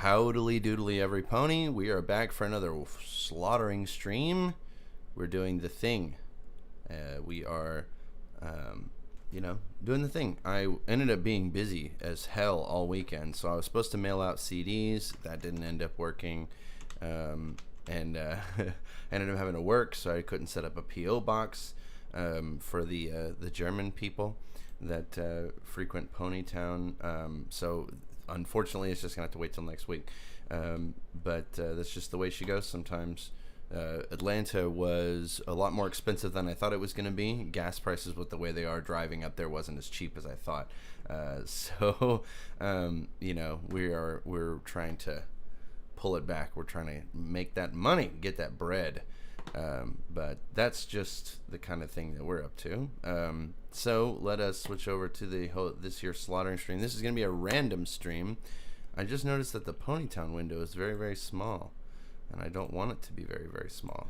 Howdily doodly every pony. We are back for another slaughtering stream. We're doing the thing. We are, doing the thing. I ended up being busy as hell all weekend, so I was supposed to mail out CDs. That didn't end up working, and ended up having to work, so I couldn't set up a PO box for the German people that frequent Ponytown. So unfortunately, it's just gonna have to wait till next week. But that's just the way she goes sometimes. Atlanta was a lot more expensive than I thought it was going to be. Gas prices, with the way they are, driving up there wasn't as cheap as I thought. We're trying to pull it back. We're trying to make that money, get that bread. But that's just the kind of thing that we're up to. So let us switch over to this year's slaughtering stream. This is going to be a random stream. I just noticed that the Ponytown window is very, very small. And I don't want it to be very, very small.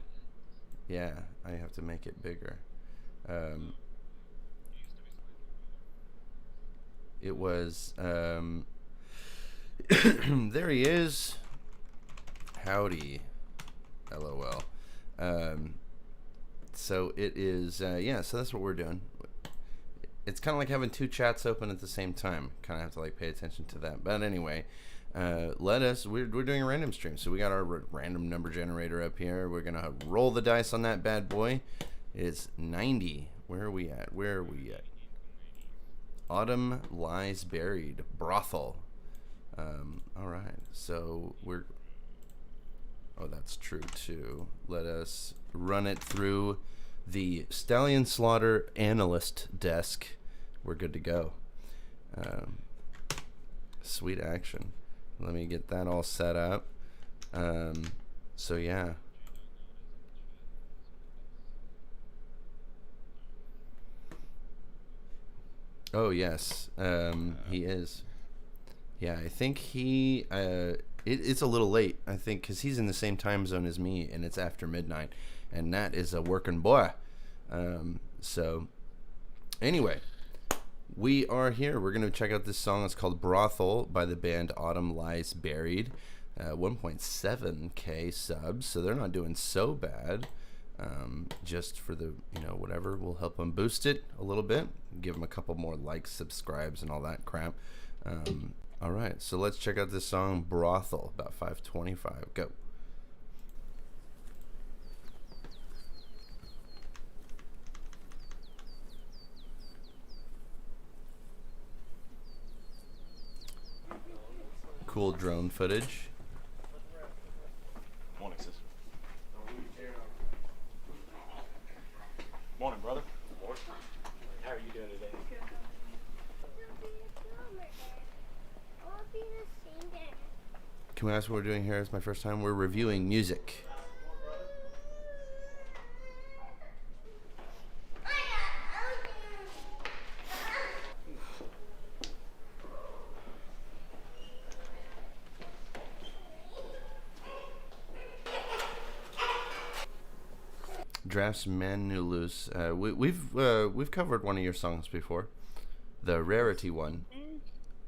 Yeah, I have to make it bigger. It was, there he is. Howdy. LOL. So it is, so that's what we're doing. It's kind of like having two chats open at the same time. Kind of have to pay attention to that. But anyway, we're doing a random stream. So we got our random number generator up here. We're going to roll the dice on that bad boy. It's 90. Where are we at? Autumn Lies Buried. Brothel. All right. So oh, that's true too. Let us run it through the Stallion Slaughter analyst desk. We're good to go. Sweet action. Let me get that all set up. So yeah. Oh yes, he is. Yeah, I think he. It's a little late, I think, because he's in the same time zone as me, and it's after midnight, and that is a working boy. So anyway, we are here. We're going to check out this song. It's called Brothel by the band Autumn Lies Buried. 1.7k subs, so they're not doing so bad. Just for the, whatever, we'll help them boost it a little bit. Give them a couple more likes, subscribes, and all that crap. All right, so let's check out this song, Brothel, about 5:25. Go. Cool drone footage. Morning, sister. Morning, brother. How are you doing today? Can we ask what we're doing here? It's my first time. We're reviewing music. Drafts Manulus. We've covered one of your songs before, the Rarity one.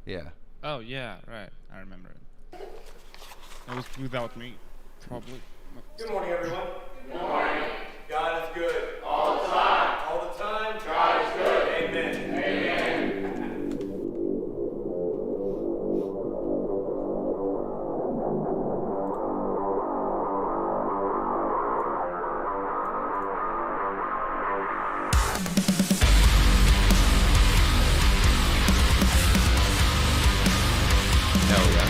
Yeah. Oh yeah, right. I remember it. It was without me, probably. Good morning, everyone. Good morning. God is good. All the time. All the time. God is good. Amen. Amen. Hell yeah.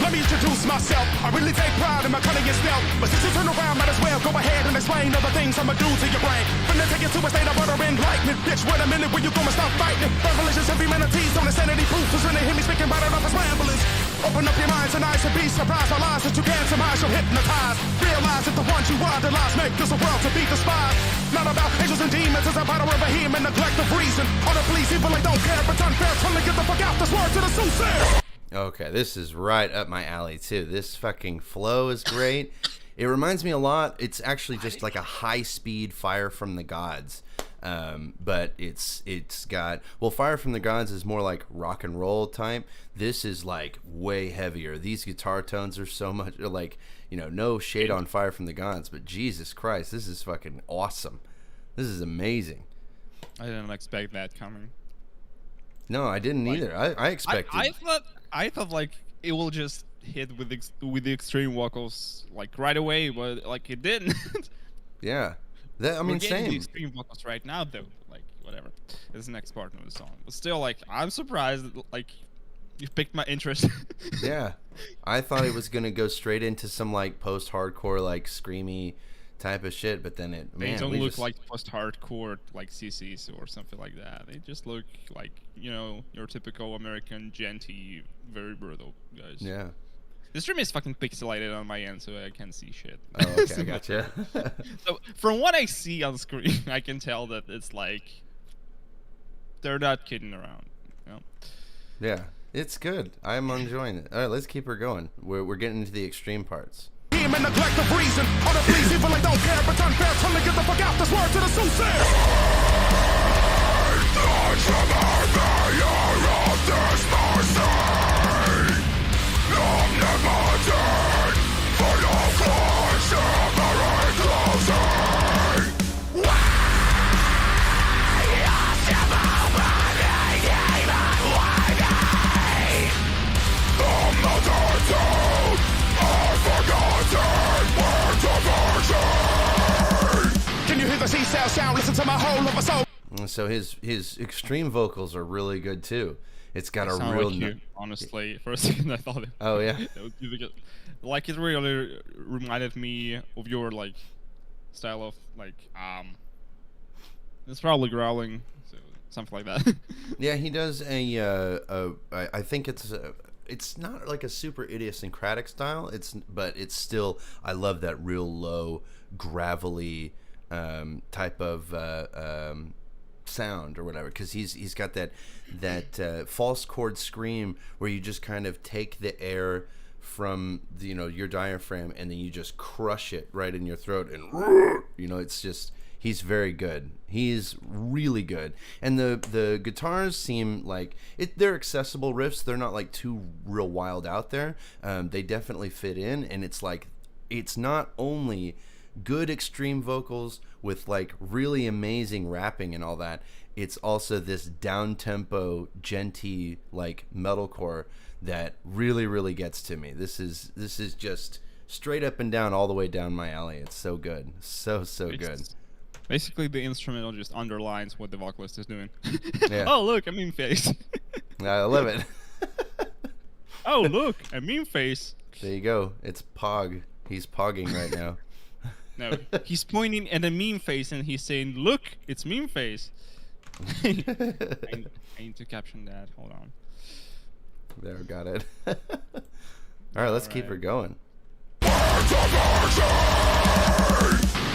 Let me introduce myself. I really take pride in my cunning and stealth. But since you turn around, might as well go ahead and explain all the things I'ma do to your brain. Finna take you to a state of utter enlightenment. Bitch, wait a minute, when you gonna stop fighting? Revelations of humanities on insanity proof. Who's gonna hear me speaking about it off his ramblings? Open up your minds and eyes and be surprised. All lies that you can't surmise, you'll hypnotize. Realize that the ones you idolize make this a world to be despised. Not about angels and demons, it's about a river here and neglect of reason. All the police evil, they don't care, but unfair. Tell me get the fuck out, this word to the soothsayer. Okay, this is right up my alley too. This fucking flow is great. It reminds me a lot. It's actually just like a high-speed Fire from the Gods, but it's got Fire from the Gods is more like rock and roll type. This is like way heavier. These guitar tones are so much like, no shade on Fire from the Gods, but Jesus Christ, this is fucking awesome. This is amazing. I didn't expect that coming. No, I didn't either. I expected. I thought like it will just hit with the extreme vocals like right away, but like it didn't. Yeah, I mean, We're getting same. the extreme vocals right now though. Like whatever, it's the next part of the song. But still, like I'm surprised that, like you picked my interest. Yeah, I thought it was gonna go straight into some like post-hardcore, like screamy type of shit, but then They don't look like post-hardcore like CCs or something like that. They just look like your typical American genty, very brutal guys. Yeah. The stream is fucking pixelated on my end, so I can't see shit. Oh, okay, I gotcha. So from what I see on screen, I can tell that it's like they're not kidding around. Yeah, it's good. I'm enjoying it. All right, let's keep her going. We're getting into the extreme parts. Him and neglect of reason. All the police even like don't care, but unfair. Tell me get the fuck out. This word to the soothsayer. Can you hear the sea sound? Listen to my whole of a soul. So his extreme vocals are really good too. It's got a real. Like you, honestly, for a second I thought it. Oh yeah. That was really good. Like it really reminded me of your like style of like it's probably growling, so something like that. Yeah, he does I think it's not like a super idiosyncratic style. But it's still, I love that real low, gravelly type of sound or whatever, because he's got that false chord scream where you just kind of take the air from your diaphragm and then you just crush it right in your throat, and it's just, he's very good. He's really good. And the guitars seem like they're accessible riffs. They're not like too real wild out there. They definitely fit in, and it's like, it's not only good extreme vocals with like really amazing rapping and all that, it's also this down-tempo, genty like metalcore that really, really gets to me. This is just straight up and down, all the way down my alley. It's so good. So good. Basically, the instrumental just underlines what the vocalist is doing. Yeah. Oh, look, a meme face. I love it. Oh, look, a meme face. There you go. It's Pog. He's pogging right now. No, he's pointing at a meme face and he's saying, look, it's meme face. I need to caption that. Hold on. There, got it. All right, let's keep her going.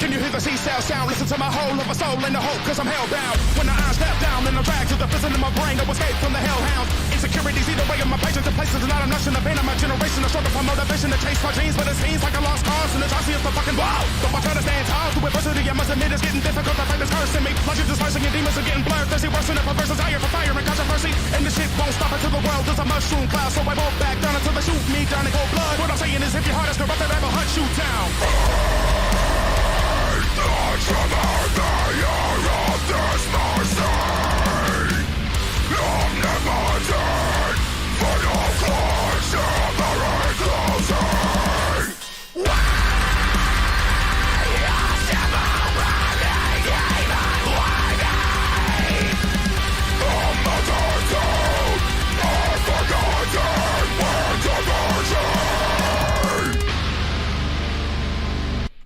Can you hear the sea sound? Listen to my whole of a soul in the hope, cause I'm hellbound. When the eyes step down and the drag to the prison in my brain, no escape from the hellhounds. Insecurities either way of my patience and places, and not enough in the pain of my generation. I struggle for motivation to chase my dreams, but it seems like a lost cause, and the Johnson is the fucking wow. Though I try to stand tall through adversity, I must admit it's getting difficult to fight this curse in me. Logic dispersing and demons are getting blurred, thirsty worse than a perverse desire for fire and controversy. And this shit won't stop until the world is a mushroom cloud, so I won't back down until they shoot me down in cold blood. What I'm saying is, if your heart is corrupted, I will hunt you down.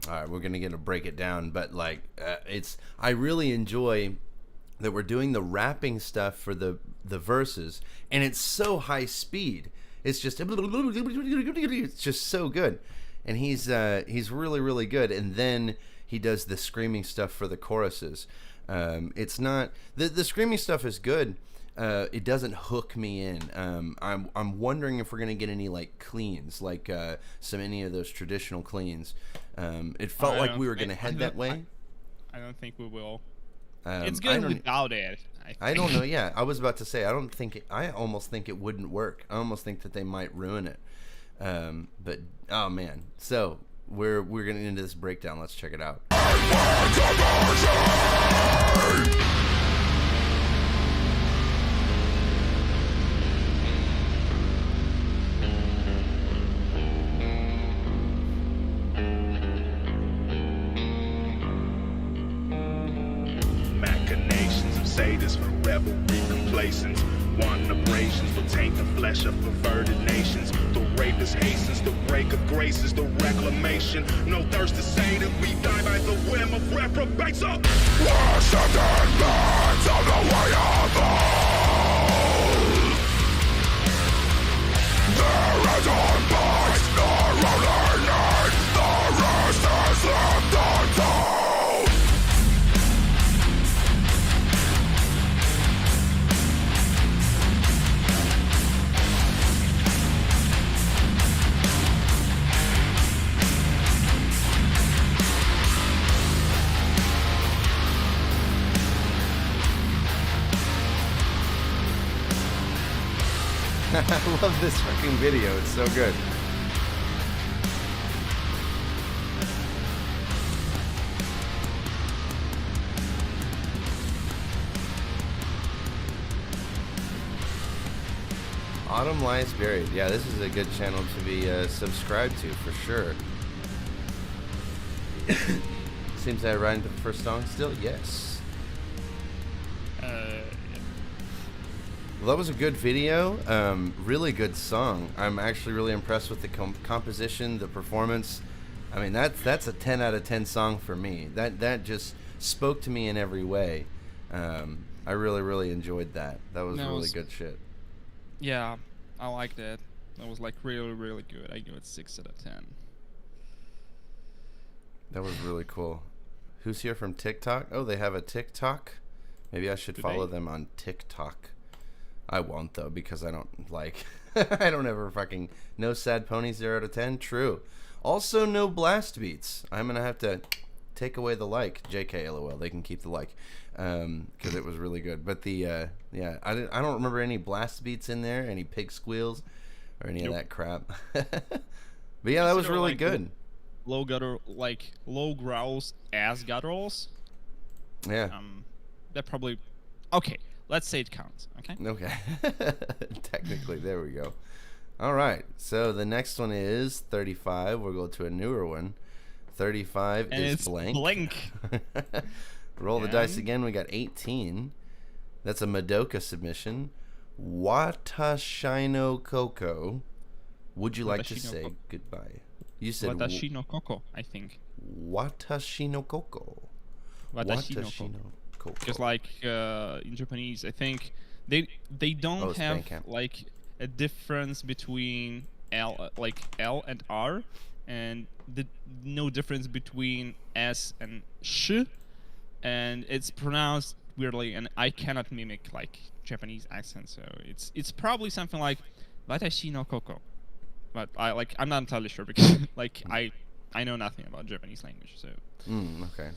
All right, we're gonna get to break it down, but like, I really enjoy that we're doing the rapping stuff for the verses, and it's so high speed. It's just so good, and he's really, really good. And then he does the screaming stuff for the choruses. It's not the screaming stuff is good, it doesn't hook me in. I'm wondering if we're gonna get any like cleans, like any of those traditional cleans. It felt like we were gonna head that way. I don't think we will. I It's good don't- without it. I don't know. Yeah, I was about to say. I almost think it wouldn't work. I almost think that they might ruin it. But oh man. So we're gonna get into this breakdown. Let's check it out. Machinations of sadists forever complacent. Wanton abrasions will taint the flesh of perverted nations. The rapist hastens the break of graces, the reclamation. No thirst to say that we die by the whim of reprobates. We're certain birds on the way of old. There is on bites, the rolling night, the rest is left untold. I love this fucking video. It's so good. Autumn Lies Buried. Yeah, this is a good channel to be subscribed to for sure. Seems I ride into the first song still? Yes. Well, that was a good video. Really good song. I'm actually really impressed with the composition, the performance. I mean, that's a 10 out of 10 song for me. That just spoke to me in every way. I really enjoyed that. That was really good shit. Yeah, I liked it. That was like really good. I give it 6 out of 10. That was really cool. Who's here from TikTok? Oh, they have a TikTok? Maybe I should follow them on TikTok. I won't though, because I don't like I don't ever fucking no sad ponies 0 out of 10. True. Also no blast beats. I'm gonna have to take away the like. JK LOL. They can keep the like. Because it was really good. But the yeah, I don't remember any blast beats in there, any pig squeals or any of that crap. But yeah, that was really good. Low gutter, like low growls as gutturals. Yeah. That probably okay. Let's say it counts. Okay. Okay. Technically, there we go. All right. So the next one is 35. We'll go to a newer one. 35 and is it's blank. Roll the dice again. We got 18. That's a Madoka submission. Watashinokoko. Would you like to say goodbye? You said watashinokoko, I think. Watashinokoko. Watashinokoko. Because like in Japanese, I think they don't have like a difference between L and R, and no difference between S and sh, and it's pronounced weirdly, and I cannot mimic like Japanese accent, so it's probably something like watashi no koko, but I'm not entirely sure because like I know nothing about Japanese language, so. Okay.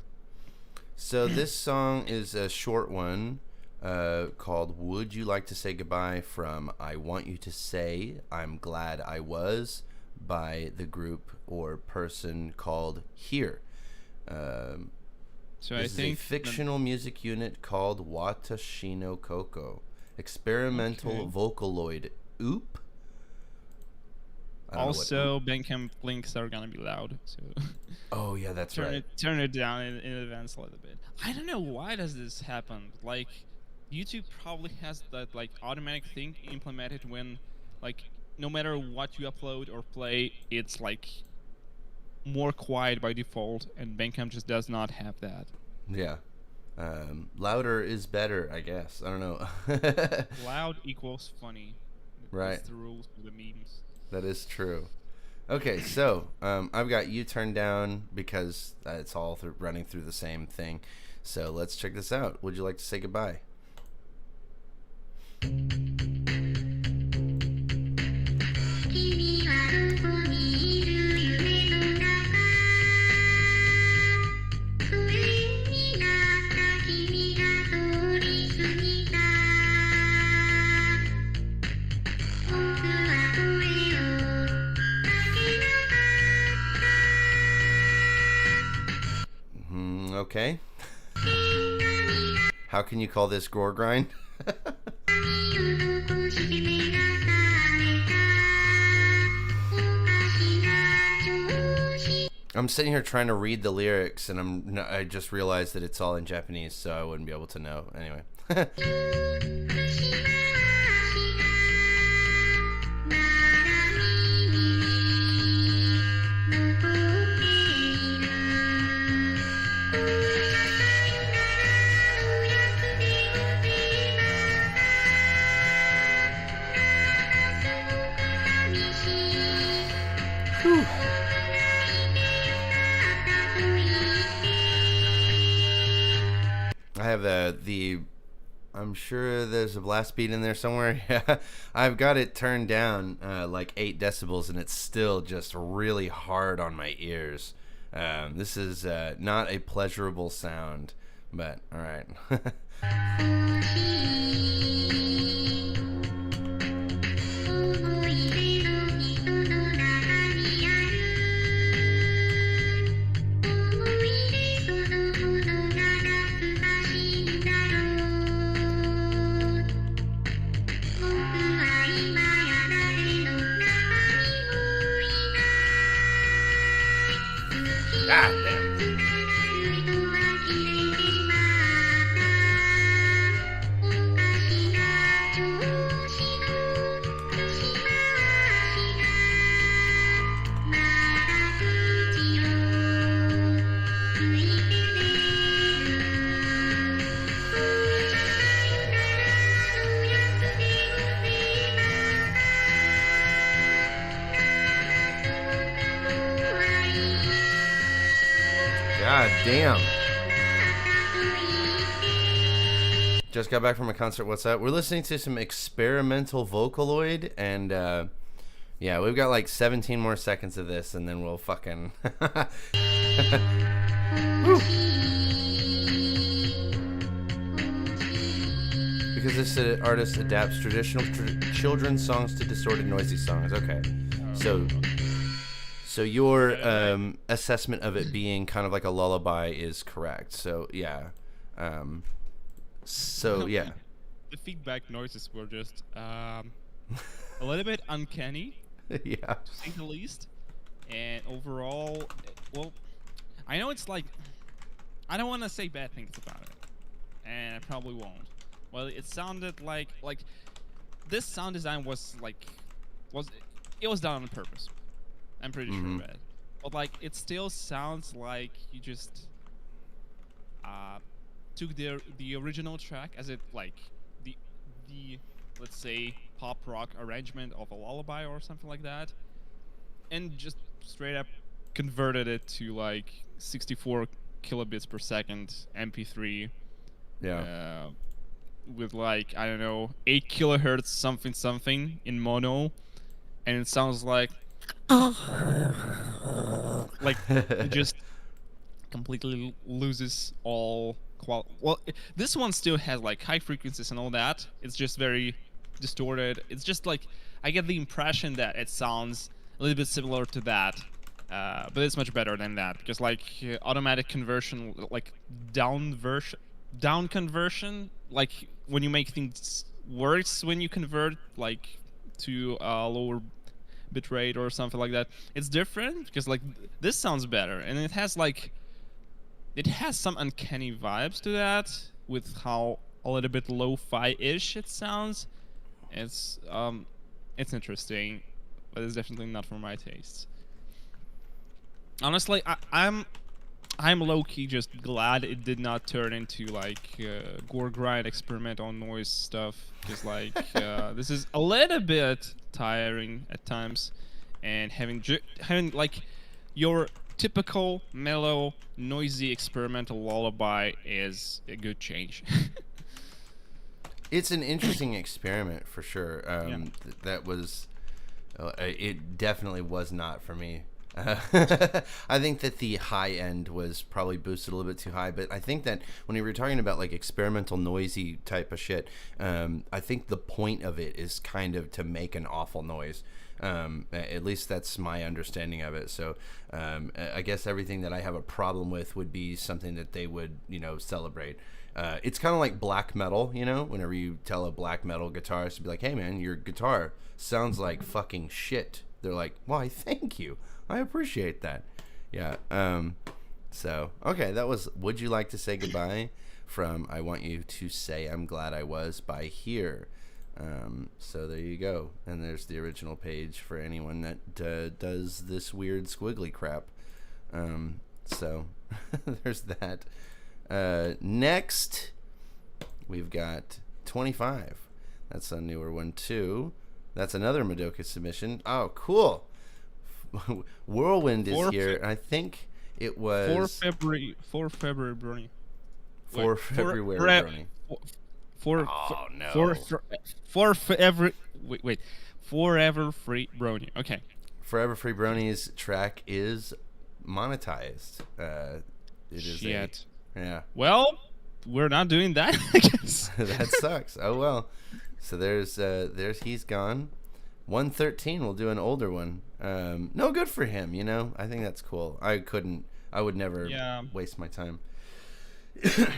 So this song is a short one called Would You Like to Say Goodbye from I Want You to Say I'm Glad I Was by the group or person called Here. So this is a fictional music unit called Watashinokoko. Experimental Vocaloid Oop. Also, Bandcamp links are gonna be loud, so. Oh yeah, that's right. Turn it down in advance a little bit. I don't know why does this happen. Like, YouTube probably has that like automatic thing implemented when, like, no matter what you upload or play, it's like more quiet by default, and Bandcamp just does not have that. Yeah. Louder is better, I guess. I don't know. Loud equals funny. Right. That's the rules for the memes. That is true. Okay, so I've got you turned down because it's all running through the same thing. So let's check this out. Would you like to say goodbye? Okay. How can you call this gore grind? I'm sitting here trying to read the lyrics, and I just realized that it's all in Japanese, so I wouldn't be able to know. Anyway. I have I'm sure there's a blast beat in there somewhere. Yeah, I've got it turned down like 8 decibels, and it's still just really hard on my ears. This is not a pleasurable sound, but all right. God damn. God damn. Just got back from a concert. What's up? We're listening to some experimental Vocaloid, and yeah, we've got like 17 more seconds of this, and then we'll fucking because this artist adapts traditional children's songs to distorted, noisy songs. Okay, so your assessment of it being kind of like a lullaby is correct. So yeah, yeah. The feedback noises were just a little bit uncanny, Yeah, to say the least. And overall, well, I know it's like, I don't want to say bad things about it, and I probably won't. Well, it sounded like this sound design was done on purpose. I'm pretty sure of it. But like, it still sounds like you just took the original track as it like the let's say pop rock arrangement of a lullaby or something like that, and just straight up converted it to like 64 kilobits per second MP3. Yeah. With like, I don't know, 8 kilohertz something in mono, and it sounds like it just completely loses all well, this one still has like high frequencies and all that. It's just very distorted. It's just like, I get the impression that it sounds a little bit similar to that, but it's much better than that, because like automatic conversion, like down conversion, like when you make things worse when you convert like to a lower bitrate or something like that, it's different, because like this sounds better, and it has some uncanny vibes to that, with how a little bit lo-fi-ish it sounds. It's interesting, but it's definitely not for my tastes. Honestly, I'm low-key just glad it did not turn into like gore grind experimental noise stuff, because like this is a little bit tiring at times, and having like your typical mellow noisy experimental lullaby is a good change. It's an interesting experiment for sure. That was, it definitely was not for me. I think that the high end was probably boosted a little bit too high, but I think that when you were talking about like experimental noisy type of shit, I think the point of it is kind of to make an awful noise. At least that's my understanding of it. So I guess everything that I have a problem with would be something that they would, celebrate. It's kind of like black metal, whenever you tell a black metal guitarist to be like, hey man, your guitar sounds like fucking shit. They're like, why, thank you. I appreciate that. Yeah. So, okay, that was Would You Like to Say Goodbye from I Want You to Say I'm Glad I Was by Here. So there you go. And there's the original page for anyone that does this weird squiggly crap. So there's that. Next, we've got 25. That's a newer one, too. That's another Madoka submission. Oh, cool. Whirlwind is here. I think it was 4 February, Brony. 4 February, Brony. Forever Free Brony. Okay. Forever Free Brony's track is monetized. It is Shit. Yeah. Well, we're not doing that, I guess. That sucks. Oh well. So there's he's gone. 113. We'll do an older one. No, good for him. I think that's cool. I would never waste my time.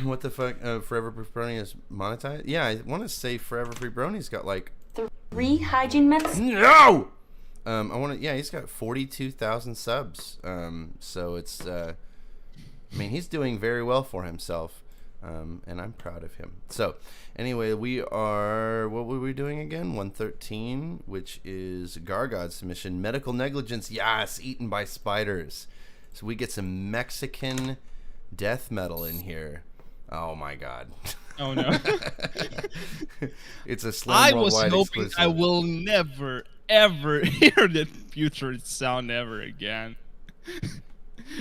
What the fuck? Forever Free Brony is monetized? Yeah, I want to say Forever Free Brony's got like 3 hygiene minutes. No. I want to. Yeah, he's got 42,000 subs. So it's. He's doing very well for himself. And I'm proud of him. So, anyway, we are, what were we doing again? 113, which is Gargod's submission, Medical Negligence. Yes, Eaten by Spiders. So we get some Mexican death metal in here. Oh my God. Oh no. It's a Slam Worldwide hoping exclusive. I will never, ever hear that putrid sound ever again.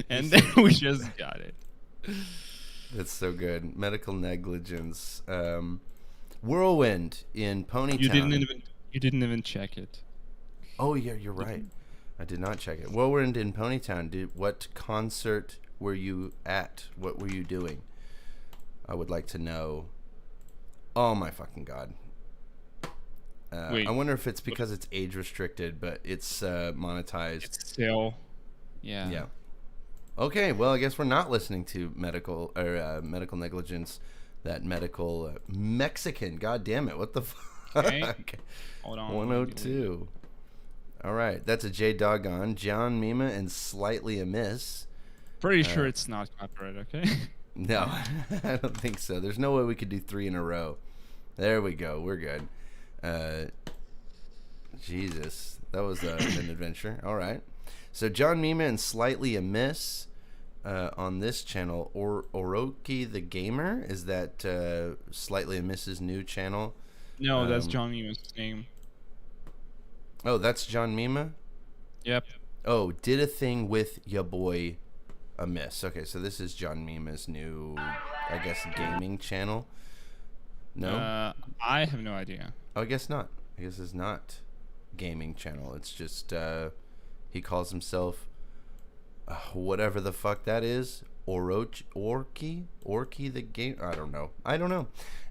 And then we just got it. That's so good. Medical Negligence. Whirlwind in Ponytown. You didn't even check it. Oh yeah, you're right. I did not check it. Whirlwind in Ponytown. What concert were you at? What were you doing? I would like to know. Oh my fucking God. Wait, I wonder if it's because it's age restricted, but it's monetized. It's still. Yeah. Yeah. Okay, well, I guess we're not listening to medical medical negligence. That medical Mexican. God damn it! What the fuck? Okay. Hold on. 102. All right, that's a J Doggone, Djohn, Mema, and SlightlyAmiss. Pretty sure it's not copyright. Okay. No, I don't think so. There's no way we could do 3 in a row. There we go. We're good. Jesus, that was an adventure. All right. So Djohn, Mema, and SlightlyAmiss on this channel. Oroki the Gamer, is that SlightlyAmiss's new channel? No, that's Djohn Mema's name. Oh, that's Djohn Mema? Yep. Oh, did a thing with ya boy Amiss. Okay, so this is Djohn Mema's new, I guess, gaming channel. No? I have no idea. Oh, I guess not. I guess it's not gaming channel. It's just he calls himself whatever the fuck that is. Orky the game. I don't know.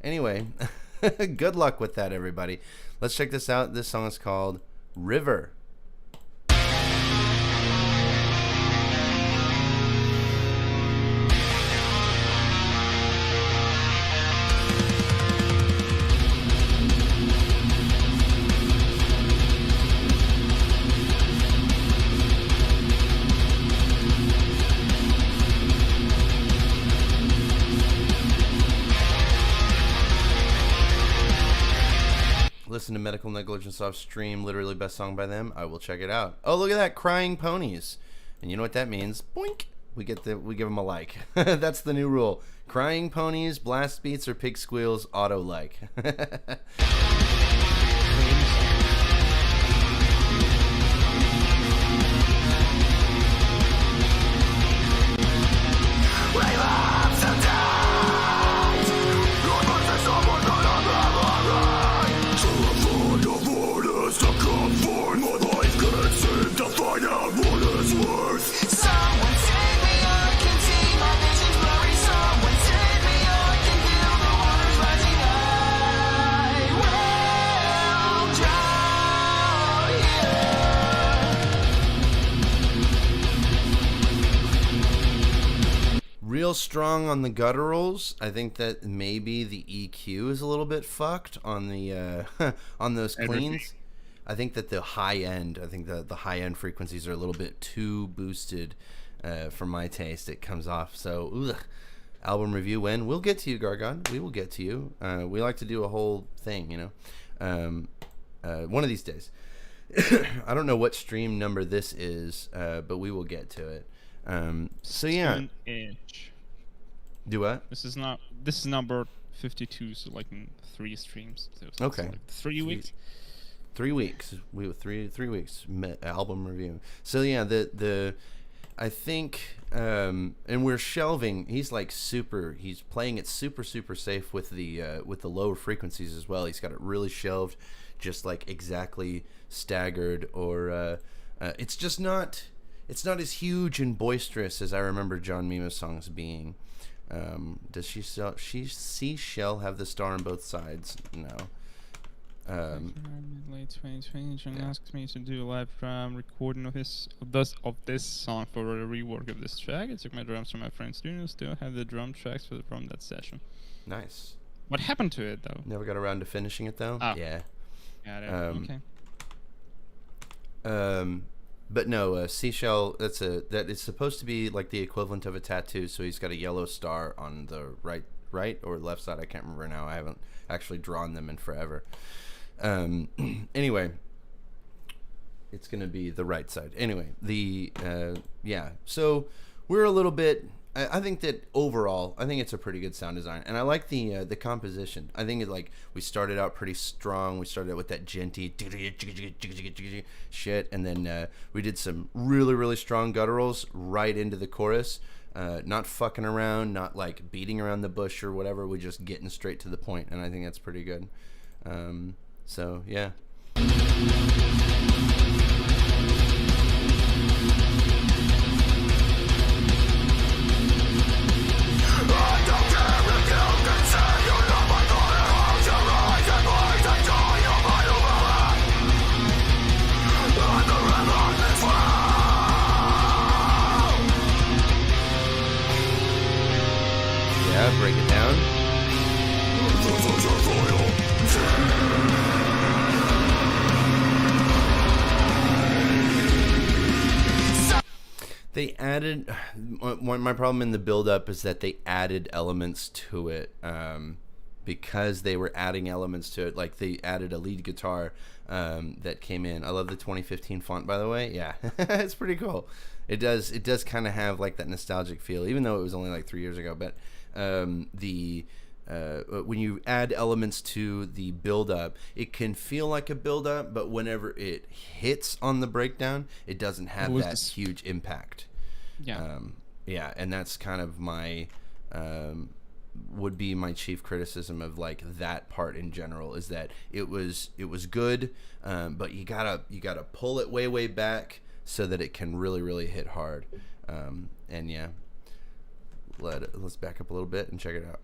Anyway, good luck with that, everybody. Let's check this out. This song is called River. Listen to Medical Negligence off stream, literally best song by them. I will check it out. Oh, look at that, Crying Ponies. And you know what that means? Boink. We give them a like. That's the new rule. Crying Ponies, blast beats, or pig squeals, auto like. still strong on the gutturals. I think that maybe the EQ is a little bit fucked on the on those cleans. I think that the high end, the high end frequencies are a little bit too boosted for my taste. It comes off so. Ugh. Album review when? We'll get to you, Gargon. We will get to you. We like to do a whole thing, you know. One of these days. I don't know what stream number this is, but we will get to it. So yeah. Do what? This is number 52, so like in 3 streams. So okay. Like 3 weeks. 3 weeks. We have 3 weeks album review. So yeah, the I think, and we're shelving. He's playing it super safe with the lower frequencies as well. He's got it really shelved, just like exactly staggered, or it's just not. It's not as huge and boisterous as I remember John Mema's songs being. Does Seashell have the star on both sides? No. Late 2020, John asked me to do a live drum recording of this song for a rework of this track. I took my drums from my friend's studio. Still have the drum tracks from that session. Nice. What happened to it though? Never got around to finishing it though. Oh. Yeah. Got it. Okay. But no, Seashell. That is supposed to be like the equivalent of a tattoo. So he's got a yellow star on the right or left side. I can't remember now. I haven't actually drawn them in forever. Anyway, it's gonna be the right side. Anyway, yeah. So we're a little bit. I think that overall, I think it's a pretty good sound design, and I like the composition. I think we started out pretty strong. We started out with that genty shit, and then we did some really strong gutturals right into the chorus. Not fucking around, not like beating around the bush or whatever. We're just getting straight to the point, and I think that's pretty good. So yeah. Yeah, break it down. They added. My problem in the build-up is that they added elements to it. Because they were adding elements to it, like they added a lead guitar that came in. I love the 2015 font, by the way. Yeah, it's pretty cool. It does kind of have like that nostalgic feel, even though it was only like 3 years ago. But when you add elements to the build-up, it can feel like a build-up, but whenever it hits on the breakdown, it doesn't have that huge impact. Yeah. Yeah, and that's kind of my would be my chief criticism of like that part in general, is that it was good, but you gotta pull it way back so that it can really hit hard. And yeah. Let's back up a little bit and check it out.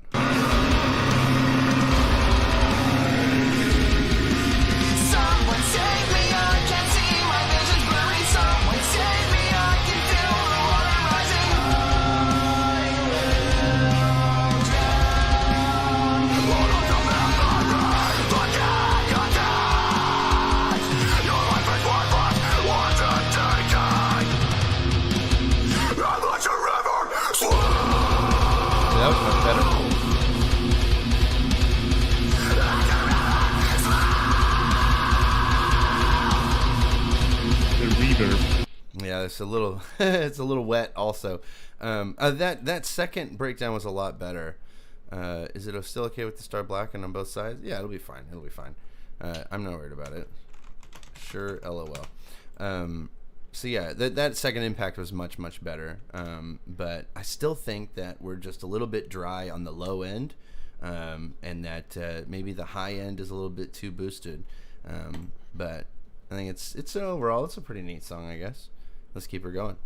Someone save me, I can't see my vision's blurry. Someone save me, I can feel the water rising. I will drown. One of the men I ride, forget your death. Your life is worthless, what's a decade? And let your river swim. That was much better. The reverb. Yeah, it's a little wet also. That second breakdown was a lot better. Is it still okay with the star blackened on both sides? Yeah, it'll be fine. I'm not worried about it. Sure, LOL. So yeah, that second impact was much better, but I still think that we're just a little bit dry on the low end, and that maybe the high end is a little bit too boosted, but I think it's overall it's a pretty neat song, I guess. Let's keep her going.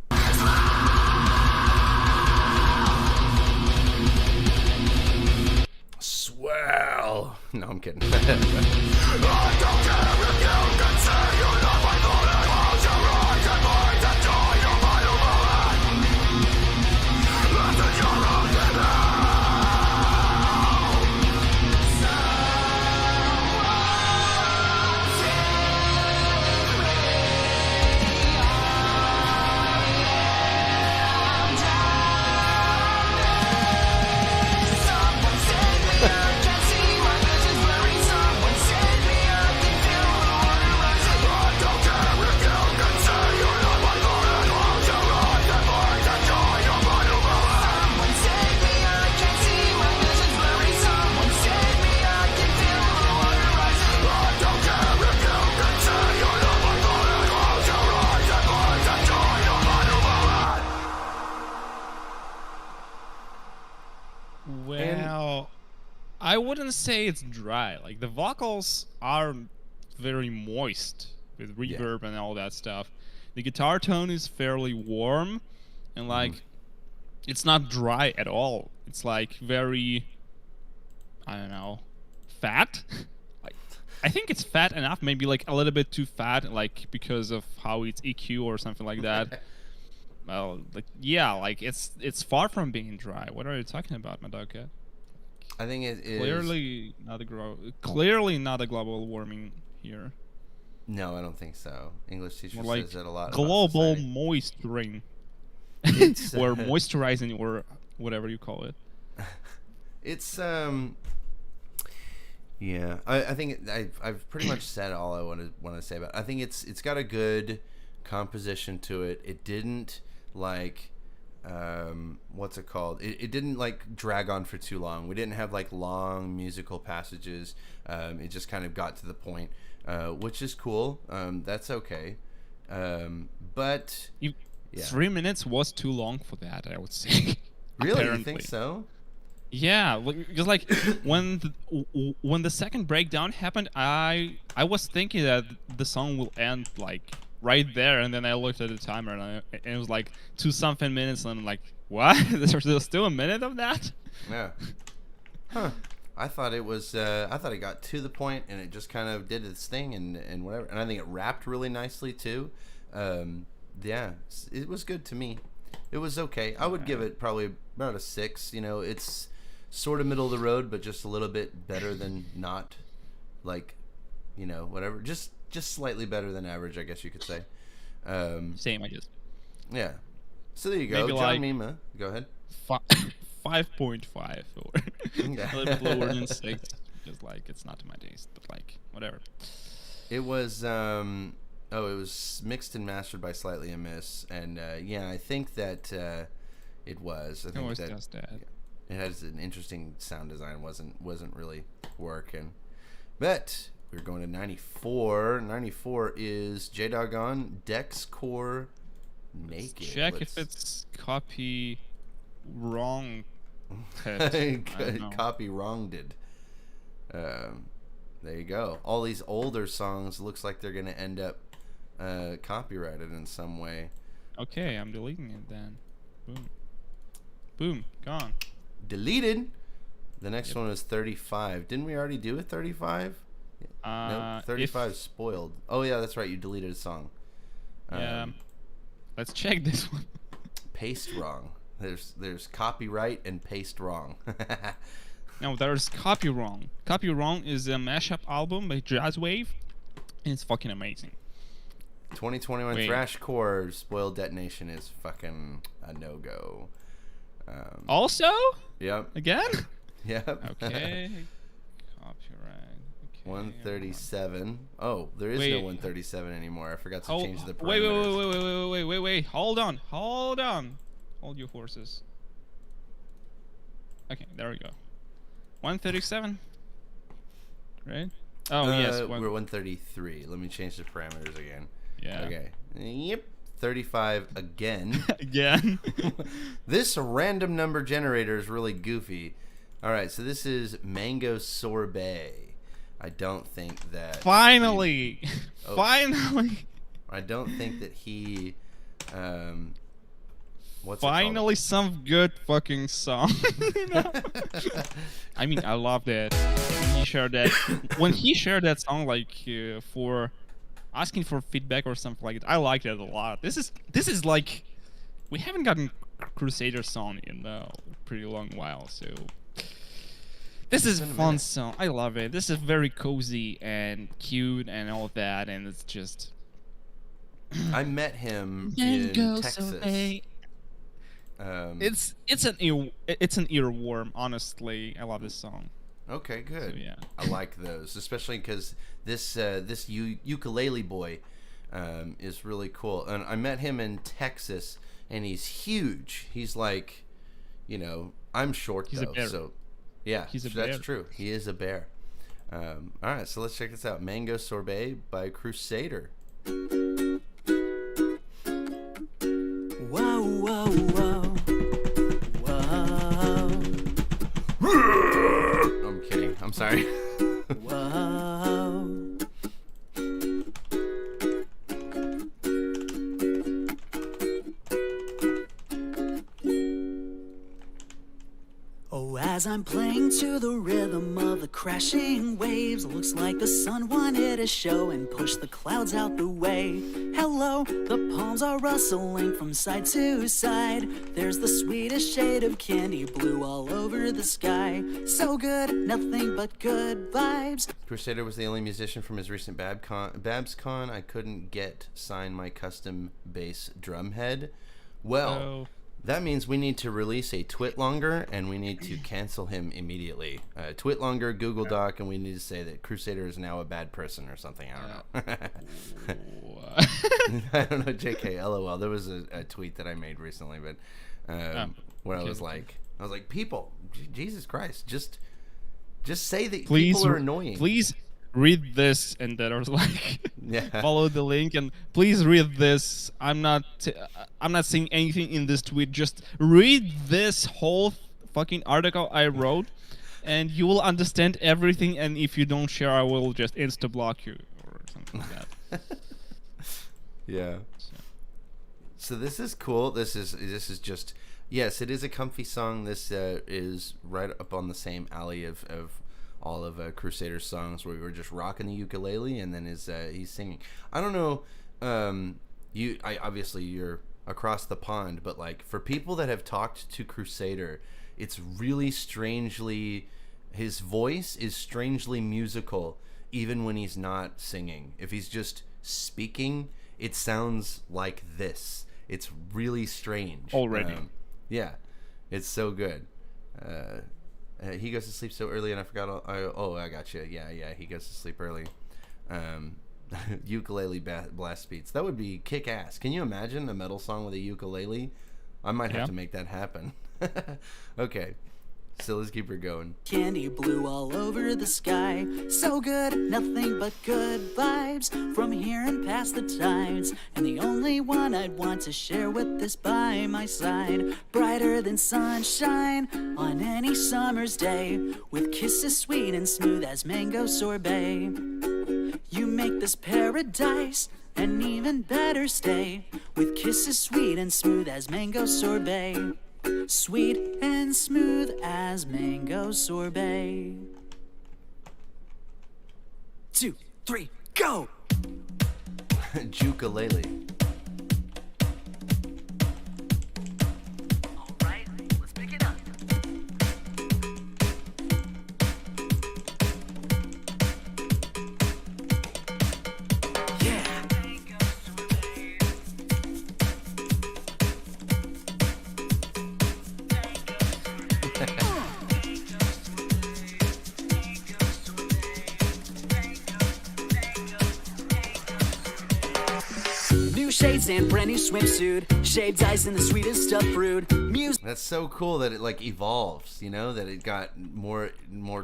Swell. No, I'm kidding. I don't care if you can say you're not my thought. Close your eyes and mind and joy your mind over it. Listen your own I wouldn't say it's dry. Like the vocals are very moist with reverb and all that stuff. The guitar tone is fairly warm, and like it's not dry at all. It's like very, I don't know, fat. Like I think it's fat enough, maybe like a little bit too fat, like because of how it's EQ or something like that. Well, like yeah, like it's far from being dry. What are you talking about, Madoka? I think it is Clearly not a global warming here. No, I don't think so. English teacher More like says that a lot. global about moisturing, It's, or moisturizing, or whatever you call it. It's yeah. I think I've pretty much said all I want to say about it. I think it's got a good composition to it. It didn't like what's it called? It didn't like drag on for too long. We didn't have like long musical passages. It just kind of got to the point, which is cool. That's okay. But 3 minutes was too long for that, I would say. Really, Apparently. you think so? Yeah, because like when the second breakdown happened, I was thinking that the song will end like right there, and then I looked at the timer and it was like 2-something minutes, and I'm like, what? There's still a minute of that? Yeah. Huh. I thought it was. I thought it got to the point, and it just kind of did its thing, and whatever. And I think it rapped really nicely too. Yeah, it was good to me. It was okay. I would give it probably about a 6. You know, it's sort of middle of the road, but just a little bit better than not. Like, you know, whatever. Just slightly better than average, I guess you could say. Same, I guess. Yeah. So there you go. Maybe John like Mema. Go ahead. 5.5 or Yeah. a little bit lower than 6. Just like it's not to my taste, but like whatever. It was it was mixed and mastered by SlightlyAmiss, and yeah, I think that it was. I think that it has an interesting sound design. wasn't really working, but we're going to 94. 94 is J-Doggone Dex Core Naked. Check if it's copy wrong. Copy wronged. There you go. All these older songs looks like they're gonna end up copyrighted in some way. Okay, I'm deleting it then. Boom, gone. Deleted. The next one is 35. Didn't we already do a 35? Nope, 35 spoiled. Oh yeah, that's right. You deleted a song. Yeah. Let's check this one. Paste wrong. There's copyright and paste wrong. No, there's Copy Wrong. Copy Wrong is a mashup album by Jazzwave, and it's fucking amazing. 2021 Thrashcore Spoiled Detonation is fucking a no-go. Also? Yep. Again? Yep. Okay. Copyright. Okay. 137. Oh, there is no 137 anymore. I forgot to change the parameters. Wait. Hold on. Hold your horses. Okay, there we go. 137. Right? Oh, yes. We're 133. Let me change the parameters again. Yeah. Okay. Yep. 35 again. Again. This random number generator is really goofy. All right, so this is Mango Sorbet. I don't think that. Finally. Finally. I don't think that he. Finally, some good fucking song. I mean, I loved it. When he shared that song, like for asking for feedback or something like that, I liked it a lot. This is like, we haven't gotten Crusader song in a pretty long while, so this is a fun song. I love it. This is very cozy and cute and all of that, and it's just. I met him in Texas. It's an earworm, honestly. I love this song. Okay, good. So, yeah. I like those, especially because this ukulele boy is really cool. And I met him in Texas, and he's huge. He's like, you know, I'm short He's though, a bear. so yeah, that's bear. true. He is a bear. All right, so let's check this out. Mango Sorbet by Crusader. Wow, wow, wow. Wow. I'm kidding. sorry. Whoa. Oh, as I'm playing to the rhythm of the crashing waves, looks like the sun wanted to show and push the clouds out the way. Hello, the palms are rustling from side to side. There's the sweetest shade of candy blue all over the sky. So good, nothing but good vibes. Crusader was the only musician from his recent BabsCon I couldn't get sign my custom bass drum head. Well, that means we need to release a twit longer, and we need to cancel him immediately. Twit longer, Google Doc, and we need to say that Crusader is now a bad person or something. I don't know. I don't know, JK, LOL. There was a tweet that I made recently, but where I was like, people, Jesus Christ, just say that people are annoying. Please read this, and that was like, follow the link, and please read this. I'm not saying anything in this tweet. Just read this whole fucking article I wrote, and you will understand everything. And if you don't share, I will just insta block you or something like that. Yeah. So this is cool. This is just, yes, it is a comfy song. This is right up on the same alley of all of Crusader's songs, where we were just rocking the ukulele, and then he's singing. I don't know. Obviously you're across the pond, but like for people that have talked to Crusader, it's really strangely, his voice is strangely musical, even when he's not singing. If he's just speaking, it sounds like this. It's really strange already. Yeah, it's so good. He goes to sleep so early, and I forgot. I got you. Yeah. He goes to sleep early. Ukulele blast beats. That would be kick ass. Can you imagine a metal song with a ukulele? I might have to make that happen. Okay, so let's keep her going. Candy blue all over the sky. So good, nothing but good vibes from here and past the tides. And the only one I'd want to share with this by my side. Brighter than sunshine on any summer's day. With kisses sweet and smooth as mango sorbet. You make this paradise an even better stay. With kisses sweet and smooth as mango sorbet. Sweet and smooth as mango sorbet. 2, 3, go! Ukulele. Alright, let's pick it up. Yeah! New shades and brand new swimsuit. Shaved ice and the sweetest stuffed fruit. Music. That's so cool that it like evolves, you know, that it got more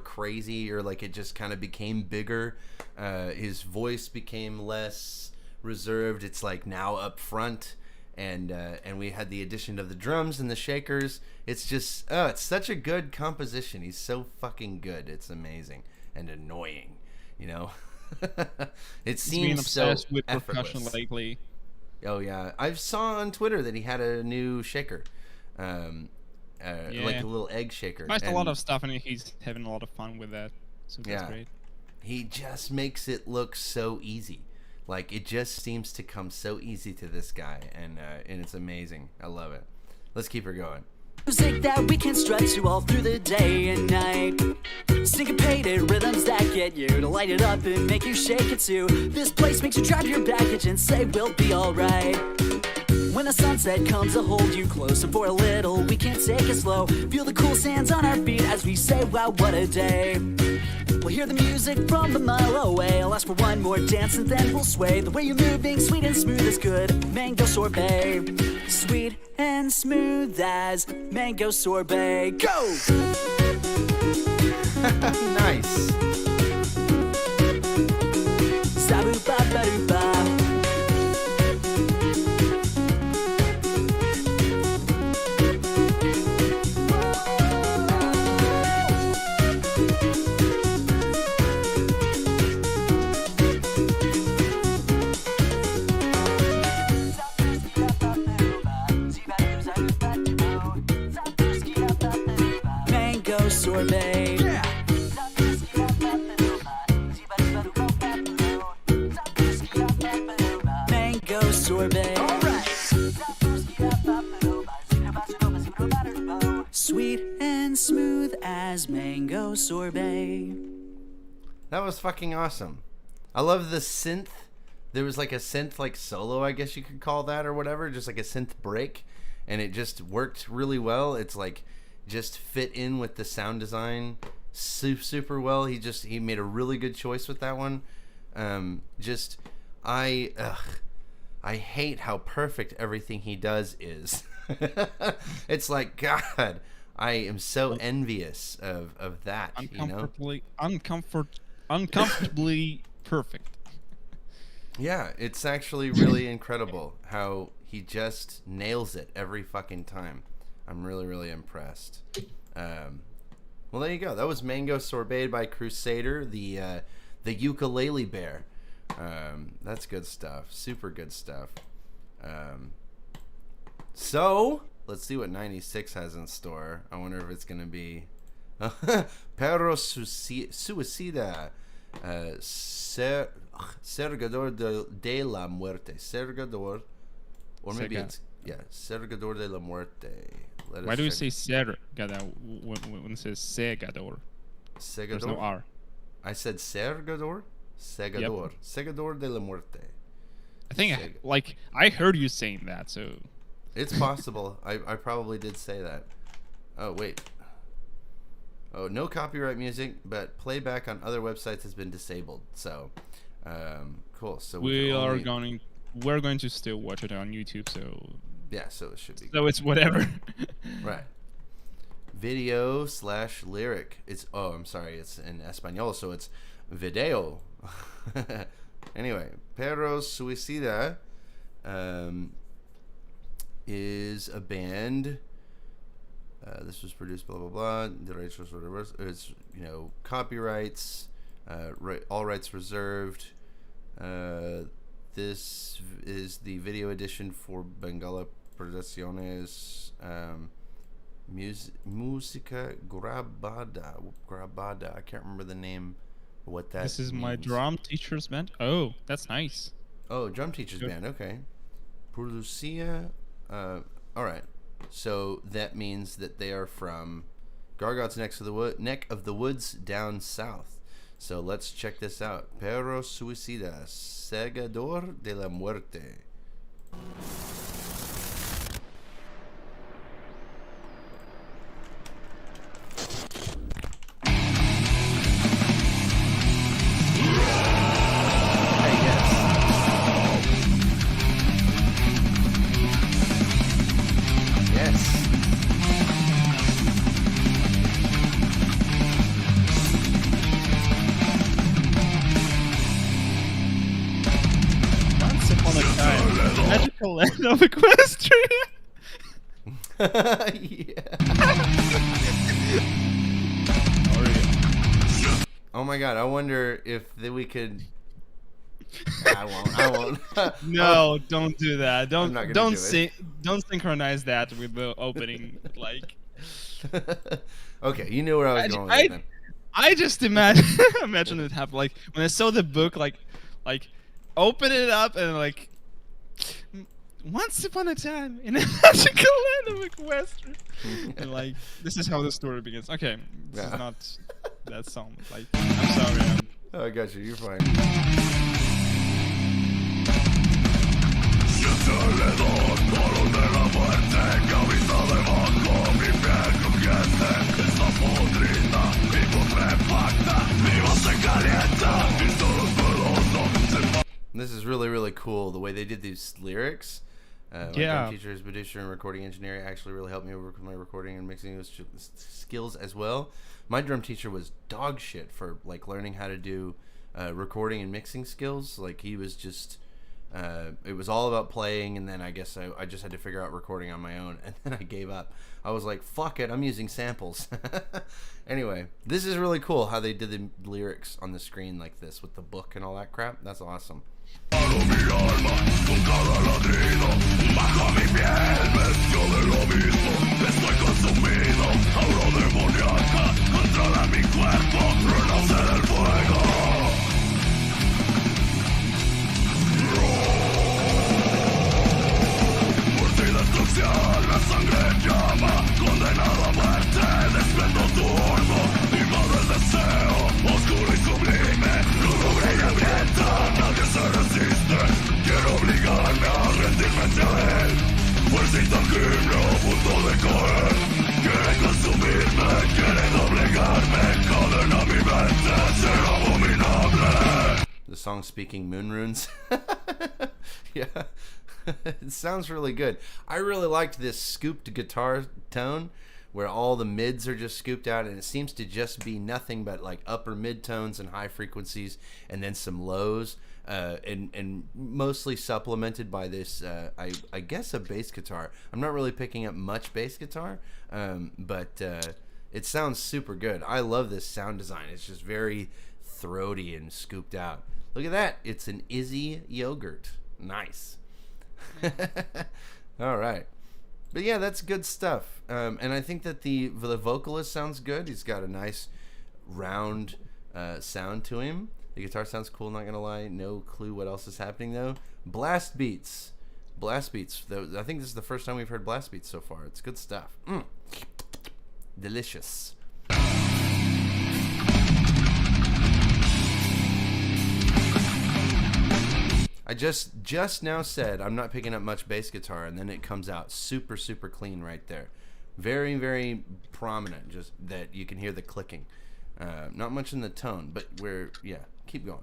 crazy, or like it just kind of became bigger. His voice became less reserved. It's like now up front, and we had the addition of the drums and the shakers. It's just, it's such a good composition. He's so fucking good. It's amazing and annoying, you know. It seems so with effortless. percussion lately. Oh yeah, I saw on Twitter that he had a new shaker, like a little egg shaker. Tries a lot of stuff, and he's having a lot of fun with that. So that's great. He just makes it look so easy. Like it just seems to come so easy to this guy, and it's amazing. I love it. Let's keep her going. Music that we can strut to all through the day and night. Syncopated rhythms that get you to light it up and make you shake it too. This place makes you drop your baggage and say we'll be alright. When the sunset comes to hold you close, and for a little we can take it slow. Feel the cool sands on our feet as we say, wow, what a day. We'll hear the music from a mile away. I'll ask for one more dance and then we'll sway. The way you're moving, sweet and smooth is good. Mango sorbet. Sweet and smooth as mango sorbet. Go! Nice. Sabu-ba-ba-doo-ba. Sorbet. Mango Sorbet. Sweet and smooth as mango sorbet. That was fucking awesome. I love the synth. There was like a synth like solo, I guess you could call that, or whatever, just like a synth break, and it just worked really well. It's like just fit in with the sound design super well. He made a really good choice with that one. I hate how perfect everything he does is. It's like, God, I am so envious of that, you know? Uncomfortably perfect. Yeah, it's actually really incredible how he just nails it every fucking time. I'm really, really impressed. Well, there you go. That was Mango Sorbet by Crusader, the ukulele bear. That's good stuff. Super good stuff. So, let's see what 96 has in store. I wonder if it's going to be Perro Suicida. Cegador de la Muerte. Cegador. Or maybe it's, yeah, Cegador de la Muerte. Why do you say Cegador when it says Cegador? Cegador? There's no R. I said Cegador? Cegador. Yep. Cegador de la Muerte. I think, I heard you saying that, so... It's possible. I probably did say that. Oh, wait. Oh, no copyright music, but playback on other websites has been disabled. So, cool. So we're going to still watch it on YouTube, so... Yeah, so it should be. So it's whatever. Right. Video/lyric. It's, oh, I'm sorry. It's in Espanol, so it's video. Anyway, Perro Suicida is a band. This was produced blah blah blah. Derechos whatever. It's, you know, copyrights, all rights reserved. This is the video edition for Bengala Producciones. Música grabada. I can't remember the name. What that This is means. my drum teacher's band. Oh, that's nice. Oh, drum teacher's band. Okay. Producia. All right. So that means that they are from Gargot's neck of the woods down south. So let's check this out. Perro Suicida, Cegador de la Muerte. Land of Equestria. Yeah. Oh my God! I wonder if we could. I won't. No, don't do that. Don't synchronize that with the opening. Like. Okay, you knew where I was going with that. I just imagine it happen. Like when I saw the book, like open it up and like. Once upon a time in a magical land of Equestria. And like, this is how the story begins. Okay, this is not that song. Like, I'm sorry. Oh, I got you. You're fine. This is really, really cool. The way they did these lyrics. My drum teacher, producer, and recording engineer actually really helped me work with my recording and mixing skills as well. My drum teacher was dog shit for like learning how to do recording and mixing skills. Like he was just, it was all about playing, and then I guess I just had to figure out recording on my own, and then I gave up. I was like, fuck it, I'm using samples. Anyway, this is really cool how they did the lyrics on the screen like this with the book and all that crap. That's awesome. The song speaking moon runes. Yeah. It sounds really good. I really liked this scooped guitar tone where all the mids are just scooped out, and it seems to just be nothing but like upper mid tones and high frequencies and then some lows, and mostly supplemented by this I guess a bass guitar. I'm not really picking up much bass guitar, but it sounds super good. I love this sound design. It's just very throaty and scooped out. Look at that. It's an Izzy yogurt. Nice. All right. But yeah, that's good stuff. And I think that the vocalist sounds good. He's got a nice round sound to him. The guitar sounds cool, not gonna lie. No clue what else is happening though. Blast beats. Blast beats. I think this is the first time we've heard blast beats so far. It's good stuff. Delicious. I just now said I'm not picking up much bass guitar, and then it comes out super, super clean right there. Very, very prominent, just that you can hear the clicking. Not much in the tone, but yeah, keep going.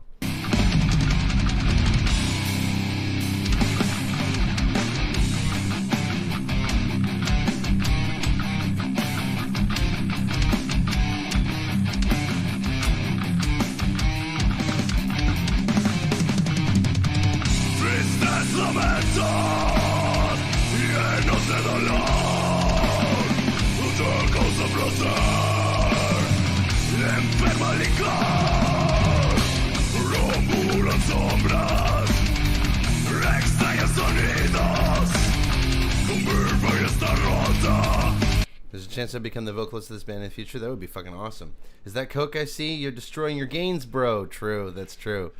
There's a chance I become the vocalist of this band in the future. That would be fucking awesome. Is that Coke I see? You're destroying your gains, bro. True, that's true.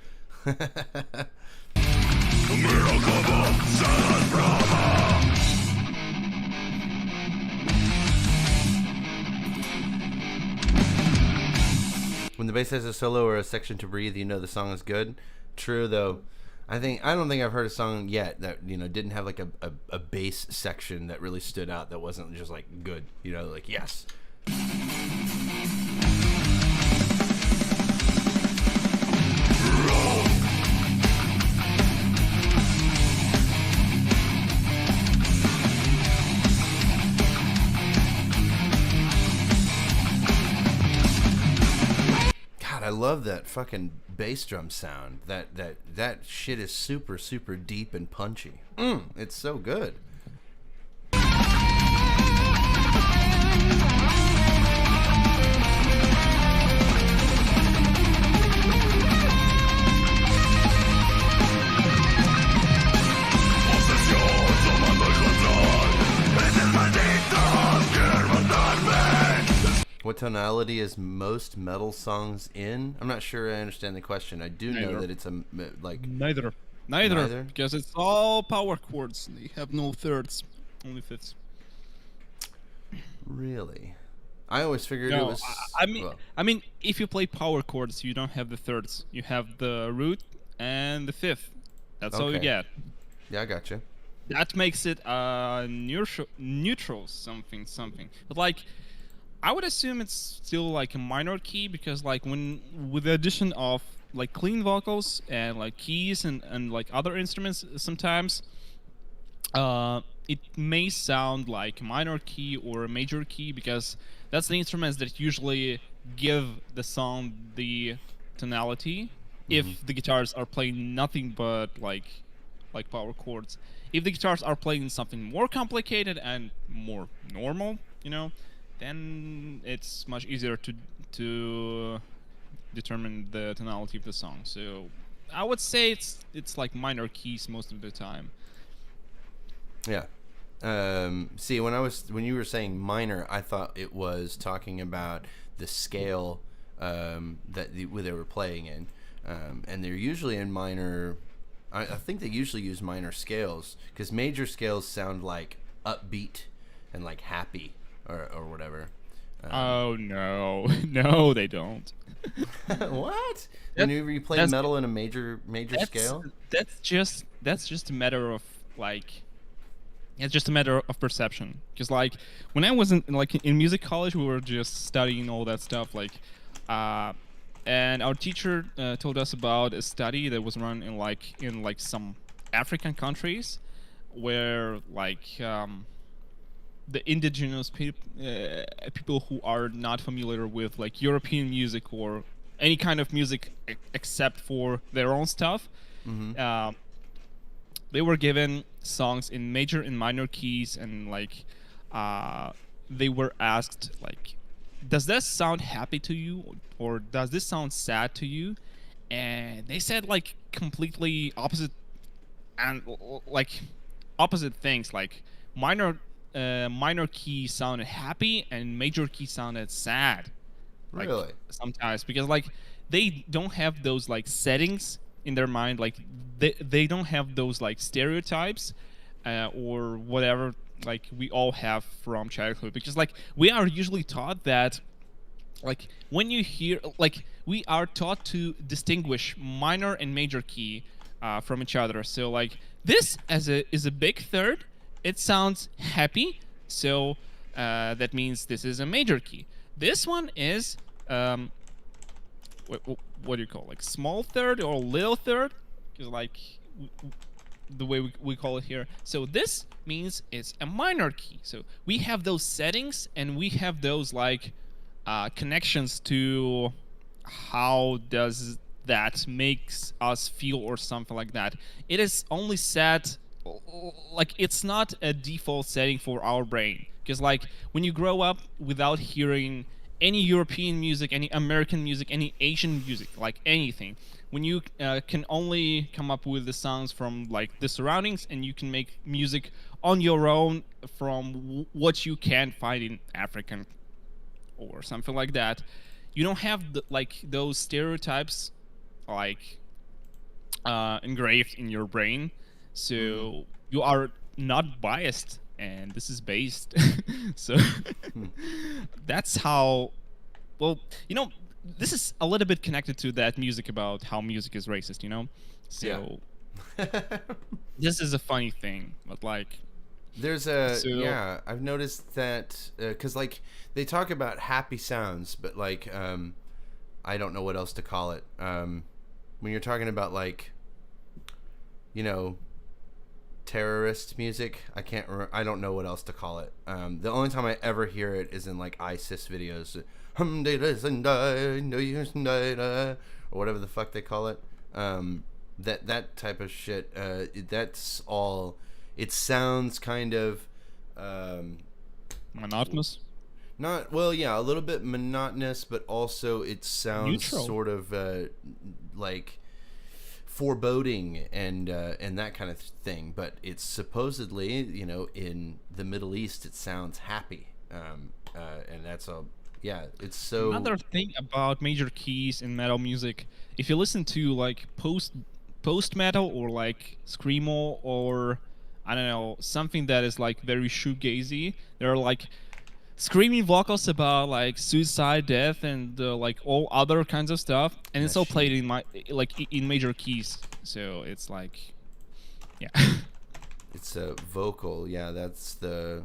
When the bass has a solo or a section to breathe, you know the song is good. True, though. I don't think I've heard a song yet that, didn't have like a bass section that really stood out, that wasn't just like good, like yes. I love that fucking bass drum sound. That shit is super, super deep and punchy. It's so good. What tonality is most metal songs in? I'm not sure I understand the question. I do know that it's Neither, because it's all power chords. They have no thirds, only fifths. Really? I always figured it was. I mean, if you play power chords, you don't have the thirds. You have the root and the fifth. That's all you get. Yeah, I gotcha. That makes it neutral something. But I would assume it's still like a minor key, because with the addition of clean vocals and keys and other instruments, sometimes it may sound like a minor key or a major key, because that's the instruments that usually give the song the tonality. If the guitars are playing nothing but like power chords. If the guitars are playing something more complicated and more normal, then it's much easier to determine the tonality of the song. So I would say it's like minor keys most of the time. Yeah. See, when you were saying minor, I thought it was talking about the scale they were playing in, and they're usually in minor. I think they usually use minor scales because major scales sound like upbeat and like happy or whatever. Oh no, no, they don't. What? Whenever you play metal in a major scale? That's just a matter of like. It's just a matter of perception. Because like when I was in music college, we were just studying all that stuff. Like, and our teacher told us about a study that was run in some African countries, where like the indigenous people who are not familiar with like European music or any kind of music except for their own stuff, they were given songs in major and minor keys, and like they were asked like, does this sound happy to you or does this sound sad to you? And they said like completely opposite, and like opposite things. Like minor key sounded happy and major key sounded sad. Like, really? Sometimes, because like they don't have those like settings in their mind, like they don't have those like stereotypes or whatever like we all have from childhood, because like we are usually taught that like when you hear like we are taught to distinguish minor and major key from each other. So like this is a big third, it sounds happy, so that means this is a major key. This one is what do you call, like small third or little third, because like the way we call it here. So this means it's a minor key. So we have those settings and we have those like connections to how does that makes us feel or something like that. It is only set like it's not a default setting for our brain, because like when you grow up without hearing any European music, any American music, any Asian music, like anything, when you can only come up with the sounds from like the surroundings, and you can make music on your own from what you can find in African or something like that, you don't have like those stereotypes like engraved in your brain, so you are not biased, and this is based. So that's how, well, you know, this is a little bit connected to that music about how music is racist, you know? So this is a funny thing, but like there's yeah, I've noticed that because like they talk about happy sounds, but like I don't know what else to call it. When you're talking about like, you know, terrorist music, I don't know what else to call it. The only time I ever hear it is in like ISIS videos, or whatever the fuck they call it. That type of shit. That's all. It sounds kind of monotonous. Not well, yeah, a little bit monotonous, but also it sounds neutral. Sort of like foreboding and that kind of thing. But it's supposedly, you know, in the Middle East, it sounds happy, and that's a it's so. Another thing about major keys in metal music, if you listen to like post metal or like screamo or I don't know, something that is like very shoegazy, there are like screaming vocals about like suicide, death, and like all other kinds of stuff, and it's all played in major keys. So it's like, yeah. It's a vocal, yeah. That's the.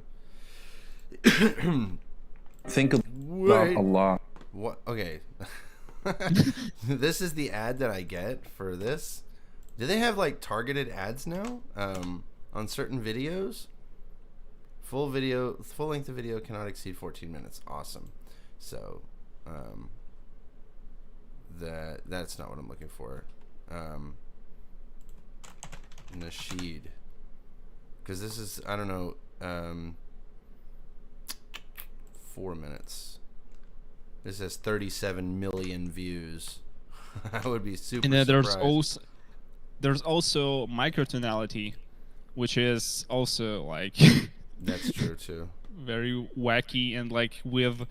Think about a lot. What? Okay. This is the ad that I get for this. Do they have like targeted ads now? On certain videos? Full length of video cannot exceed 14 minutes. Awesome. So, that's not what I'm looking for. Nasheed. Because this is, I don't know, 4 minutes. This has 37 million views. I would be super and then surprised. There's also microtonality, which is also like that's true too. Very wacky, and like with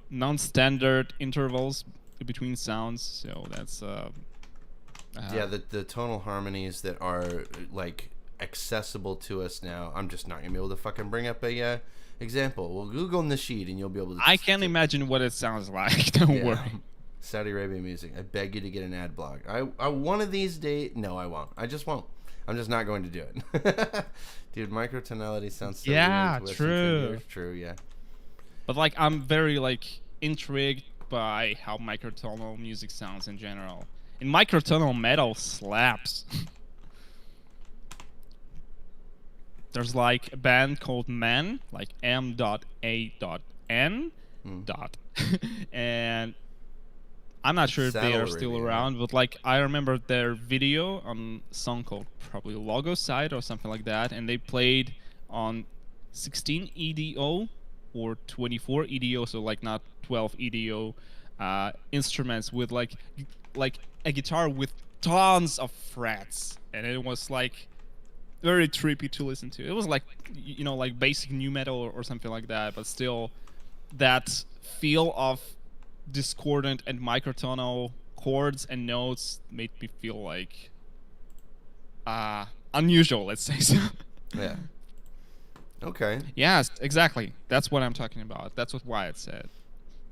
non-standard intervals between sounds. So that's yeah, the tonal harmonies that are like accessible to us now. I'm just not gonna be able to fucking bring up a example. We'll Google Nasheed and you'll be able to. I can't imagine what it sounds like. Don't worry. Saudi Arabian music. I beg you to get an ad block. I one of these days. No, I won't. I just won't. I'm just not going to do it. Dude, microtonality sounds so yeah, weird. true. True, yeah. But like, I'm very like intrigued by how microtonal music sounds in general. And microtonal metal slaps. There's like a band called Men, like M.A.N. And I'm not sure if they are still around, but like I remember their video on a song called probably Logo Side or something like that, and they played on 16 EDO or 24 EDO, so like not 12 EDO instruments with like a guitar with tons of frets, and it was like very trippy to listen to. It was like, you know, like basic new metal or something like that, but still that feel of discordant and microtonal chords and notes made me feel like unusual, let's say so. Yeah. Okay. Yes, exactly. That's what I'm talking about. That's what Wyatt said.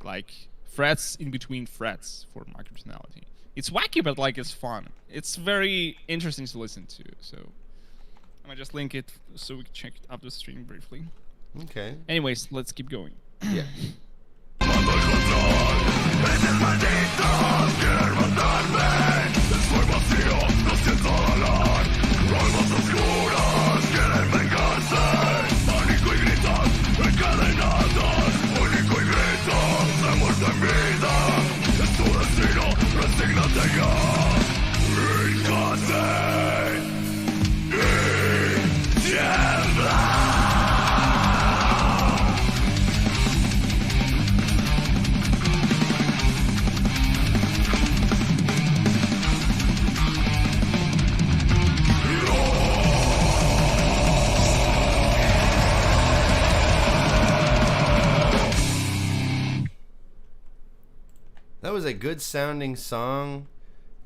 Like frets in between frets for microtonality. It's wacky, but like it's fun. It's very interesting to listen to. So I'm gonna just link it so we can check it up the stream briefly. Okay. Anyways, let's keep going. Yeah. That was a good sounding song.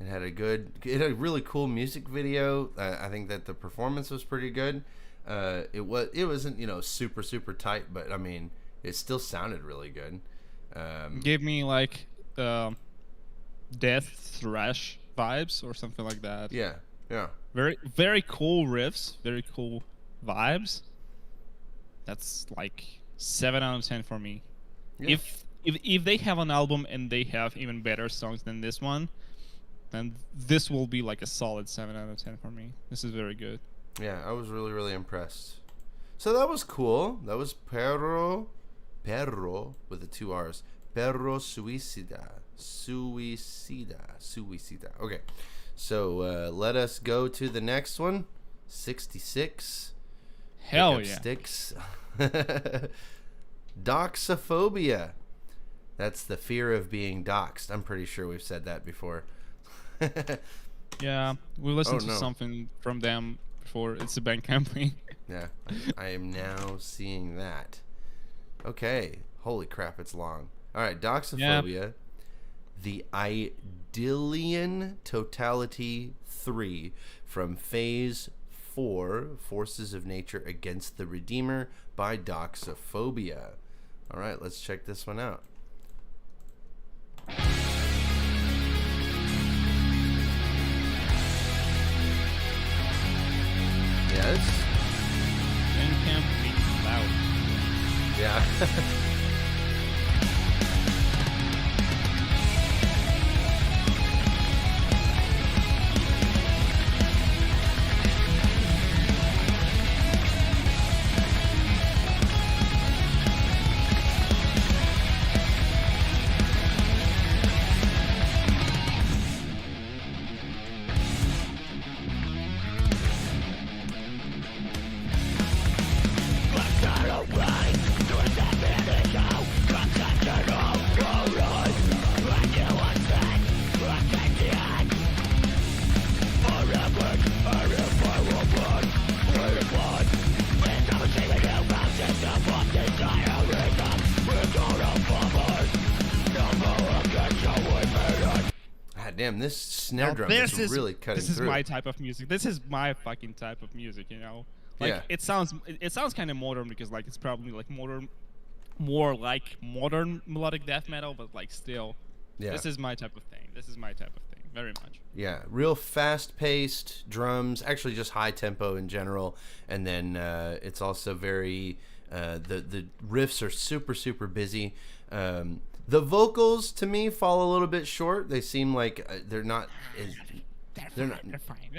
It had a really cool music video. I think that the performance was pretty good. It wasn't, you know, super tight, but I mean, it still sounded really good. Gave me like death thrash vibes or something like that. Yeah. Very cool riffs, very cool vibes. That's like 7 out of 10 for me. Yeah. If they have an album and they have even better songs than this one, then this will be like a solid 7 out of 10 for me. This is very good. Yeah, I was really impressed. So that was cool. That was Perro with the 2 R's. Perro Suicida. Okay. So let us go to the next one. 66. Hell yeah. Sticks. Doxophobia. That's the fear of being doxed. I'm pretty sure we've said that before. Yeah, we listened to something from them before. It's a Bandcamp link. Yeah, I am now seeing that. Okay, holy crap, it's long. All right, Doxophobia, the Idylleian Totality 3 from Phase 4, Forces of Nature Against the Redeemer by Doxophobia. All right, let's check this one out. Yes. Bandcamp being loud. Yeah. damn, this snare drum is really cutting through. This is my type of music. This is my fucking type of music, you know? Like, yeah. it sounds kind of modern because, like, it's probably, like, more like modern melodic death metal, but, like, still, this is my type of thing. This is my type of thing, very much. Yeah, real fast-paced drums, actually just high tempo in general, and then it's also very, the riffs are super, super busy. The vocals, to me, fall a little bit short. They seem like they're not... They're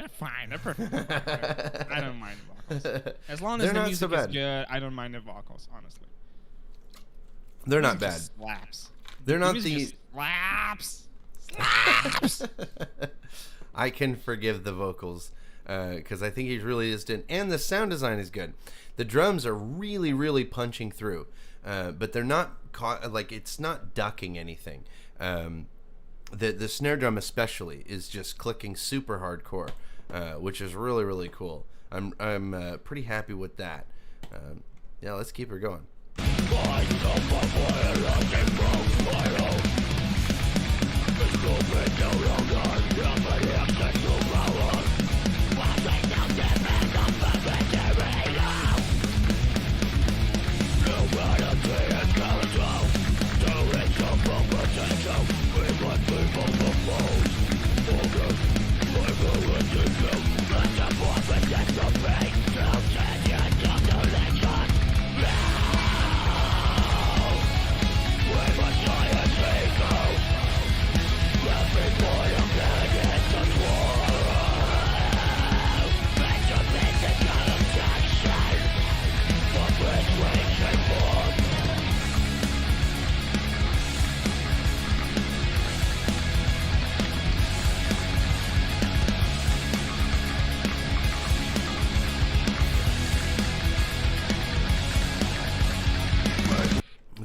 fine. They're perfect. I don't mind the vocals. As long as the music is good, I don't mind the vocals, honestly. They're not bad. Slaps. They're not the... Slaps! I can forgive the vocals because I think he really is doing... And the sound design is good. The drums are really, really punching through. But they're not caught, like, it's not ducking anything. The snare drum especially is just clicking super hardcore, which is really, really cool. I'm pretty happy with that. Yeah, let's keep her going.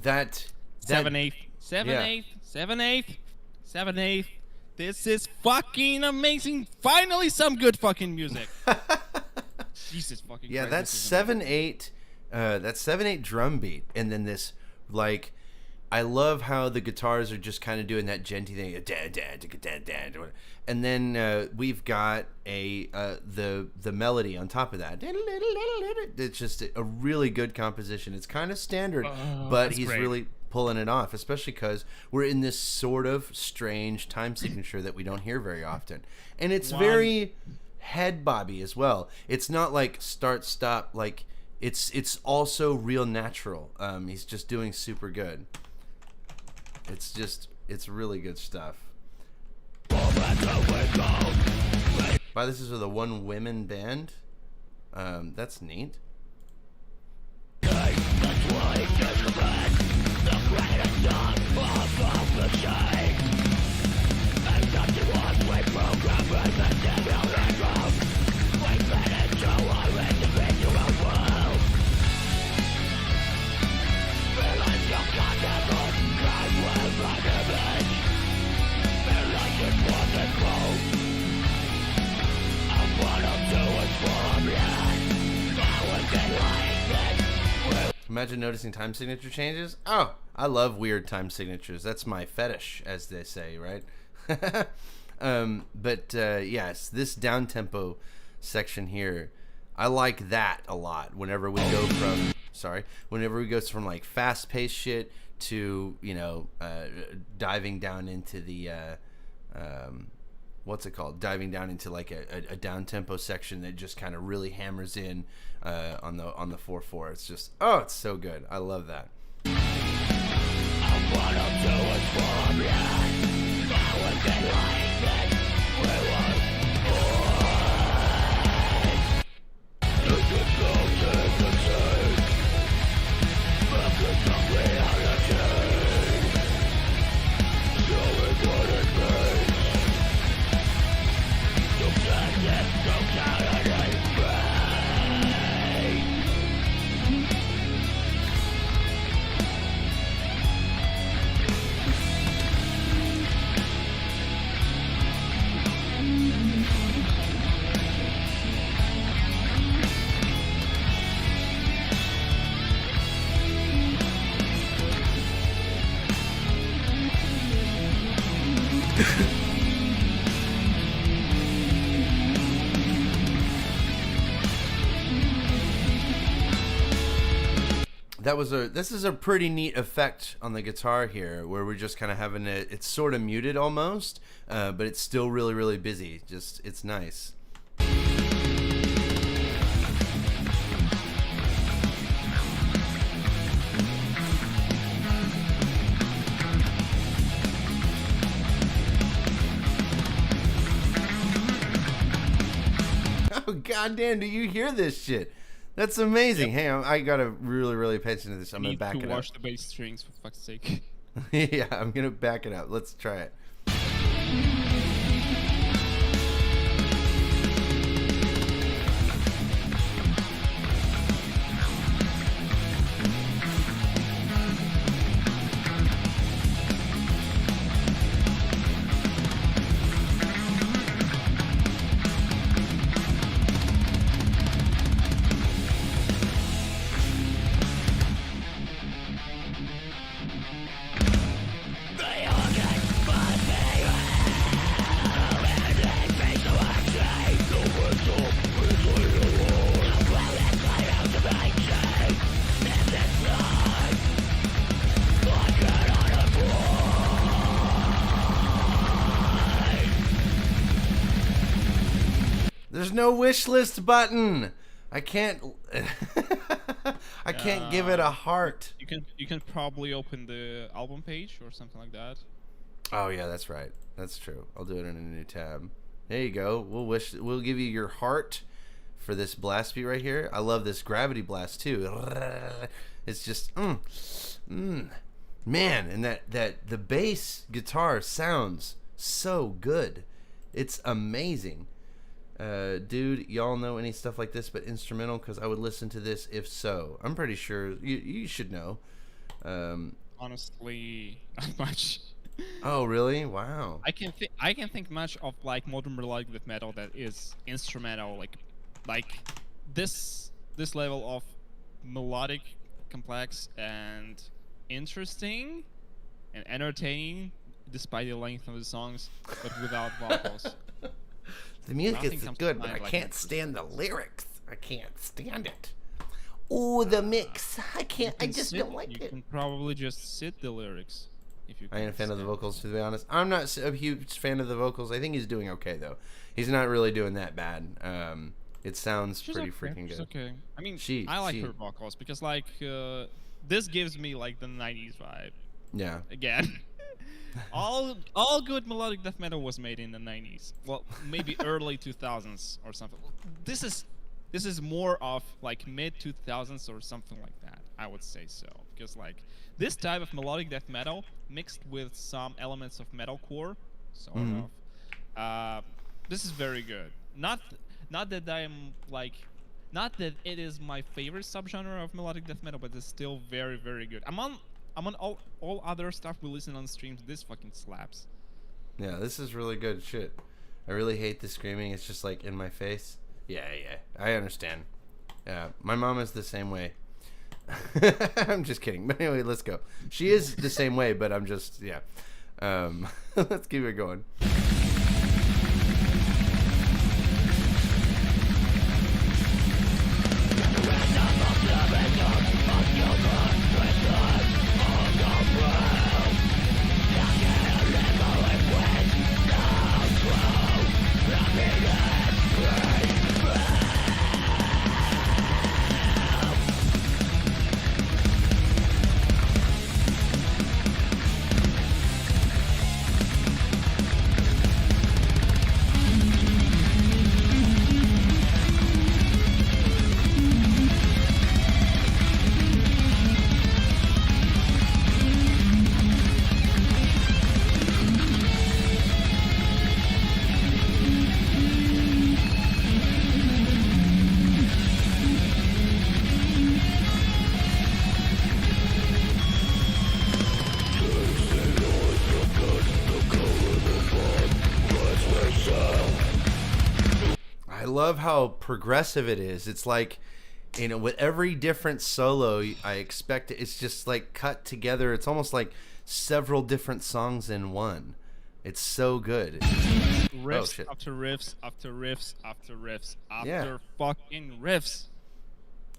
That 7/8. This is fucking amazing. Finally, some good fucking music. Jesus fucking. Yeah, Christ, that's 7/8. That 7/8 drum beat, and then this, like, I love how the guitars are just kind of doing that genty thing, and then we've got the melody on top of that. It's just a really good composition. It's kind of standard, but he's really pulling it off, especially because we're in this sort of strange time signature that we don't hear very often, and it's very head bobby as well. It's not like start stop, like it's also real natural. He's just doing super good. It's really good stuff. Wow, this is with a one-women band. That's neat. Imagine noticing time signature changes. Oh, I love weird time signatures. That's my fetish, as they say, right? Yes, this down tempo section here, I like that a lot. Whenever we go from like fast paced shit to, you know, diving down into the what's it called? Diving down into like a down tempo section that just kind of really hammers in on the 4/4. It's just, oh, it's so good. I love that. This is a pretty neat effect on the guitar here, where we're just kind of having it. It's sort of muted almost, but it's still really, really busy. Just, it's nice. Oh, goddamn, do you hear this shit? That's amazing. Hey, I gotta really pay attention to this. I'm gonna back it up. Need to wash the bass strings, for fuck's sake. Yeah, I'm gonna back it up. Let's try it. There's no wish list button. I can't. I can't give it a heart. You can probably open the album page or something like that. Oh yeah, that's right. That's true. I'll do it in a new tab. There you go. We'll give you your heart for this blast beat right here. I love this gravity blast too. It's just man, and that the bass guitar sounds so good. It's amazing. Dude, y'all know any stuff like this but instrumental? Because I would listen to this if so. I'm pretty sure you should know. Honestly, not much. Oh really? Wow. I can think much of like modern melodic death metal that is instrumental, like this level of melodic, complex, and interesting and entertaining despite the length of the songs, but without vocals. The music is good, but I can't stand the lyrics. I can't stand it. Oh, the mix. I just don't like it. You can probably just sit the lyrics. If you I ain't a fan of the vocals, to be honest. I'm not a huge fan of the vocals. I think he's doing okay, though. He's not really doing that bad. It sounds pretty freaking good. Okay. I mean, I like her vocals because, like, this gives me, like, the 90s vibe. Yeah. Again. all good melodic death metal was made in the 90s. Well, maybe early 2000s or something. This is more of like mid 2000s or something like that. I would say so, because like this type of melodic death metal mixed with some elements of metalcore, sort of. This is very good. Not that I'm like, not that it is my favorite subgenre of melodic death metal, but it's still very, very good. I'm on all other stuff we listen on streams. This fucking slaps. Yeah, this is really good shit. I really hate the screaming. It's just like in my face. Yeah, I understand. Yeah, my mom is the same way. I'm just kidding. But anyway, let's go. She is the same way, but I'm just, yeah. Let's keep it going. Love how progressive it is. It's like, you know, with every different solo I expect it's just like cut together. It's almost like several different songs in one. It's so good. Riffs after riffs after riffs after riffs after fucking riffs.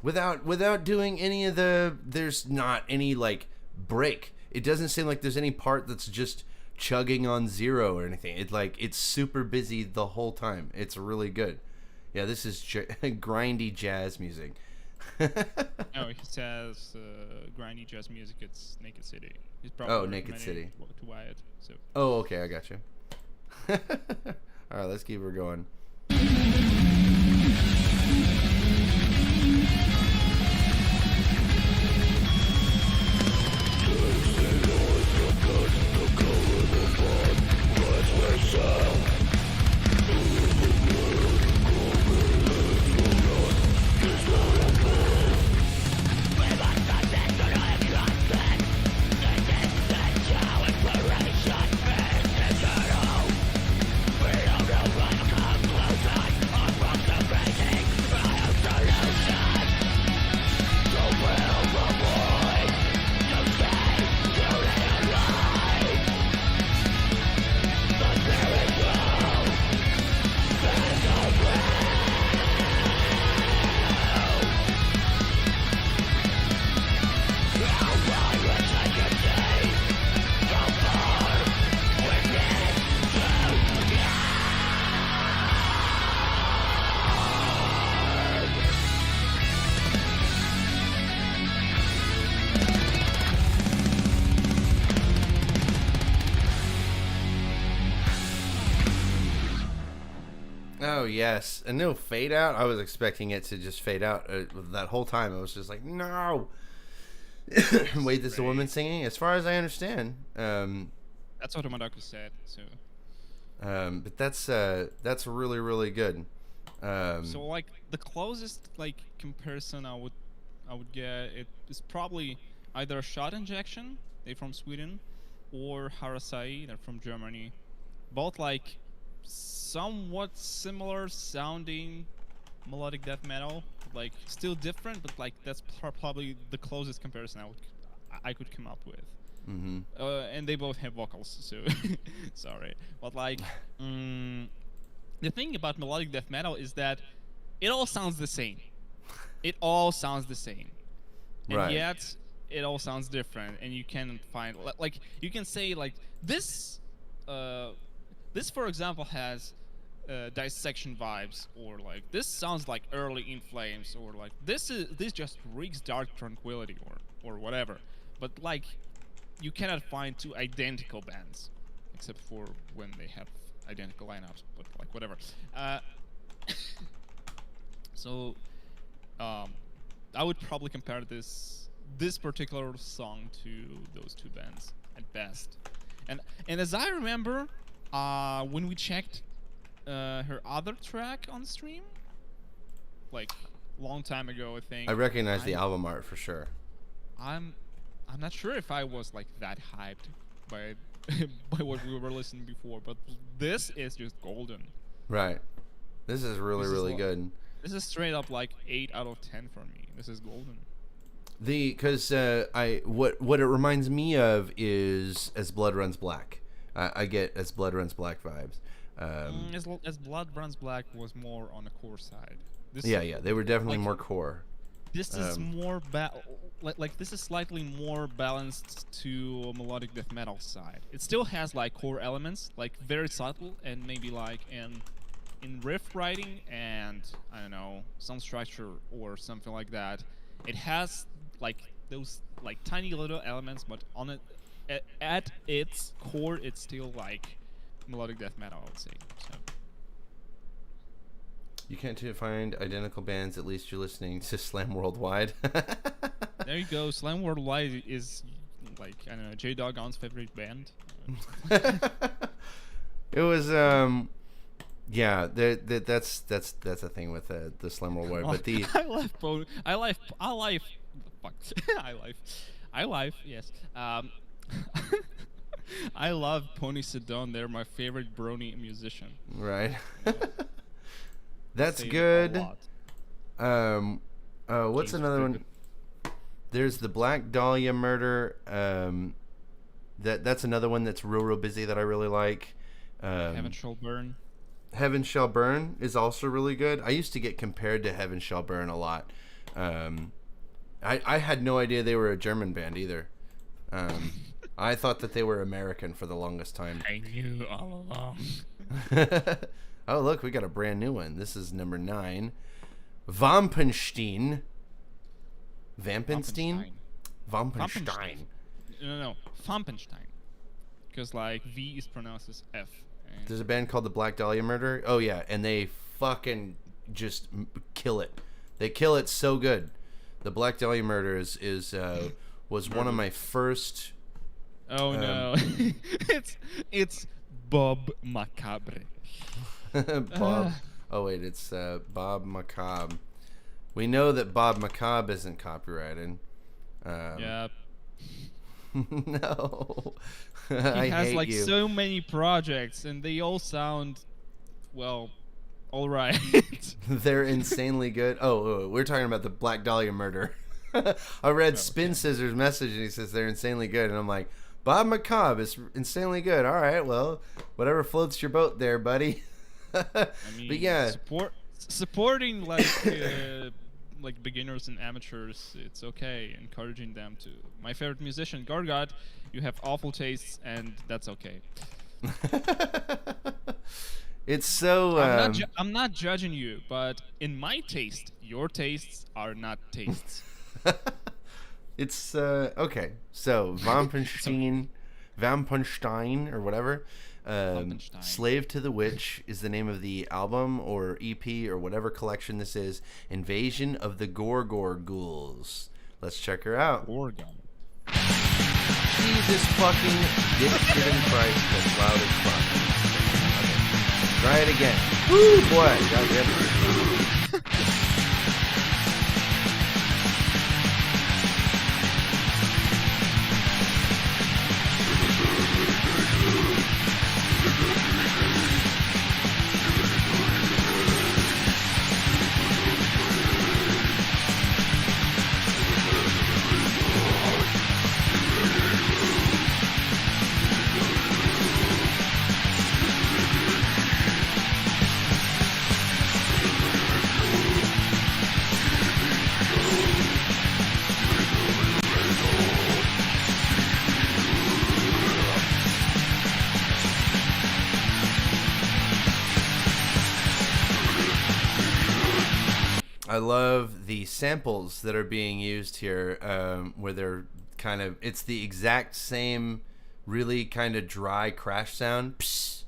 without doing any of the. There's not any like break. It doesn't seem like there's any part that's just chugging on zero or anything. It's super busy the whole time. It's really good. Yeah, this is grindy jazz music. No, he says grindy jazz music. It's Naked City. He's probably Naked City. To Wyatt. So. Oh, okay, I got you. All right, let's keep her going. Oh, yes. And no fade out. I was expecting it to just fade out that whole time. I was just like, no. Wait, this is a woman singing? As far as I understand. That's what my doctor said. So. But that's really, really good. So like the closest like comparison I would get it is probably either Shot Injection, they're from Sweden, or Harasai, they're from Germany. Both like somewhat similar sounding melodic death metal, like still different, but like that's probably the closest comparison I could come up with. Mm-hmm. And they both have vocals, so sorry. But like, the thing about melodic death metal is that it all sounds the same. It all sounds the same, and yet it all sounds different. And you can find like you can say like this. This, for example, has dissection vibes, or like this sounds like early In Flames, or like this just reeks Dark Tranquility, or whatever. But like, you cannot find two identical bands, except for when they have identical lineups. But like whatever. So, I would probably compare this particular song to those two bands at best. And as I remember. When we checked her other track on stream, like long time ago, I think. I recognize the album art for sure. I'm not sure if I was like that hyped by by what we were listening before, but this is just golden. Right. This is really good. This is straight up like 8 out of 10 for me. This is golden. Because what it reminds me of is As Blood Runs Black. I get As Blood Runs Black vibes. As Blood Runs Black was more on the core side. They were definitely more core. This is more this is slightly more balanced to melodic death metal side. It still has like core elements, like very subtle, and maybe like in riff writing and I don't know, some structure or something like that. It has like those like tiny little elements, but on it. At its core, it's still like melodic death metal, I would say. So. You can't find identical bands. At least you're listening to Slam Worldwide. There you go. Slam Worldwide is like I don't know, J Doggon's favorite band. It was that's the thing with the Slam Worldwide. But the yes. I love Pony Sidon. They're my favorite brony musician. Right. That's good. What's another one? There's the Black Dahlia Murder. That's another one that's real busy that I really like. Heaven Shall Burn. Heaven Shall Burn is also really good. I used to get compared to Heaven Shall Burn a lot. I had no idea they were a German band either. I thought that they were American for the longest time. I knew all along. Oh, look, we got a brand new one. This is number 9. Vampenstein. Vampenstein? Vampenstein. No. Vampenstein. Because, like, V is pronounced as F. There's a band called the Black Dahlia Murder. Oh, yeah, and they fucking just kill it. They kill it so good. The Black Dahlia Murder was one of my first... Oh, no. It's Bob Macabre. Bob. Oh, wait, it's Bob Macabre. We know that Bob Macabre isn't copyrighted. Yeah. No. He has like so many projects, and they all sound, well, all right. They're insanely good. Oh, we're talking about the Black Dahlia Murder. I read Spin Scissor's message, and he says they're insanely good, and I'm like, Bob Macabre is insanely good. All right, well, whatever floats your boat there, buddy. I mean, but yeah, supporting like like beginners and amateurs, it's okay. Encouraging them to. My favorite musician, Gore, you have awful tastes, and that's okay. It's so. I'm not judging you, but in my taste, your tastes are not tastes. It's okay. So Vampenstein, or whatever. Slave to the Witch is the name of the album or EP or whatever collection this is. Invasion of the Gore Ghouls. Let's check her out. Gorgon. Jesus fucking dipshitting Christ, that's loud as fuck. Okay. Try it again. Woo, boy. Got it. I love the samples that are being used here, where they're kind of, it's the exact same really kind of dry crash sound. Psst,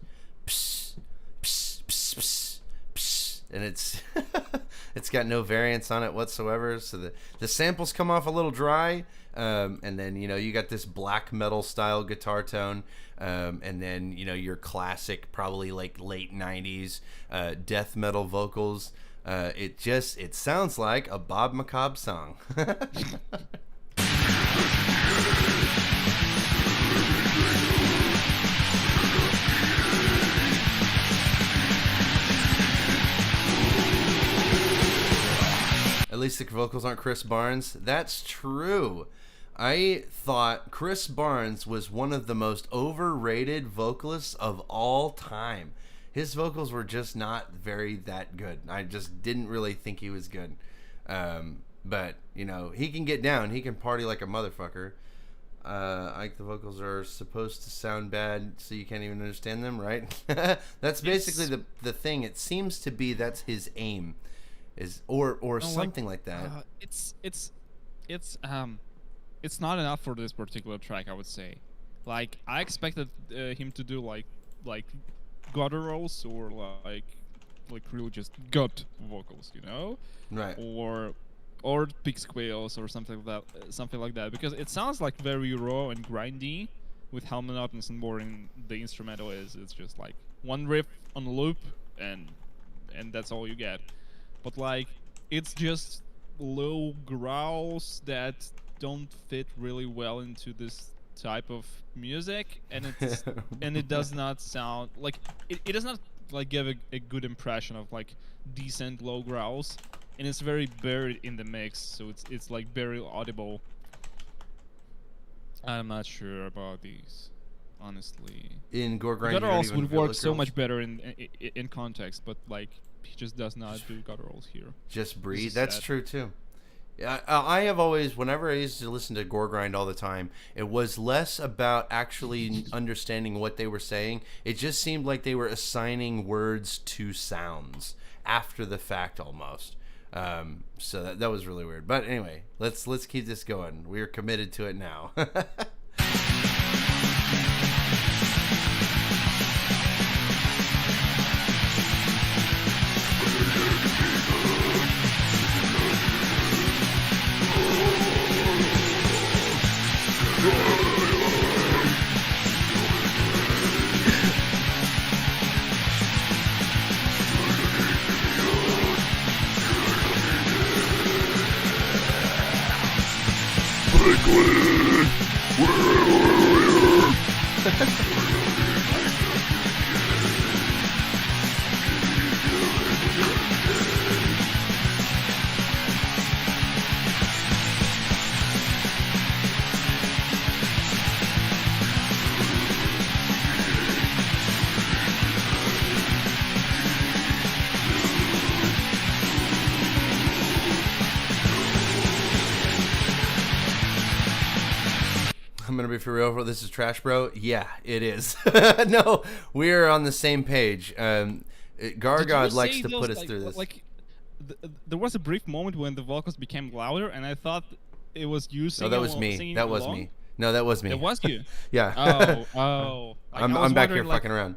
psst, psst, psst, psst, psst, and it's it's got no variance on it whatsoever. So the samples come off a little dry, and then you got this black metal style guitar tone, and then your classic probably like late 90s death metal vocals. It sounds like a Bob Macabre song. At least the vocals aren't Chris Barnes. That's true. I thought Chris Barnes was one of the most overrated vocalists of all time. His vocals were just not that good. I just didn't really think he was good. But, he can get down. He can party like a motherfucker. Like the vocals are supposed to sound bad so you can't even understand them, right? That's basically the thing. It seems to be that's his aim. Or something like that. It's not enough for this particular track, I would say. Like, I expected him to do like gutturals or like really just gut vocals, right? Or pig squeals or something like that, because it sounds like very raw and grindy with how monotonous and boring the instrumental is. It's just like one riff on loop and that's all you get. But like, it's just low growls that don't fit really well into this type of music, and it's and it does not sound like it does not like give a good impression of like decent low growls, and it's very buried in the mix, so it's like very audible. I'm not sure about these, honestly. In Gore Grind, gutturals would work so much better in context, but like he just does not do gutturals here. Just breathe. That's true too. I have always, whenever I used to listen to Gore Grind all the time, it was less about actually understanding what they were saying. It just seemed like they were assigning words to sounds after the fact almost. So that was really weird. But anyway, let's keep this going. We're committed to it now. I'm gonna be for real. This is trash, bro. Yeah, it is. No, we're on the same page. Gargod likes to put us through this. There was a brief moment when the vocals became louder, and I thought it was you singing. No, that was me. That was me. No, that was me. It was you. Yeah. Oh. I'm back here fucking around.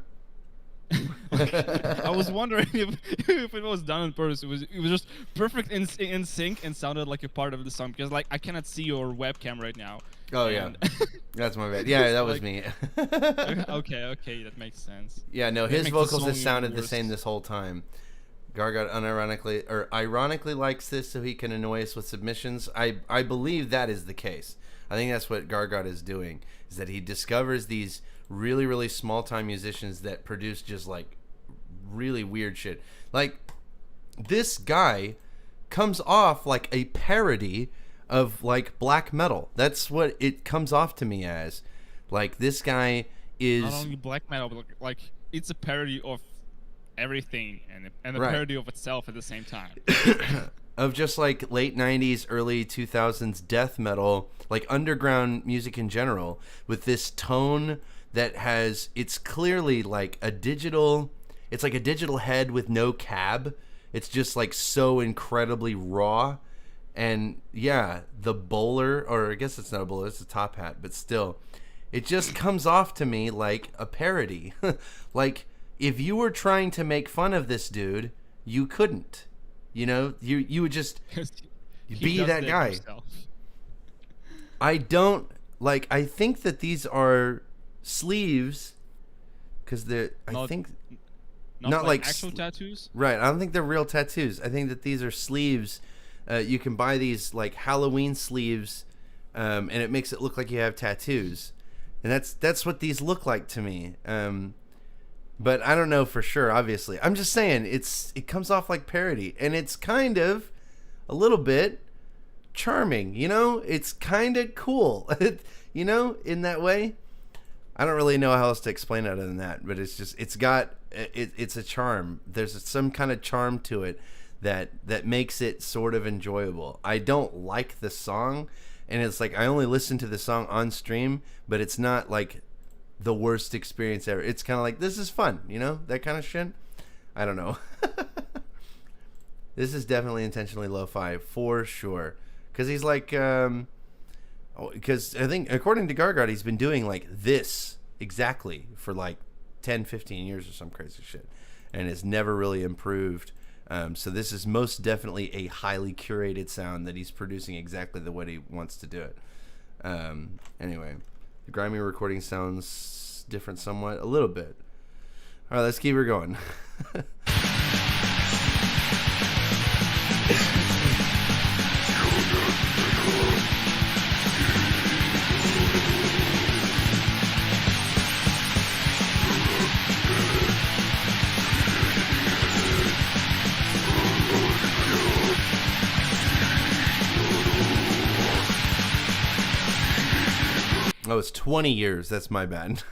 I was wondering if it was done on purpose. It was just perfect in sync and sounded like a part of the song, because I cannot see your webcam right now. Oh yeah, that's my bad. Yeah, that was me. Okay, that makes sense. Yeah, no, his vocals have sounded the same this whole time. Gargod ironically likes this so he can annoy us with submissions. I believe that is the case. I think that's what Gargod is doing, is that he discovers these really, really small time musicians that produce just like really weird shit. Like, this guy comes off like a parody of like black metal. That's what it comes off to me as. Like, this guy is not only black metal, but like it's a parody of everything and a right. parody of itself at the same time. Of just like late 90s, early 2000s death metal, like underground music in general, with this tone that has, it's clearly like a digital, it's like a digital head with no cab. It's just like so incredibly raw. And yeah, the bowler, or I guess it's not a bowler, it's a top hat, but still, it just comes off to me like a parody. Like, if you were trying to make fun of this dude, you couldn't. You know, you would just be that guy. Himself. I don't, like, I think that these are sleeves, because they're, I think... Not like actual tattoos? Right, I don't think they're real tattoos. I think that these are sleeves. You can buy these like Halloween sleeves, and it makes it look like you have tattoos, and that's what these look like to me. But I don't know for sure. Obviously, I'm just saying it comes off like parody, and it's kind of a little bit charming. You know, it's kind of cool. You know, in that way. I don't really know how else to explain it other than that, but it's just it's a charm. There's some kind of charm to it that makes it sort of enjoyable. I don't like the song, and it's like I only listen to the song on stream, but it's not like the worst experience ever. It's kind of like, this is fun, you know, that kind of shit. I don't know. This is definitely intentionally lo-fi for sure, because he's like because I think according to Gargod, he's been doing like this exactly for like 10-15 years or some crazy shit, and it's never really improved. So this is most definitely a highly curated sound that he's producing exactly the way he wants to do it. Anyway, the grimy recording sounds different somewhat, a little bit. All right, let's keep her going. Oh, it's 20 years. That's my bad.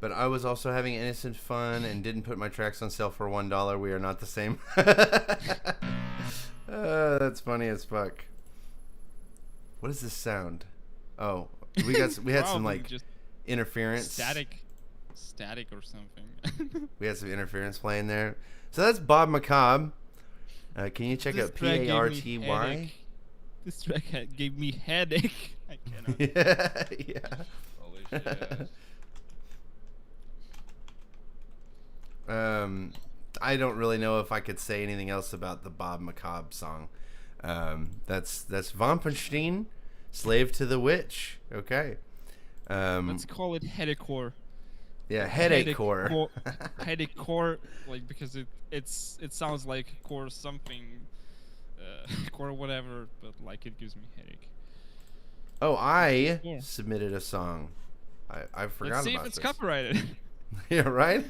But I was also having innocent fun and didn't put my tracks on sale for $1. We are not the same. That's funny as fuck. What is this sound? Oh, we had some like just interference. Static or something. We had some interference playing there. So that's Bob Macabre. Can you check out PARTY? This track gave me headache. I cannot. Yeah. Holy shit. I don't really know if I could say anything else about the Bob Macabre song. That's Vampenstein, Slave to the Witch. Okay. Let's call it headache-core. Yeah, headache-core. Headache-core, like, because it sounds like core something, core whatever, but like it gives me headache. Oh, I submitted a song. I forgot about this. Let's see if it's copyrighted. Yeah, right?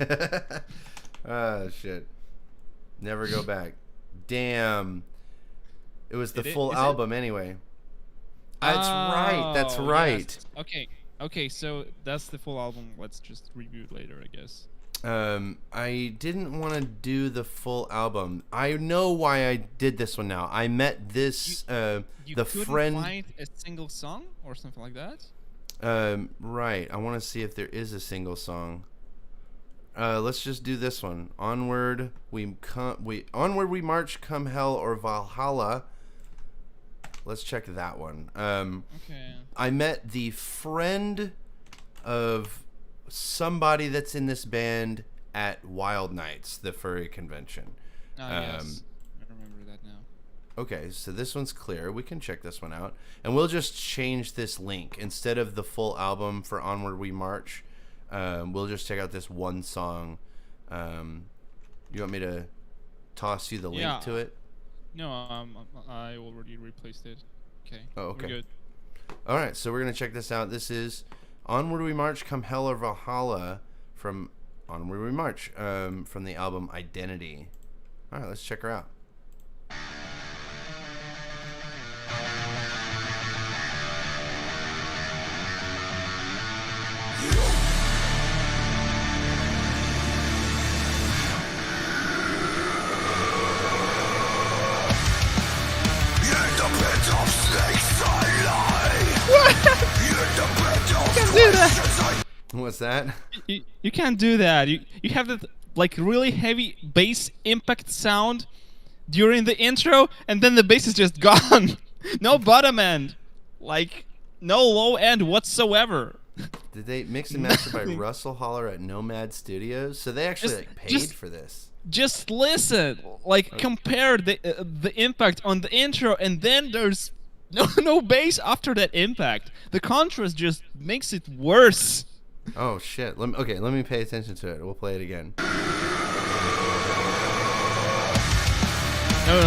Shit. Never go back. Damn. It was the full album anyway. That's right. Yes. Okay, so that's the full album. Let's just review it later, I guess. I didn't want to do the full album. I know why I did this one now. I met this you the couldn't friend find a single song or something like that? Right. I want to see if there is a single song. Let's just do this one. Onward we march, come hell or Valhalla. Let's check that one. Okay. I met the friend of somebody that's in this band at Wild Nights, the furry convention. Yes. I remember that now. Okay, so this one's clear. We can check this one out. And we'll just change this link. Instead of the full album for Onward We March, we'll just check out this one song. You want me to toss you the link to it? No, I already replaced it. Okay. Oh, okay. We're good. All right, so we're going to check this out. This is Onward We March, Come Hell or Valhalla from Onward We March, from the album Identity. All right, let's check her out. What's that? You can't do that. You have that like really heavy bass impact sound during the intro, and then the bass is just gone. No bottom end, like no low end whatsoever. Did they mix and master by Russell Holler at Nomad Studios? So they actually paid for this. Just listen, like compare the impact on the intro, and then there's no bass after that impact. The contrast just makes it worse. Oh shit! Let me pay attention to it. We'll play it again. No.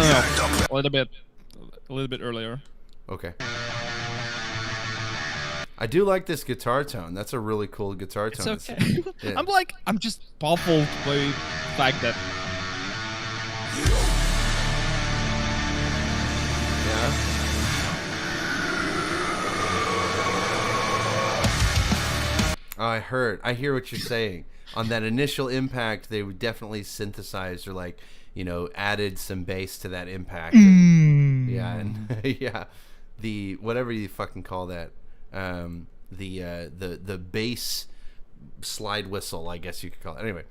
A little bit earlier. Okay. I do like this guitar tone. That's a really cool guitar tone. It's okay. Yeah. I'm just baffled by the fact that. Yeah. I hear what you're saying. On that initial impact, they would definitely synthesized or like, added some bass to that impact. And, yeah. The whatever you fucking call that. The bass slide whistle, I guess you could call it. Anyway.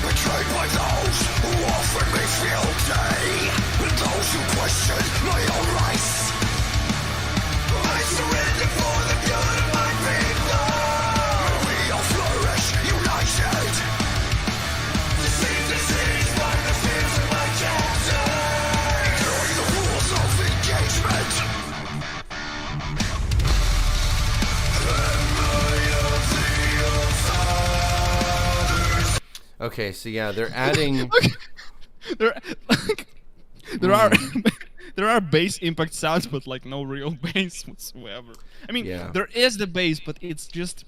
Betrayed by those who offered me fealty, and those who questioned my own rights. I surrender for the good of my people. We all flourish united. The seas and cities by the fears of my captain. Ignoring the rules of engagement. Okay, so yeah, they're adding. There are bass impact sounds, but like no real bass whatsoever. I mean, there is the bass, but it's just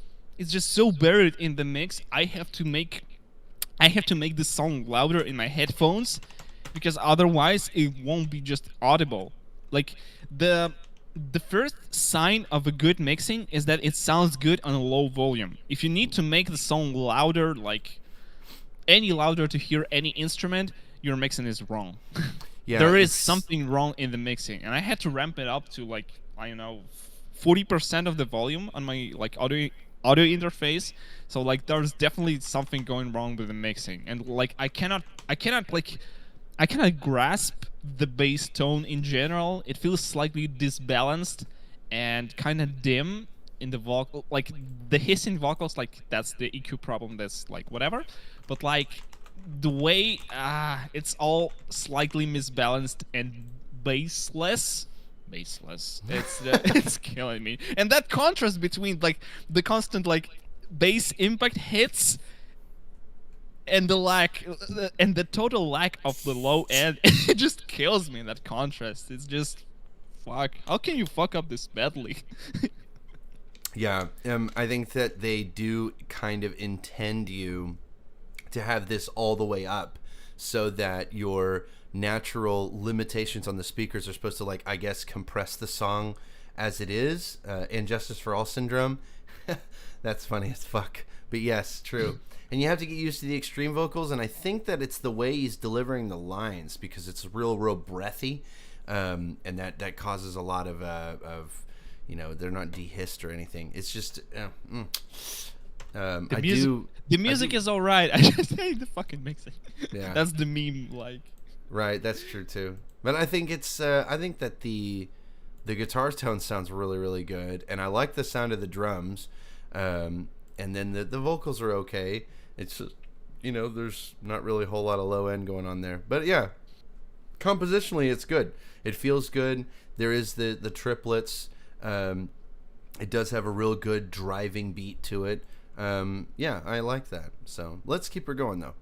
so buried in the mix. I have to make the song louder in my headphones, because otherwise it won't be just audible. Like the first sign of a good mixing is that it sounds good on a low volume. If you need to make the song louder, like any louder to hear any instrument, your mixing is wrong. Yeah, there is something wrong in the mixing, and I had to ramp it up to like, I don't know, 40% of the volume on my like audio interface. So like there's definitely something going wrong with the mixing, and like I cannot grasp the bass tone in general. It feels slightly disbalanced and kind of dim in the vocal, like the hissing vocals, like that's the EQ problem, that's like whatever. But like the way it's all slightly misbalanced and bassless. It's killing me. And that contrast between like the constant like bass impact hits and the total lack of the low end, it just kills me. That contrast, it's just fuck. How can you fuck up this badly? Yeah, I think that they do kind of intend you to have this all the way up, so that your natural limitations on the speakers are supposed to, like, I guess, compress the song as it is. Injustice for All syndrome. That's funny as fuck. But yes, true. And you have to get used to the extreme vocals, and I think that it's the way he's delivering the lines, because it's real breathy, and that causes a lot of they're not dehissed or anything. It's just the music is all right. I just hate the fucking mixing. Yeah, that's the meme. Like, right, that's true too. But I think it's I think that the guitar tone sounds really, really good, and I like the sound of the drums. And then the vocals are okay. It's just, there's not really a whole lot of low end going on there. But yeah, compositionally it's good. It feels good. There is the triplets. It does have a real good driving beat to it. Yeah, I like that. So let's keep her going though.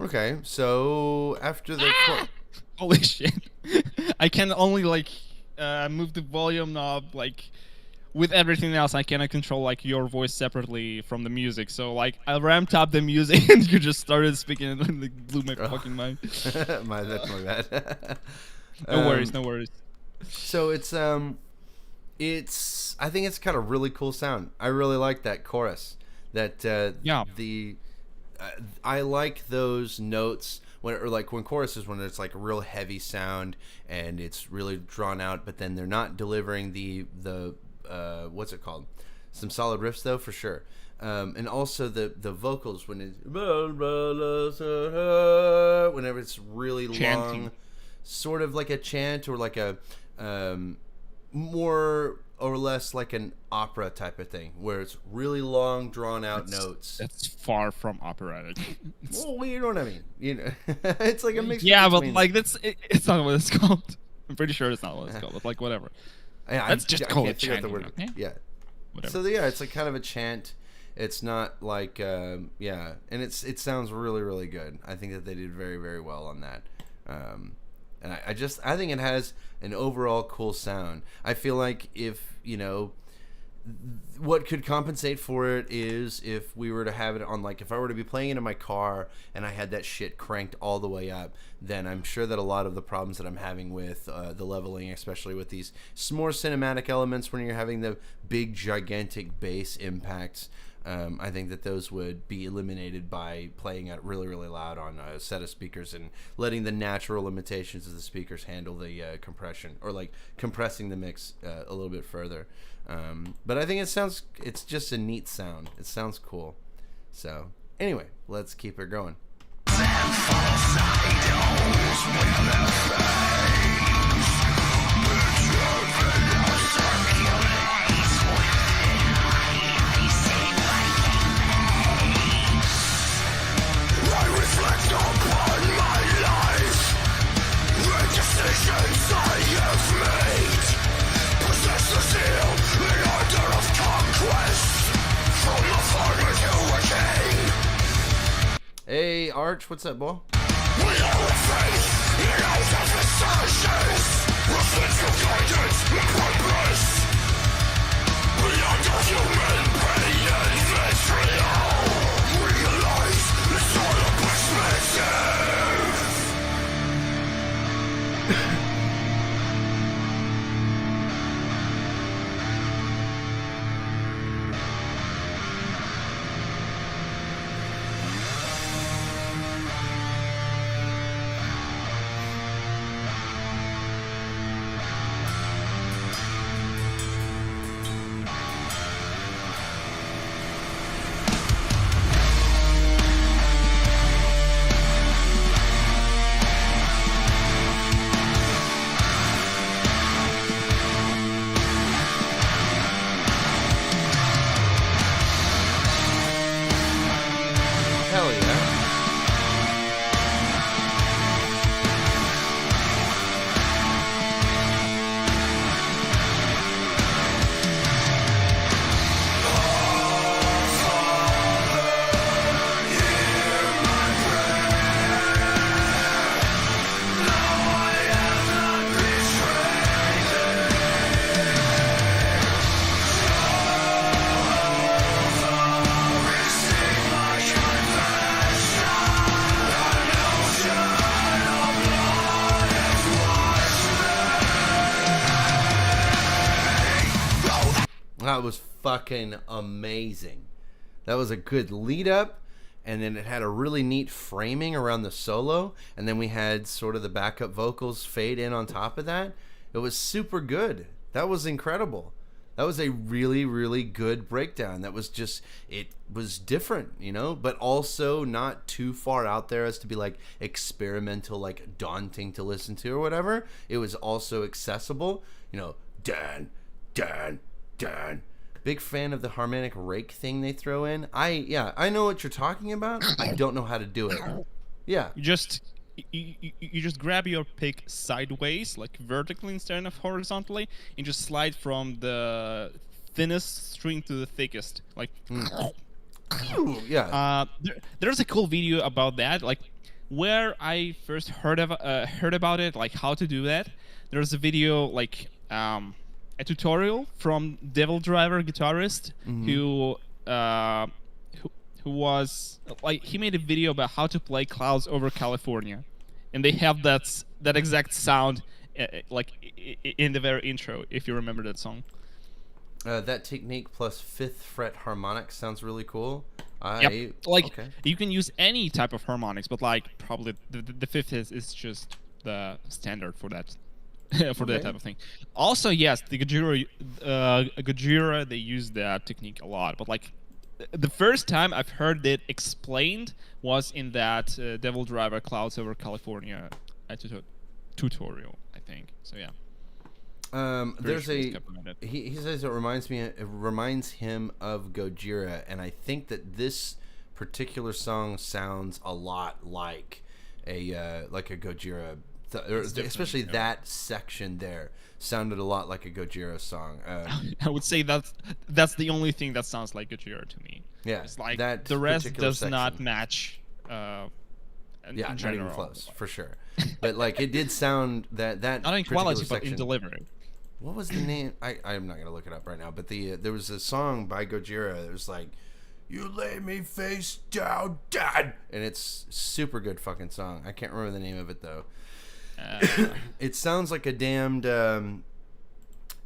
Okay, so after the holy shit, I can only like move the volume knob like with everything else. I cannot control like your voice separately from the music. So like I ramped up the music and you just started speaking and it blew my fucking mind. That's my bad. No worries. So it's I think it's got a really cool sound. I really like that chorus. I like those notes when choruses, when it's like a real heavy sound and it's really drawn out, but then they're not delivering the what's it called? Some solid riffs though, for sure. And also the vocals whenever it's really chanting. Long, sort of like a chant or like a more or less like an opera type of thing, where it's really long, drawn out notes. That's far from operatic. Well, you know what I mean. It's like a mix. Yeah, but like it's not what it's called. I'm pretty sure it's not what it's called. But like whatever. Yeah, let's just call it chanting. The word. Okay? Yeah. Whatever. So yeah, it's like kind of a chant. It's not like and it sounds really, really good. I think that they did very, very well on that. And I think it has an overall cool sound. I feel like if, what could compensate for it is if we were to have it on, like, if I were to be playing it in my car and I had that shit cranked all the way up, then I'm sure that a lot of the problems that I'm having with the leveling, especially with these more cinematic elements when you're having the big, gigantic bass impacts, I think that those would be eliminated by playing it really, really loud on a set of speakers and letting the natural limitations of the speakers handle the compression, or like compressing the mix a little bit further. But I think it's just a neat sound. It sounds cool. So Anyway, let's keep it going. Hey, Arch, what's up, boy? Hell yeah. That was fucking amazing. That was a good lead up, and then it had a really neat framing around the solo, and then we had sort of the backup vocals fade in on top of that. It was super good. That was incredible. That was a really, really good breakdown. That was just, it was different, you know, but also not too far out there as to be like experimental, like daunting to listen to or whatever. It was also accessible, you know, Dan. Big fan of the harmonic rake thing they throw in. I know what you're talking about. I don't know how to do it. Yeah. You just grab your pick sideways, like vertically instead of horizontally, and just slide from the thinnest string to the thickest. Like, yeah. There's a cool video about that. Like, where I first heard about it, like how to do that. There's a video, like a tutorial from Devil Driver guitarist who was like, he made a video about how to play Clouds Over California, and they have that exact sound like in the very intro, if you remember that song. That technique plus 5th fret harmonics sounds really cool. Yep. Like, you can use any type of harmonics, but like probably the 5th is just the standard for that. For that type of thing. Also, yes, the Gojira, they use that technique a lot. But like, the first time I've heard it explained was in that Devil Driver Clouds Over California tutorial, I think. So yeah. There's he says it reminds him of Gojira, and I think that this particular song sounds a lot like a Gojira. Especially that section there sounded a lot like a Gojira song. I would say that's the only thing that sounds like Gojira to me. Yeah, it's like that the rest does section. not match. Yeah, in not general. even close, for sure. But like, it did sound that not in quality, but in delivery. What was the name? I'm not gonna look it up right now. But there was a song by Gojira. It was like, "You lay me face down, Dad," and it's super good fucking song. I can't remember the name of it though. It sounds like a damned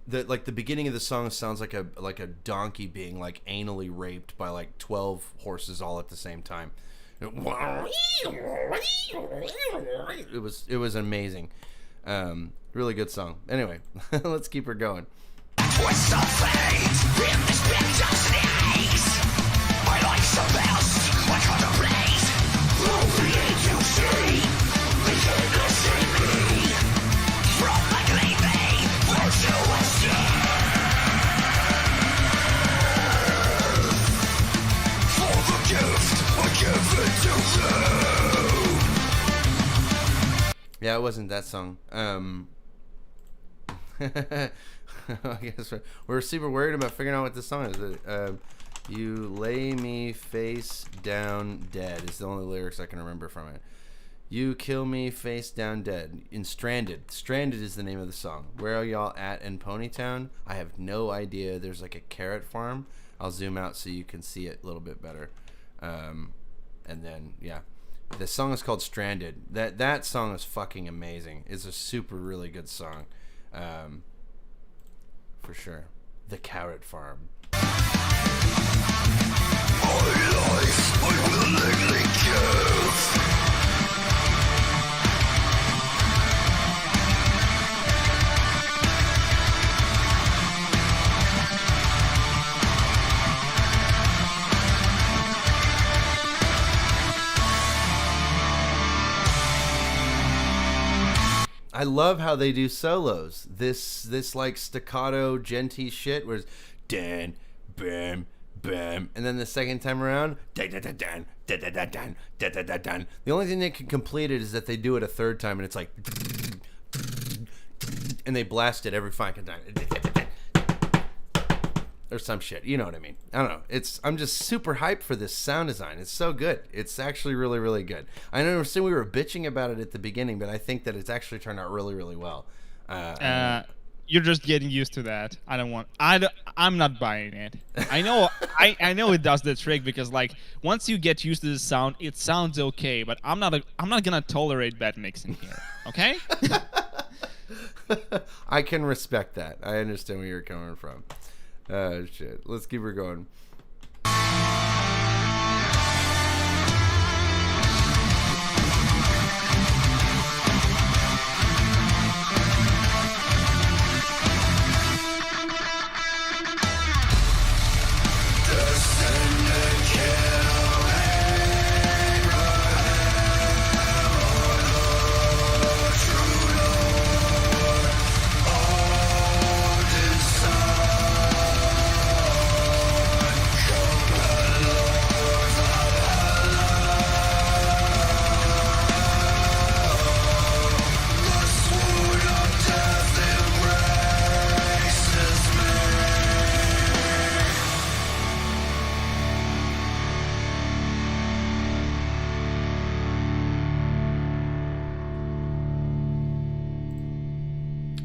like the beginning of the song sounds like a donkey being like anally raped by like 12 horses all at the same time. It was amazing. Really good song. Anyway, let's keep her going. Twist of fate in this big just aches. My life's a mess, like Yeah, it wasn't that song. I guess we're super worried about figuring out what this song is. You lay me face down dead is the only lyrics I can remember from it. You kill me face down dead. In Stranded. Stranded is the name of the song. Where are y'all at in Ponytown? I have no idea. There's like a carrot farm. I'll zoom out so you can see it a little bit better. And then, yeah. The song is called Stranded. That song is fucking amazing. It's a super really good song. For sure. The Carrot Farm. I love how they do solos. This like staccato genty shit where it's dan bam bam, and then the second time around dan dan dan dan dan dan dan dan dan. The only thing that can complete it is that they do it a third time and it's like, and they blast it every fucking time. Or some shit, you know what I mean? I don't know. I'm just super hyped for this sound design. It's so good. It's actually really, really good. I understand we were bitching about it at the beginning, but I think that it's actually turned out really, really well. You're just getting used to that. I'm not buying it. I know. I know it does the trick because like once you get used to the sound, it sounds okay. But I'm not gonna tolerate bad mixing here. Okay? I can respect that. I understand where you're coming from. Oh shit. Let's keep her going.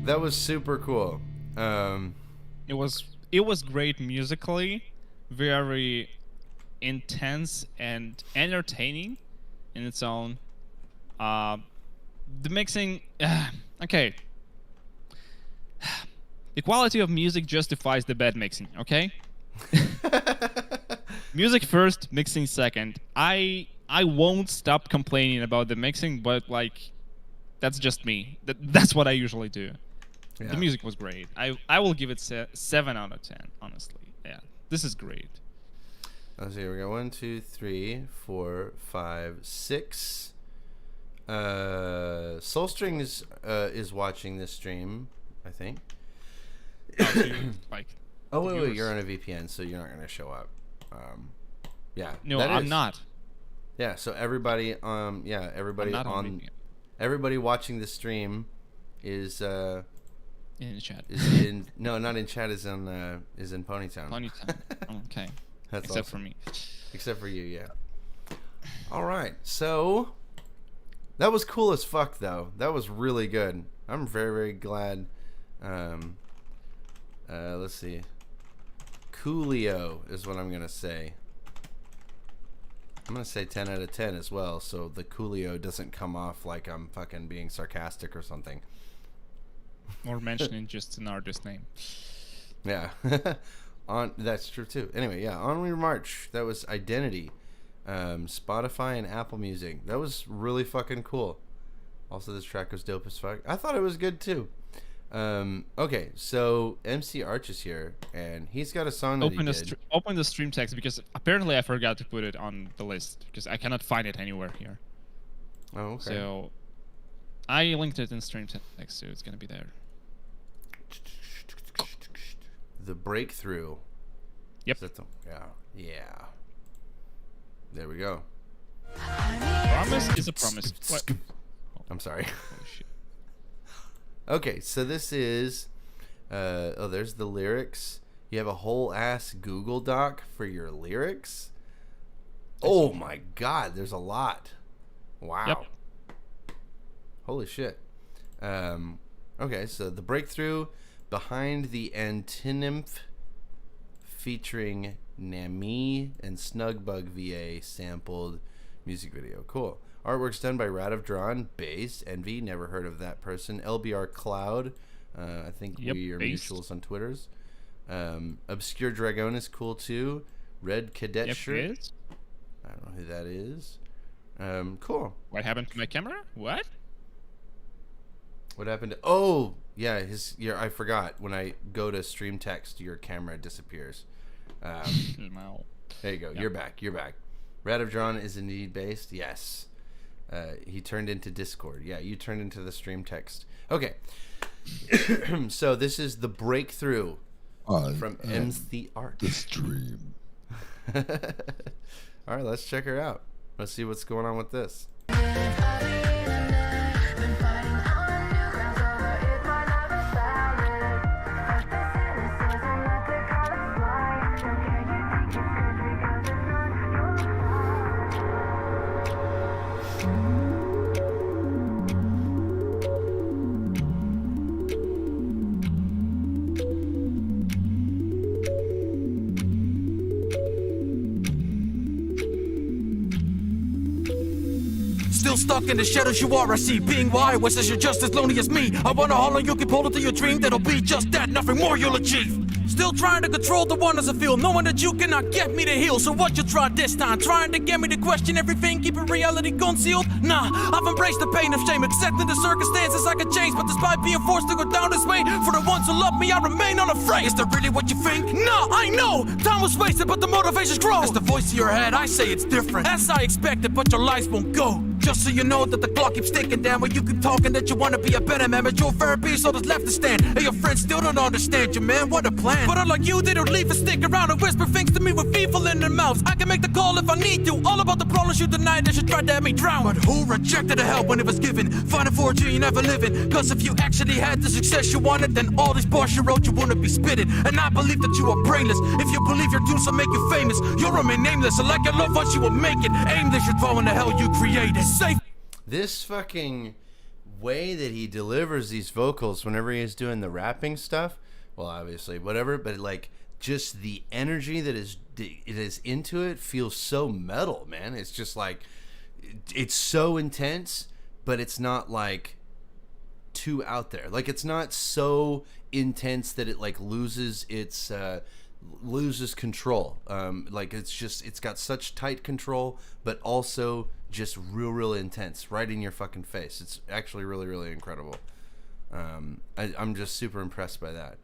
That was super cool. It was great musically, very intense and entertaining in its own. The mixing, okay. The quality of music justifies the bad mixing. Okay. Music first, mixing second. I won't stop complaining about the mixing, but like, that's just me. That's what I usually do. Yeah. The music was great. I will give it 7 out of 10, honestly. Yeah, this is great. Let's see, we got 1, 2, 3, 4, 5, 6. Soulstring is watching this stream, I think. Oh wait, you're on a VPN, so you're not gonna show up. Yeah. No, I'm not. Yeah, so everybody, everybody watching the stream is in chat. No, not in chat. Is in Ponytown. Ponytown. Okay. That's except awesome. for me. Except for you, yeah. All right, so that was cool as fuck, though. That was really good. I'm very, very glad. Let's see. Coolio is what I'm gonna say. I'm gonna say 10 out of 10 as well, so the Coolio doesn't come off like I'm fucking being sarcastic or something. Or mentioning just an artist name. Yeah. That's true too. Anyway, yeah, Onward March. That was Identity. Spotify and Apple Music. That was really fucking cool. Also, this track was dope as fuck. I thought it was good too. Okay, so MC Arch is here, and he's got a song that he did. Open the stream text, because apparently I forgot to put it on the list, because I cannot find it anywhere here. Oh, okay. So I linked it in stream text, so it's gonna be there. The Breakthrough. Yep. Yeah. There we go. Promise is a promise. What? I'm sorry. Oh shit. Okay, so this is there's the lyrics. You have a whole ass Google Doc for your lyrics. Oh my god, there's a lot. Wow. Yep. Holy shit. Okay, so the breakthrough behind the Antonymph featuring Namii and SnugBugVA sampled music video. Cool. Artwork's done by Djohn, Bass, Envy, never heard of that person. LBR Cloud, I think we are mutuals on Twitters. Obscure Dragon is cool too. Red Cadet shirt. I don't know who that is. Cool. What happened to my camera? What? What happened to... Oh, yeah, I forgot. When I go to stream text, your camera disappears. There you go. Yep. You're back. You're back. Djohn is indeed based. Yes. He turned into Discord. Yeah, you turned into the stream text. Okay. So this is the breakthrough from M's the Art. The stream. All right, let's check her out. Let's see what's going on with this. Still stuck in the shadows you are, I see. Being why was as you're just as lonely as me. I wonder how long you can hold it to your dream. That'll be just that, nothing more you'll achieve. Still trying to control the wonders I feel, knowing that you cannot get me to heal. So what you try this time? Trying to get me to question everything, keeping reality concealed? Nah, I've embraced the pain of shame, accepting the circumstances I could change. But despite being forced to go down this way, for the ones who love me, I remain unafraid. Is that really what you think? Nah, I know time was wasted, but the motivations grow. It's the voice in your head, I say it's different, as I expected, but your lies won't go. Just so you know that the clock keeps ticking down. When you keep talking that you wanna be a better man, but your therapy is all that's left to stand. And your friends still don't understand you, man, what a plan. But unlike you, they don't leave and stick around and whisper things to me with evil in their mouths. I can make the call if I need to. All about the problems you denied that you tried to have me drown. But who rejected the help when it was given? Fighting for a dream you never living. Cause if you actually had the success you wanted, then all these bars you wrote you wouldn't be spitting. And I believe that you are brainless. If you believe your tools will make you famous, you'll remain nameless. And like your loved ones, you will make it. Aimless, you're throwing the hell you created. Safe. This fucking way that he delivers these vocals whenever he's doing the rapping stuff, well, obviously, whatever, but like just the energy that is into it feels so metal, man. It's just like, it's so intense, but it's not like too out there. Like, it's not so intense that it like loses control. Like, it's got such tight control, but also just real intense, right in your fucking face. It's actually really incredible. I'm just super impressed by that.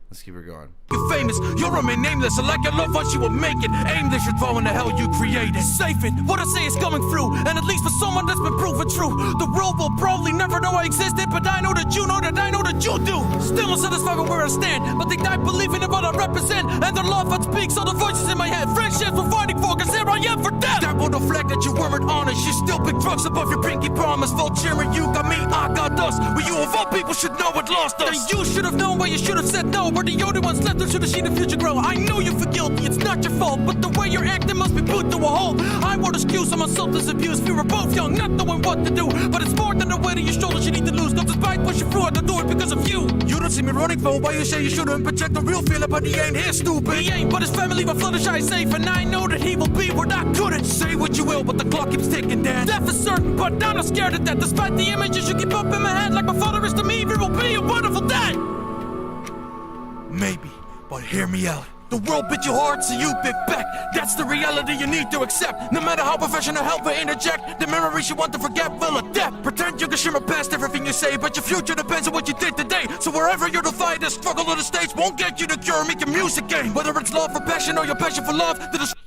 Let's keep her going. You famous, you'll remain nameless, and like your loved ones, you will make it. Aimless, you're throwing the hell you created. Safe it, what I say is coming through, and at least for someone that's been proven true. The world will probably never know I existed, but I know that you know that I know that you do. Still unsatisfied with where I stand, but they die believing in what I represent, and their love that speaks all the voices in my head. Friendships we're fighting for, cause here I am for them. That won't reflect that you weren't honest. You still pick drugs above your pinky promise. Vulturing, you got me, I got us. Well, you of all people should know it lost us. And you should have known, but you should have said no. We're the only ones left that should have seen the future grow. I know you feel guilty, it's not your fault, but the way you're acting must be put to a halt. I won't excuse some substance abuse. We were both young, not knowing what to do, but it's more than the weight of your shoulders you need to lose. Cause despite pushing through, I can do it because of you. You don't see me running for why you say you shouldn't, but check the real feeling, but he ain't here, stupid. He ain't, but his family will Fluttershy safe, and I know that he will be where I couldn't. Say what you will, but the clock keeps ticking down. Death is certain, but I'm not scared of that. Despite the images you keep up in my head, like my father is to me, we will be a wonderful dad. Maybe, but hear me out. The world bit you hard, so you bit back. That's the reality you need to accept. No matter how professional help will interject, the memories you want to forget will adapt. Pretend you can shimmer past everything you say, but your future depends on what you did today. So wherever you're defied, the struggle of the stage won't get you to cure. Make your music game. Whether it's love for passion or your passion for love.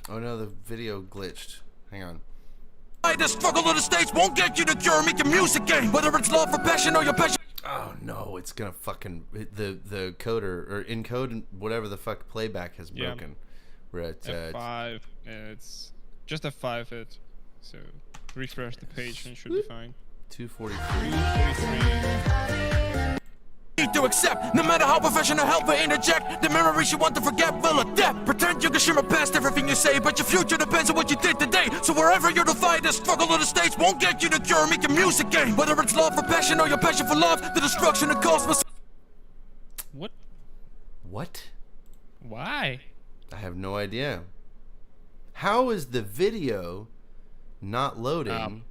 Oh no, the video glitched. Hang on. The struggle of the stage won't get you to cure. Make your music game. Whether it's love for passion or your passion. Oh no, it's gonna fucking the coder or encode whatever the fuck playback has broken. We're at F5. It's just F5 it. So refresh the page and it should be fine. 243. Need to accept, no matter how professional help or interject. The memories you want to forget will adapt. Pretend you can shimmer past everything you say, but your future depends on what you did today. So wherever you're divided, struggle on the stage won't get you the cure. Make your music game, whether it's love for passion or your passion for love. The destruction it caused. What? What? Why? I have no idea. How is the video not loading?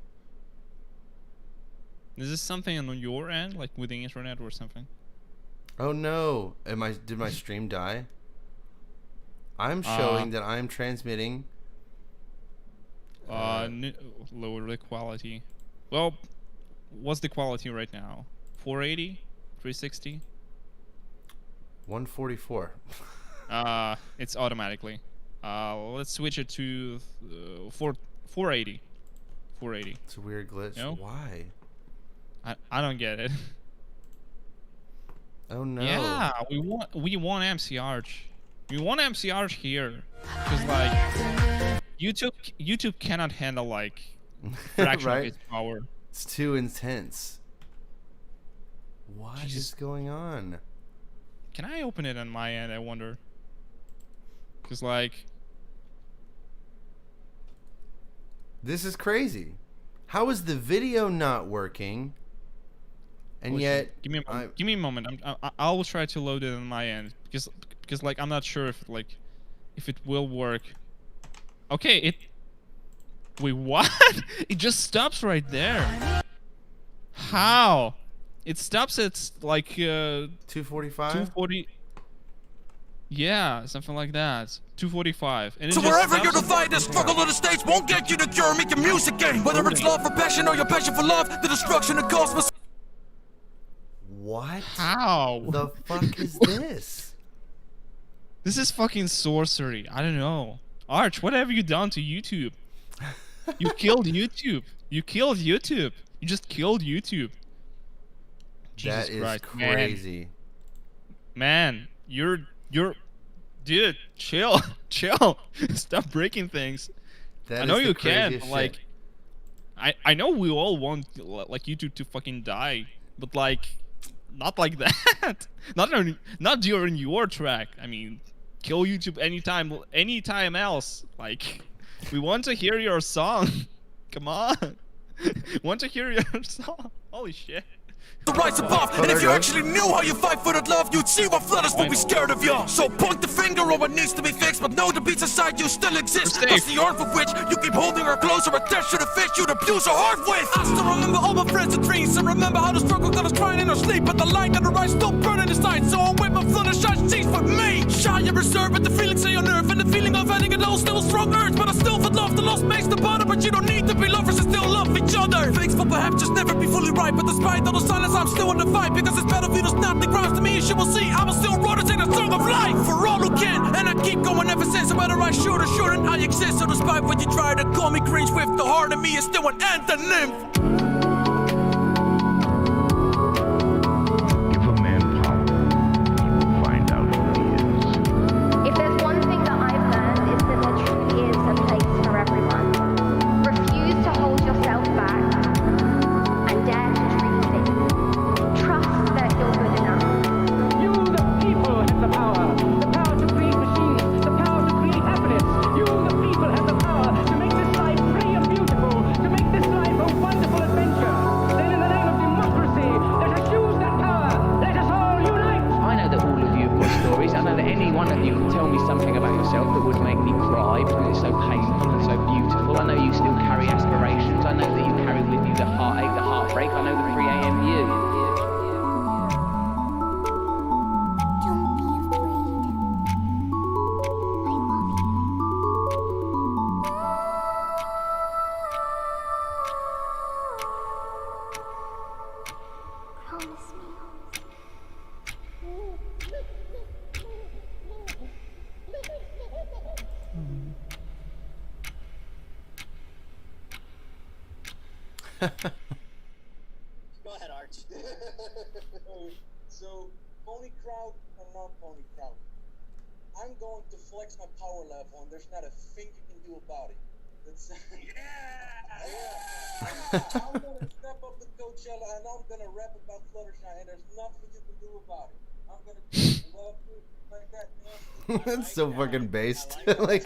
Is this something on your end, like with the internet or something? Oh no! Did my stream die? I'm showing that I'm transmitting. Lower the quality. Well, what's the quality right now? 480, 360. 144. It's automatically. Let's switch it to 480. 480. It's a weird glitch. No? Why? I don't get it. Oh no. Yeah, we want MC Arch. We want MC Arch here. Cause like YouTube cannot handle like fraction of its power. It's too intense. What is going on? Can I open it on my end, I wonder? Cause like this is crazy. How is the video not working? And yet, give me a moment. I will try to load it on my end because like I'm not sure if it will work. Okay, wait, what? It just stops right there. How? It stops at like 245. 240. Yeah, something like that. 245. And so wherever you're divided, struggle on the stage won't get you the cure. Make your music game, whether it's love for passion or your passion for love. The destruction it caused. What? How? The fuck is this? This is fucking sorcery. I don't know. Arch, what have you done to YouTube? You killed YouTube. You killed YouTube. You just killed YouTube. Jesus that is Christ, crazy. Man, you're dude, chill. Chill. Stop breaking things. That I know is the you can, craziest but like shit. I know we all want like YouTube to fucking die, but like not like that. not during your track. I mean, kill YouTube anytime else. Like, we want to hear your song. Come on. Want to hear your song. Holy shit. Rise above, and if you actually knew how you fight for that love, you'd see what flutters will be scared of you. So point the finger on what needs to be fixed, but know the beats inside you still exist. That's the art with which you keep holding her closer, attached to the fist you'd abuse her heart with. I still remember all my friends and dreams, and remember how the struggle got us crying in our sleep, but the light and the rise still burning inside. So I'm with my flutter shine sees for me. Shy and reserved, but the feelings say on earth, and the feeling of having it all still a strong urge. But I still feel love, the lost makes the bother, but you don't need to be lovers and still love each other. Fakes will perhaps just never be fully right, but despite all the silence, I'm still on the fight, because this battlefield is not the grounds to me, as you will see. I will still run and take the song of life for all who can, and I keep going ever since. Whether I shoot or shouldn't, I exist. So despite what you try to call me cringe with, the heart of me is still an antonymph. Give a man power, you will find out who he is. If there's one thing that I've learned, it's that there truly is a place for everyone. Refuse to hold yourself back and dare to dream things. Trust that you're good enough. You, the people, have the power to create machines, the power to create happiness. You, the people, have the power to make this life free and beautiful, to make this life a wonderful adventure. Then in the name of democracy, let us use that power. Let us all unite. I know that all of you have got stories. I know that any one of you can tell me something about yourself that would make me cry because it's so painful and so beautiful. I know you still carry aspirations. I know that you carry with you the heartache, the heartbreak. I know the 3 a.m. you. Go ahead, Arch. So, pony crowd or not pony crowd? I'm going to flex my power level, and there's not a thing you can do about it. That's I'm going to step up the Coachella, I know I'm gonna rap about Fluttershy, and there's nothing you can do about it. I'm gonna love you like that. That's so fucking based. Like,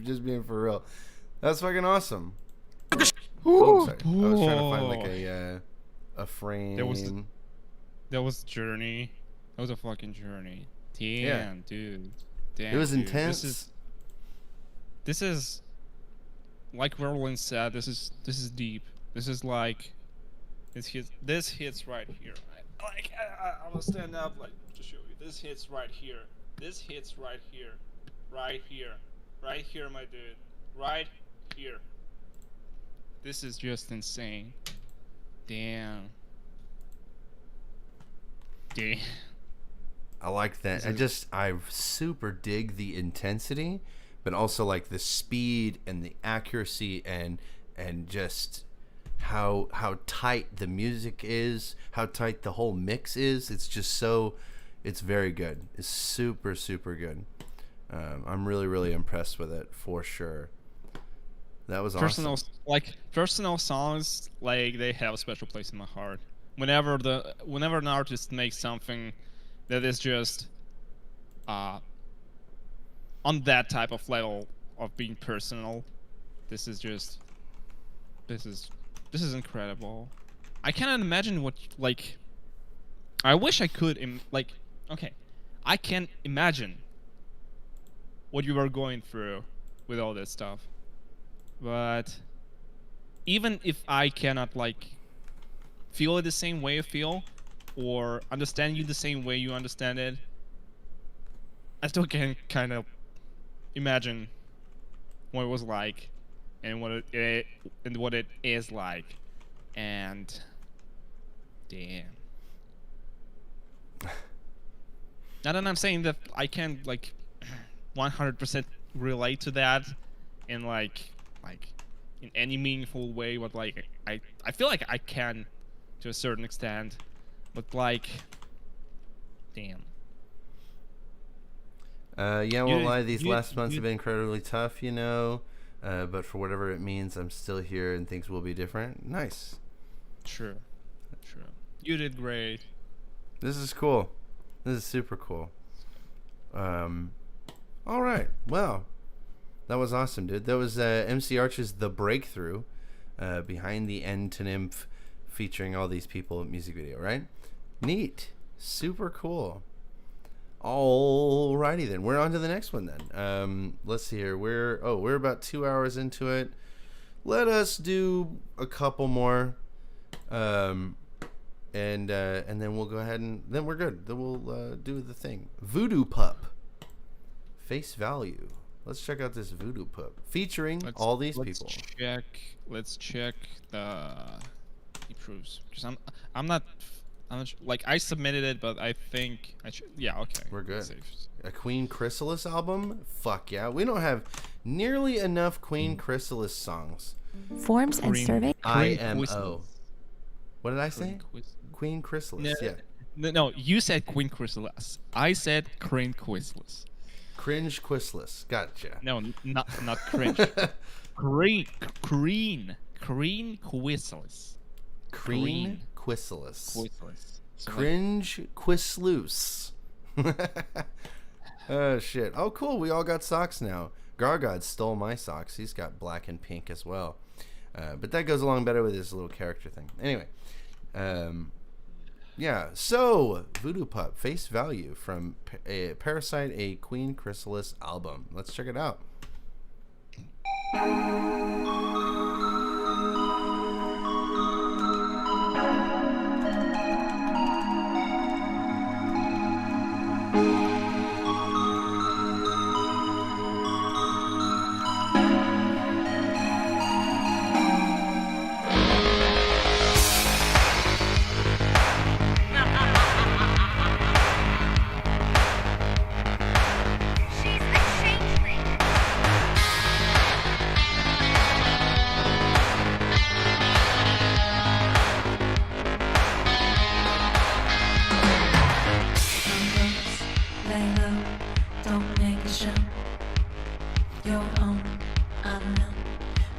just being for real. That's fucking awesome. Oh, sorry. I was trying to find like a frame. That was journey. That was a fucking journey. Damn, dude. Damn, it was dude. intense. This is like Roland said. This is deep. This is like this hits right here. Like I'm gonna stand up like to show you. This hits right here. This hits right here. Right here. Right here, my dude. Right here. This is just insane. Damn. Damn. I like that. I super dig the intensity, but also like the speed and the accuracy and just how tight the music is, how tight the whole mix is. It's just it's very good. It's super, super good. I'm really, really impressed with it for sure. That was awesome. Personal songs, like they have a special place in my heart. Whenever an artist makes something that is just on that type of level of being personal, this is incredible. I cannot imagine what I wish I could I can't imagine what you were going through with all this stuff. But even if I cannot feel it the same way you feel, or understand you the same way you understand it, I still can kind of imagine what it was like, and what it is like, and damn. Now that I'm saying that I can 100% relate to that in in any meaningful way, but I feel like I can to a certain extent, but damn. Yeah, I won't lie, these last months have been incredibly tough, but for whatever it means, I'm still here and things will be different. Nice. Sure. You did great. This is cool. This is super cool. All right. Well, that was awesome, dude. That was MC Arch's The Breakthrough, behind the Antonymph, featuring all these people music video, right? Neat. Super cool. Alrighty then. We're on to the next one then. Let's see here. We're about 2 hours into it. Let us do a couple more. And then we'll go ahead and then we're good. Then we'll do the thing. Voodoo Pup. Face Value. Let's check out this Voodoo Pup featuring all these people. Let's check the proofs, because I'm not I submitted it, but I think I should. Yeah, okay. We're good. A Queen Chrysalis album? Fuck yeah. We don't have nearly enough Queen Chrysalis songs. Forms and survey. IMO. What did I say? Queen Chrysalis. No, yeah. No, you said Queen Chrysalis. I said Queen Chrysalis. Cringe Chrysalis. Gotcha. No, not cringe. Green Chrysalis. Cream Chrysalis. Cringe Quisloose. Oh shit. Oh cool, we all got socks now. Gargod stole my socks. He's got black and pink as well. But that goes along better with his little character thing. Anyway. Yeah, so Voodoo Pup, Face Value from Parasite, a Queen Chrysalis album. Let's check it out.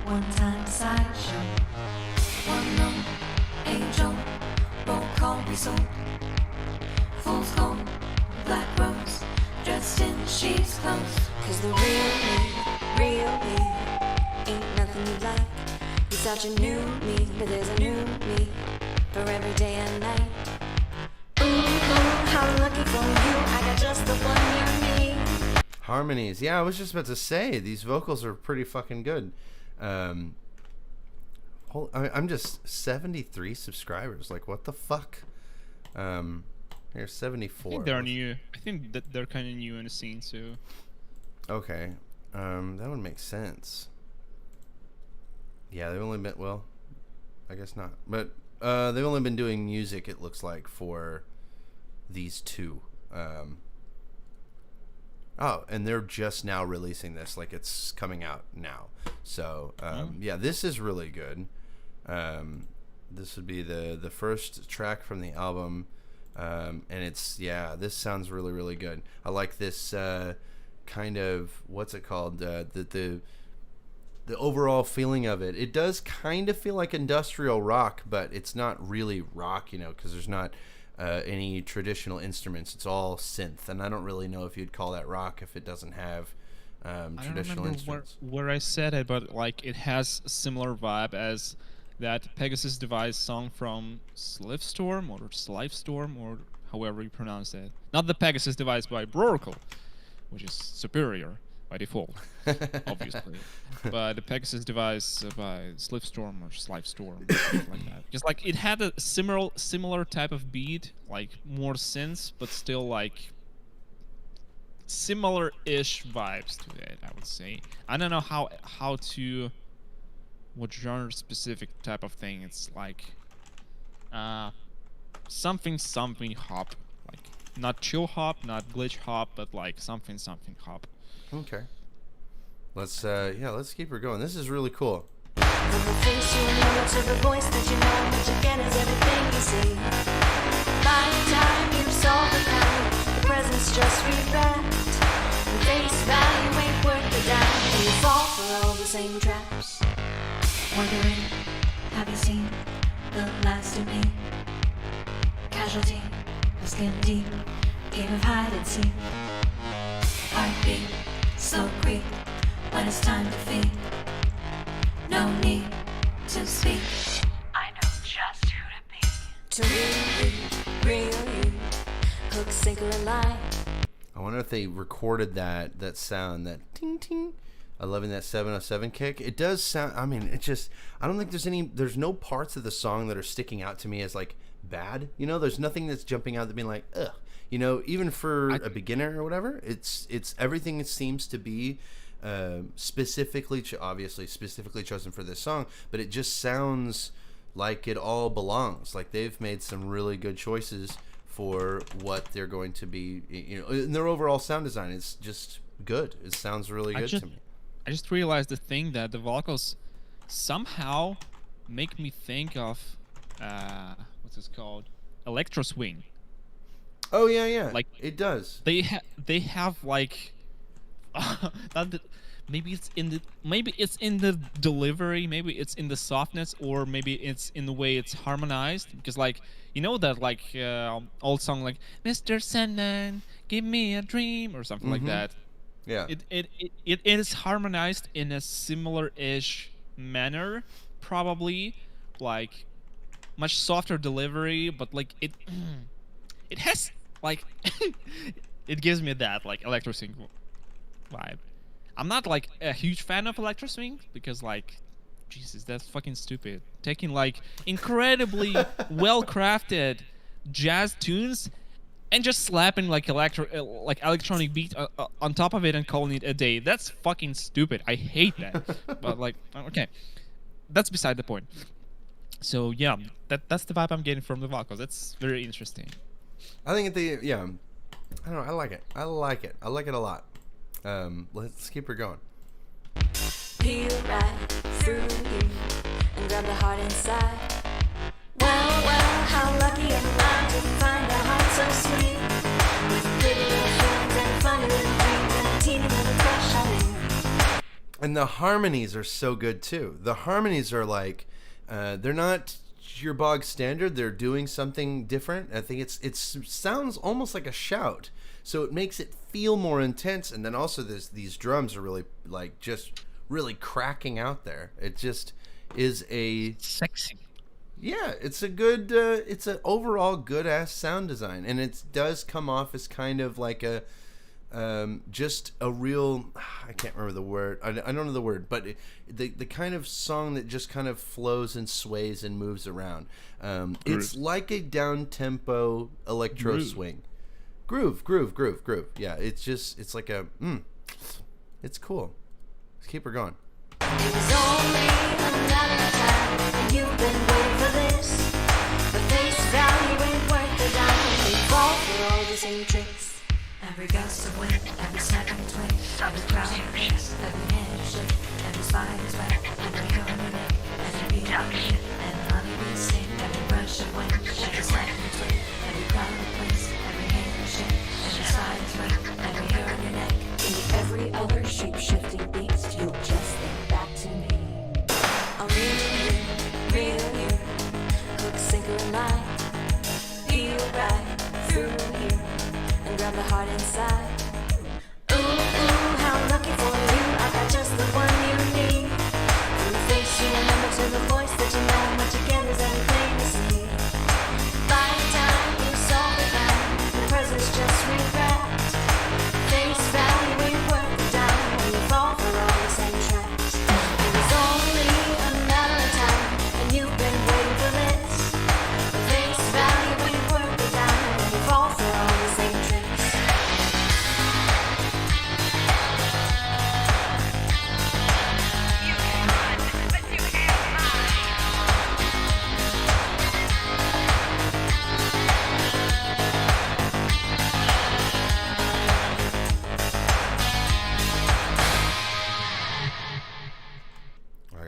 One time sideshow. One won't be sold. Fool's gold, black rose, dressed in sheep's clothes. Cause the real me, ain't nothing you'd like. You thought you knew me, but there's a new me for every day and night. Ooh, how lucky for you, I got just the one you need. Harmonies. Yeah, I was just about to say, these vocals are pretty fucking good. I'm just 73 subscribers. Like, what the fuck? Here's 74. I think they're new. I think that they're kind of new in the scene, too. Okay. That would make sense. Yeah, they've only been, well, I guess not. But they've only been doing music, it looks like, for these two. Oh, and they're just now releasing this, like it's coming out now. So, yeah, this is really good. This would be the first track from the album, and it's, yeah, this sounds really, really good. I like this kind of, what's it called? The overall feeling of it. It does kind of feel like industrial rock, but it's not really rock, you know, because there's not any traditional instruments. It's all synth, and I don't really know if you'd call that rock if it doesn't have traditional instruments. Where I said it, but like it has a similar vibe as that Pegasus Device song from Slivestorm or Slivestorm or however you pronounce it. Not the Pegasus Device by Brothel, which is superior by default, obviously. But the Pegasus Device by Slivestorm or Slivestorm, something like that. Just like it had a similar type of beat, like more synths, but still like similar-ish vibes to it, I would say. I don't know how to, what genre-specific type of thing. It's like something hop, like not chill hop, not glitch hop, but like something hop. Okay. Let's keep her going. This is really cool. From the face you know to the voice that you know, what you get is everything you see. By the time you solve the crime, the present's just rewrapped. The face value ain't worth the dime, and you fall for all the same traps. Wondering, have you seen the last of me? Casualty, of skin deep, game of hide and seek. Heartbeat, slow creep, when it's time to feed. No need to speak. I know just who to be. To real you, hook, sinker, and line. I wonder if they recorded that sound, that ting ting. I loving that 707 kick. It does sound, I mean, it just, I don't think there's no parts of the song that are sticking out to me as like bad. You know, there's nothing that's jumping out that being like, ugh. You know, even for a beginner or whatever, it's everything. It seems to be specifically chosen for this song, but it just sounds like it all belongs. Like they've made some really good choices for what they're going to be. You know, in their overall sound design, it's just good. It sounds really good to me. I just realized the thing that the vocals somehow make me think of what's this called, electro swing. Oh yeah. Like it does. They have like maybe it's in the delivery, maybe it's in the softness, or maybe it's in the way it's harmonized. Because like you know that like old song like Mr. Sandman, give me a dream or something like that. Yeah. It is harmonized in a similar-ish manner, probably like much softer delivery, but like it has like it gives me that like electro swing vibe. I'm not like a huge fan of electro swing because like Jesus, that's fucking stupid. Taking like incredibly well-crafted jazz tunes and just slapping like electronic beat on top of it and calling it a day. That's fucking stupid. I hate that. But like okay, that's beside the point. So yeah, that's the vibe I'm getting from the vocals. That's very interesting. I think I don't know. I like it. I like it a lot. Let's keep her going. Peel right through you and grab the heart inside. Well, how lucky am I to find a heart so sweet, with pretty little hands and funny little dreams and a teeny little crush on you. And the harmonies are so good too. The harmonies are like, they're not your bog standard. They're doing something different. I think it sounds almost like a shout, so it makes it feel more intense. And then also these drums are really like just really cracking out there. It just is a sexy. Yeah, it's a good. It's an overall good ass sound design, and it does come off as kind of like a. Just a real, I can't remember the word. I don't know the word, but the kind of song that just kind of flows and sways and moves around. It's like a down tempo electro swing, groove. Yeah, it's like a. It's cool. Let's keep her going. It was only another time, and you've been waiting for this. The face value ain't worth the dime. They fall for all the same tricks. Every gust of wind, every snapping twig, every crowd of kiss, every handshake, every spider's web, every hair on your neck, every beat of shit, and honeybee sing, every brush of wind, every snapping twig, every crowd of place, every handshake, every spider's web, every hair on your neck. In every other shape-shifting beast, you'll just think back to me. I'm real you, hook, sinker, and line, feel right through you. Grab the heart inside. Ooh, how lucky for you. I got just the one you need. From the face you remember to the voice that you know, what you get is everything you see. By the time you saw the ground, the presence just regrets. Face value ain't worth the dime when you fall for all the same tracks. It was only a matter of time, and you've been waiting for this. Face value ain't worth the dime when you fall for all the same tracks.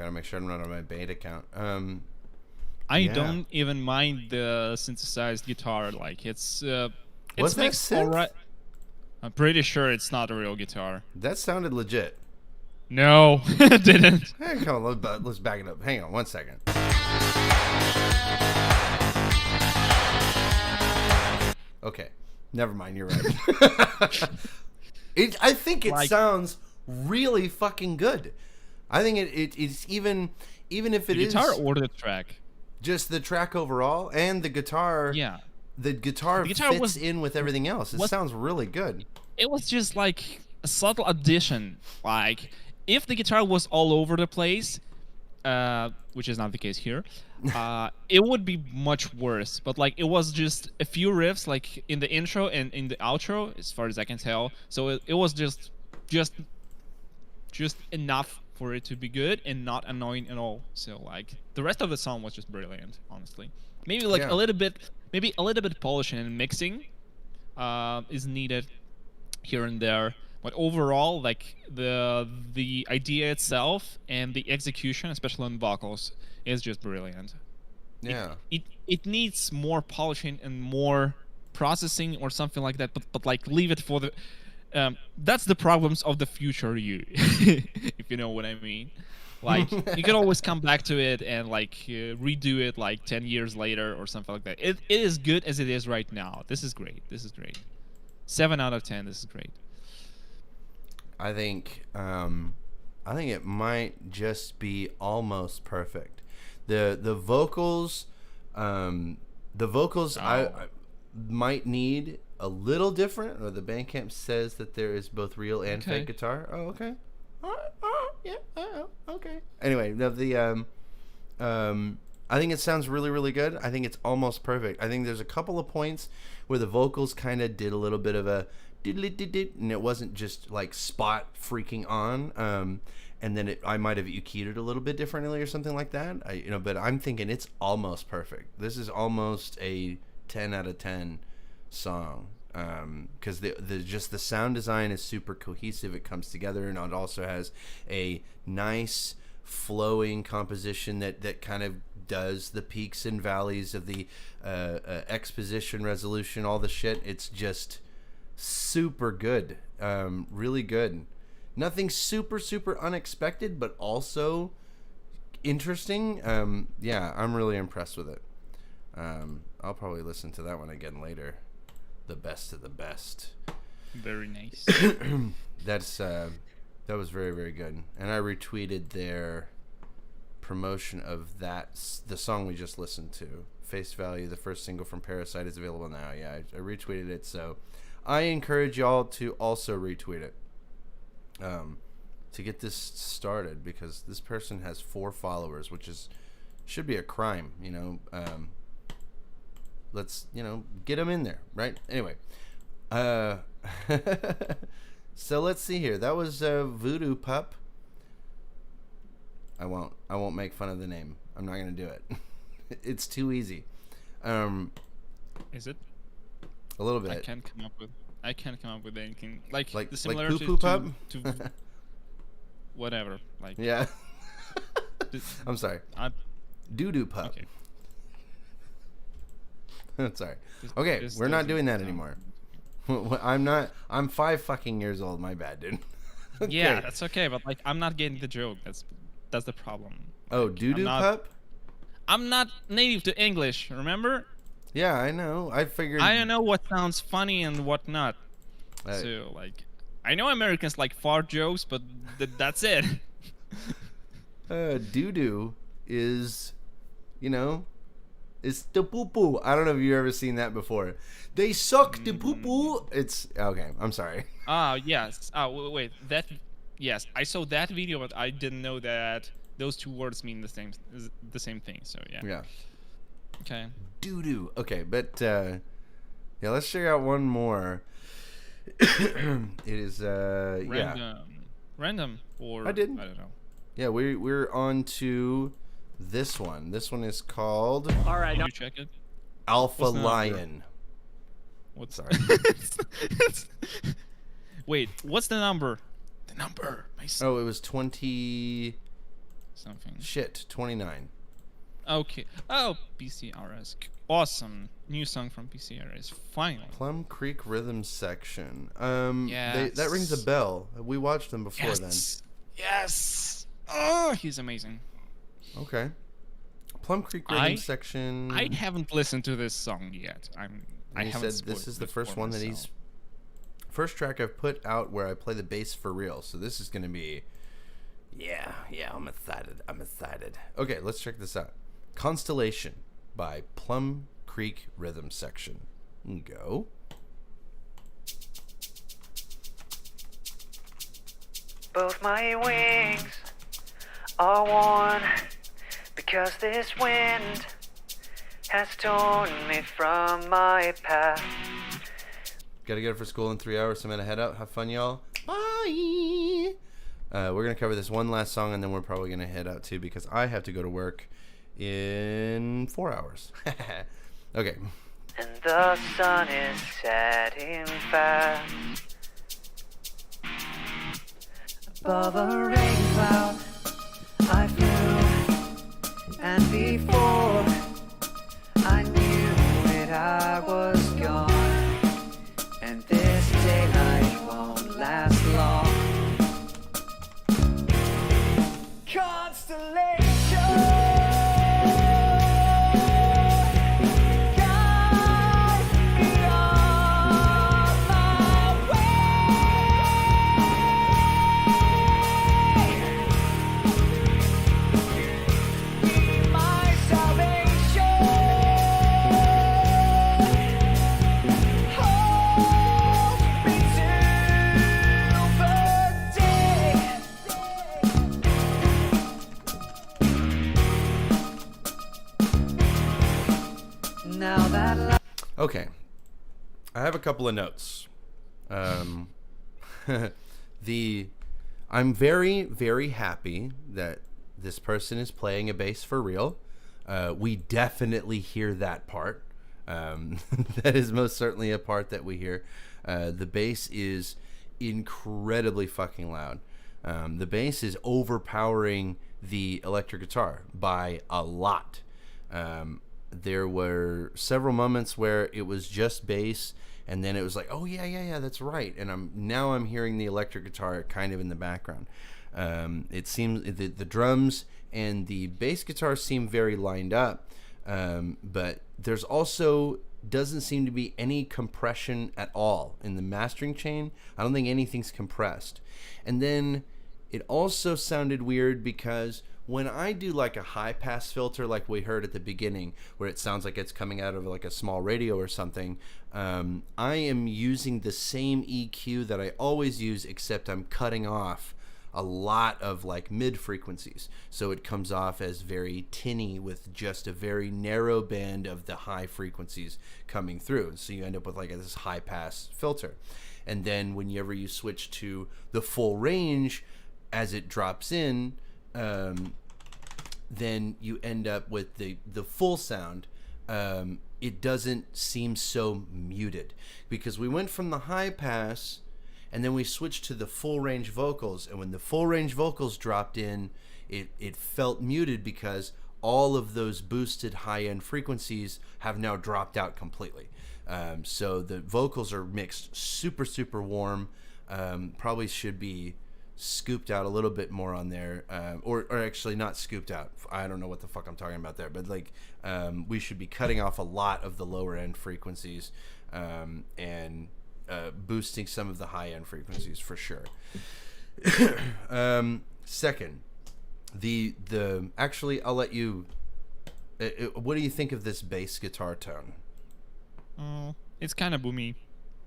Make sure I'm not on my beta account. I don't even mind the synthesized guitar. Like it's mixed all right. I'm pretty sure it's not a real guitar. That sounded legit. No, it didn't. Hey, come on, let's back it up. Hang on 1 second. Okay, never mind. You're right. I think it sounds really fucking good. I think it's even if it is the guitar or the track, just the track overall and the guitar. Yeah, the guitar fits in with everything else. It sounds really good. It was just like a subtle addition. Like if the guitar was all over the place, which is not the case here, it would be much worse. But like it was just a few riffs, like in the intro and in the outro, as far as I can tell. So it was just enough for it to be good and not annoying at all. So like the rest of the song was just brilliant, honestly. Maybe like a little bit polishing and mixing is needed here and there, but overall like the idea itself and the execution, especially on vocals, is just brilliant. Yeah, it needs more polishing and more processing or something like that, but like leave it for the that's the problems of the future you, if you know what I mean. Like you can always come back to it and like redo it like 10 years later or something like that. It is good as it is right now. This is great. 7 out of 10. This is great. I think it might just be almost perfect. The vocals I might need a little different, or the Bandcamp says that there is both real and fake guitar. Oh, okay. Okay. Anyway, I think it sounds really, really good. I think it's almost perfect. I think there's a couple of points where the vocals kind of did a little bit of a diddly-did, and it wasn't just like spot freaking on. And then I might have EQ'd it a little bit differently or something like that. But I'm thinking it's almost perfect. This is almost a 10 out of 10 song, because the sound design is super cohesive. It comes together, and it also has a nice flowing composition that kind of does the peaks and valleys of the exposition, resolution, all the shit. It's just super good, really good. Nothing super unexpected, but also interesting. Yeah, I'm really impressed with it. I'll probably listen to that one again later. The best of the best. Very nice. That was very, very good. And I retweeted their promotion of the song we just listened to. Face Value, the first single from Parasite, is available now. Yeah, I retweeted it, so I encourage y'all to also retweet it to get this started, because this person has 4 followers, which should be a crime, you know. Let's, you know, get them in there, right? Anyway, so let's see here. That was Voodoo Pup. I won't make fun of the name. I'm not gonna do it. It's too easy. Is it? A little bit. I can't come up with anything like the similarity like Poo Poo Pup? to whatever. Like yeah. I'm sorry. Doo Doo Pup. Okay. Sorry. Okay, we're not doing that anymore. I'm 5 fucking years old. My bad, dude. Okay. Yeah, that's okay. But like, I'm not getting the joke. That's the problem. Oh, Doo Doo Pup. I'm not native to English. Remember? Yeah, I know. I figured. I don't know what sounds funny and what not. So like, I know Americans like fart jokes, but that's it. Doo Doo is, you know, is the poo poo. I don't know if you've ever seen that before. They suck the poo poo. It's okay. I'm sorry. Yes. Wait. Yes, I saw that video, but I didn't know that those 2 words mean the same thing. So yeah. Yeah. Okay. Doo doo. Okay, but yeah, let's check out one more. It is random or I don't know. Yeah, we're on to this one. This one is called. All right. Can you check it? Alpha Lion. Sorry. Wait, what's the number? The number. Oh, it was 20 something. Shit, 29. Okay. Oh, PCRS. Awesome. New song from PCRS. Finally. Plum Creek Rhythm Section. Yes. That rings a bell. We watched them before then. Yes. Oh, he's amazing. Okay. Plum Creek Rhythm Section. I haven't listened to this song yet. He said this is the first one that he's. First track I've put out where I play the bass for real. So this is gonna be. Yeah, I'm excited. Okay, let's check this out. Constellation by Plum Creek Rhythm Section. Go. Both my wings are worn because this wind has torn me from my path. Gotta get up for school in 3 hours, so I'm gonna head out. Have fun, y'all. Bye. We're gonna cover this one last song, and then we're probably gonna head out too, because I have to go to work in 4 hours. Okay. And the sun is setting fast above a rain cloud. I flew, and before I knew it, I was gone. And this daylight won't last long. Constellation. Okay, I have a couple of notes. I'm very, very happy that this person is playing a bass for real. We definitely hear that part. That is most certainly a part that we hear. The bass is incredibly fucking loud. The bass is overpowering the electric guitar by a lot. There were several moments where it was just bass, and then it was like, oh yeah, that's right. And I'm hearing the electric guitar kind of in the background. It seems the drums and the bass guitar seem very lined up, but there's also doesn't seem to be any compression at all in the mastering chain. I don't think anything's compressed. And then it also sounded weird because when I do like a high pass filter, like we heard at the beginning, where it sounds like it's coming out of like a small radio or something, I am using the same EQ that I always use, except I'm cutting off a lot of like mid frequencies, so it comes off as very tinny with just a very narrow band of the high frequencies coming through. So you end up with like this high pass filter. And then whenever you switch to the full range, as it drops in, then you end up with the full sound. It doesn't seem so muted, because we went from the high pass and then we switched to the full range vocals, and when the full range vocals dropped in, it felt muted because all of those boosted high end frequencies have now dropped out completely. So the vocals are mixed super warm. Probably should be scooped out a little bit more on there, or actually not scooped out. I don't know what the fuck I'm talking about there, but like we should be cutting off a lot of the lower end frequencies and boosting some of the high end frequencies for sure. Second, the actually I'll let you. What do you think of this bass guitar tone? It's kind of boomy.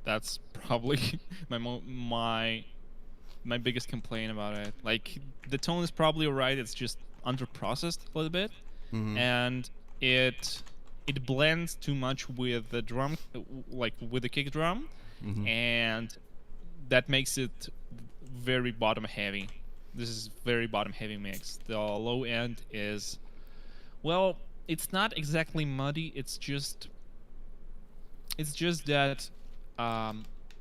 That's probably my biggest complaint about it. Like, the tone is probably alright. It's just underprocessed a little bit, and it blends too much with the drum, like with the kick drum, and that makes it very bottom heavy. This is very bottom heavy mix. The low end is, well, it's not exactly muddy. It's just that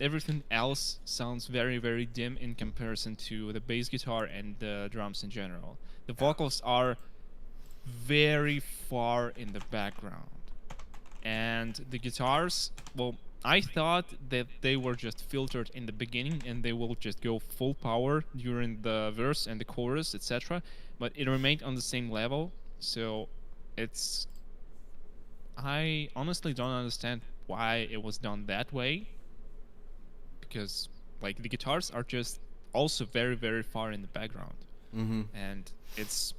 everything else sounds very dim in comparison to the bass guitar and the drums in general. The vocals are very far in the background, and the guitars, well, I thought that they were just filtered in the beginning and they will just go full power during the verse and the chorus, etc., but it remained on the same level. So I honestly don't understand why it was done that way, because like the guitars are just also very far in the background, and it's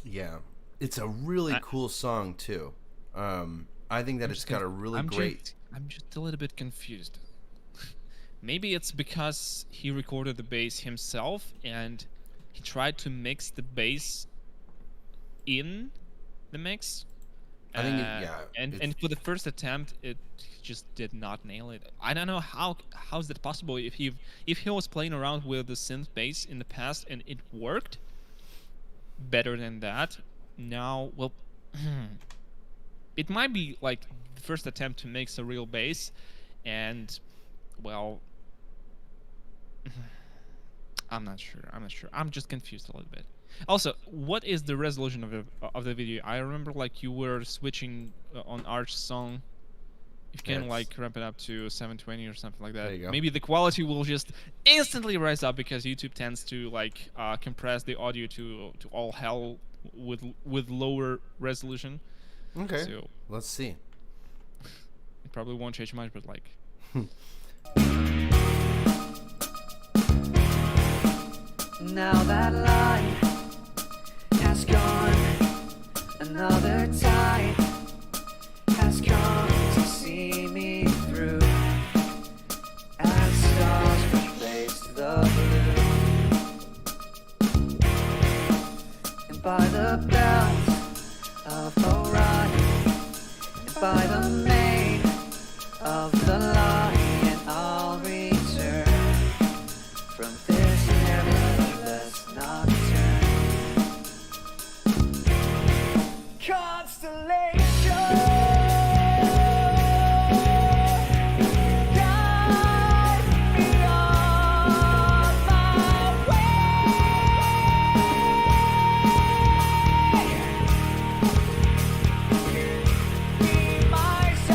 yeah, it's a really cool song too. I think that it's got a really great. I'm just a little bit confused. Maybe it's because he recorded the bass himself and he tried to mix the bass in the mix. I think and for the first attempt, it just did not nail it. I don't know how's that possible. If he was playing around with the synth bass in the past and it worked better than that, now, well, it might be like the first attempt to mix a real bass, and well, I'm not sure. I'm just confused a little bit. Also, what is the resolution of the video? I remember like you were switching on Arch's song. You can like ramp it up to 720 or something like that. There you go. Maybe the quality will just instantly rise up because YouTube tends to like compress the audio to all hell with lower resolution. Okay. So let's see. It probably won't change much, but like. Now that light has gone, another tide has come to see me through, as stars replace the blue, and by the belt of Orion, and by the mane of the lion, I'll return from this nevertheless nocturne. Constellation. Myself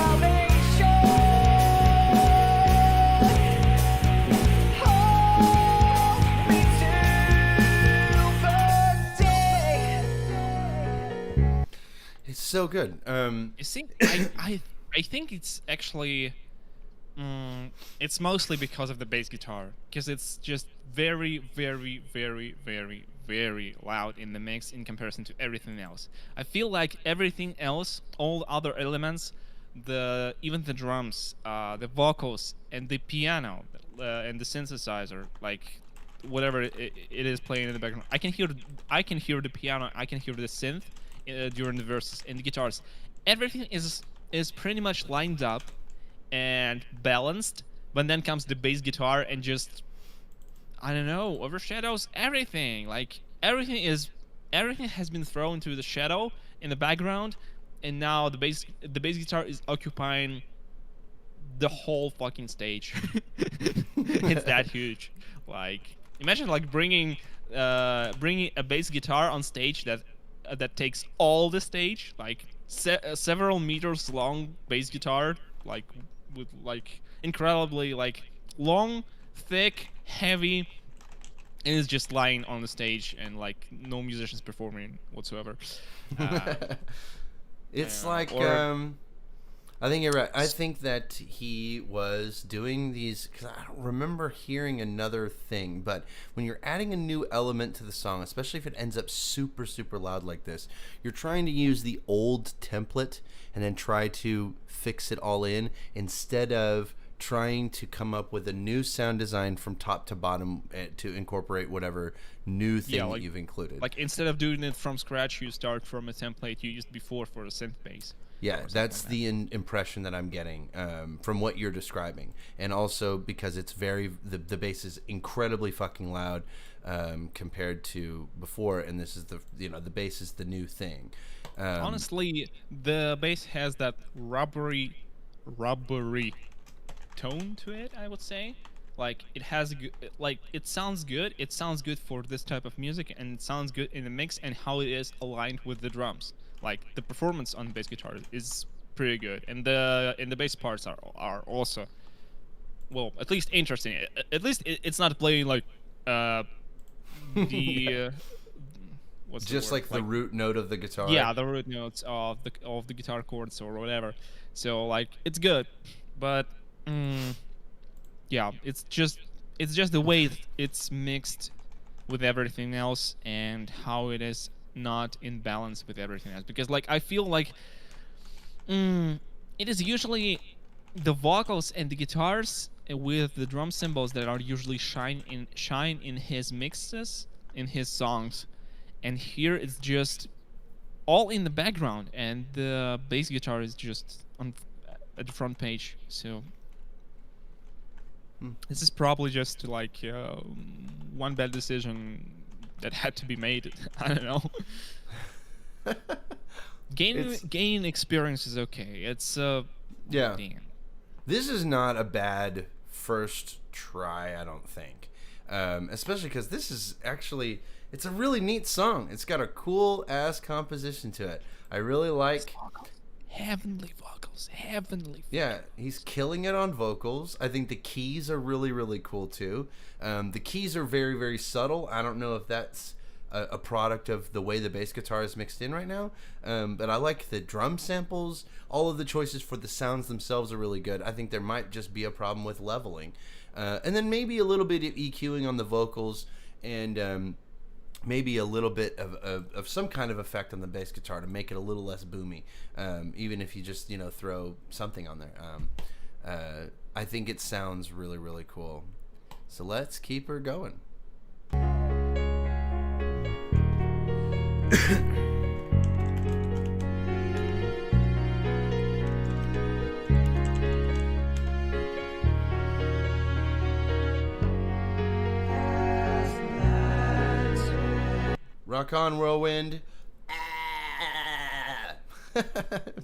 so good. You see, I think it's actually it's mostly because of the bass guitar, because it's just very, very, very, very, very loud in the mix in comparison to everything else. I feel like everything else, all other elements, even the drums, the vocals, and the piano, and the synthesizer, like whatever it is playing in the background, I can hear the piano, I can hear the synth during the verses and the guitars. Everything is pretty much lined up and balanced, but then comes the bass guitar and just, I don't know, overshadows everything. Like everything has been thrown to the shadow in the background, and now the bass guitar is occupying the whole fucking stage. It's that huge. Like imagine like bringing a bass guitar on stage that takes all the stage, like several meters long bass guitar, like with like incredibly like long, thick, heavy, and it's just lying on the stage and like no musicians performing whatsoever. It's like I think you're right. I think that he was doing these because I don't remember hearing another thing. But when you're adding a new element to the song, especially if it ends up super, super loud like this, you're trying to use the old template and then try to fix it all in instead of trying to come up with a new sound design from top to bottom to incorporate whatever new thing that you've included. Like instead of doing it from scratch, you start from a template you used before for the synth bass. Yeah, that's like the impression that I'm getting from what you're describing, and also because it's the bass is incredibly fucking loud compared to before, and this is the bass is the new thing. Honestly, the bass has that rubbery tone to it, I would say. Like it has it sounds good. It sounds good for this type of music, and it sounds good in the mix and how it is aligned with the drums. Like the performance on the bass guitar is pretty good, and the bass parts are also, well, at least interesting. At least it's not playing like the what's just the word? Like the root note of the guitar. Yeah, the root notes of the guitar chords or whatever. So like it's good, but yeah, it's just the way it's mixed with everything else and how it is not in balance with everything else, because like I feel like it is usually the vocals and the guitars with the drum cymbals that are usually shine in his mixes, in his songs, and here it's just all in the background, and the bass guitar is just at the front page. So this is probably just like one bad decision that had to be made. I don't know. Gaining experience is okay. It's yeah. Damn. This is not a bad first try, I don't think. Especially because this is actually, it's a really neat song. It's got a cool ass composition to it. I really like heavenly vocals. Yeah, he's killing it on vocals. I think the keys are really, really cool too. The keys are very, very subtle. I don't know if that's a product of the way the bass guitar is mixed in right now, but I like the drum samples. All of the choices for the sounds themselves are really good. I think there might just be a problem with leveling, and then maybe a little bit of EQing on the vocals, and maybe a little bit of some kind of effect on the bass guitar to make it a little less boomy, even if you just throw something on there. I think it sounds really, really cool. So let's keep her going. Rock on, Whirlwind.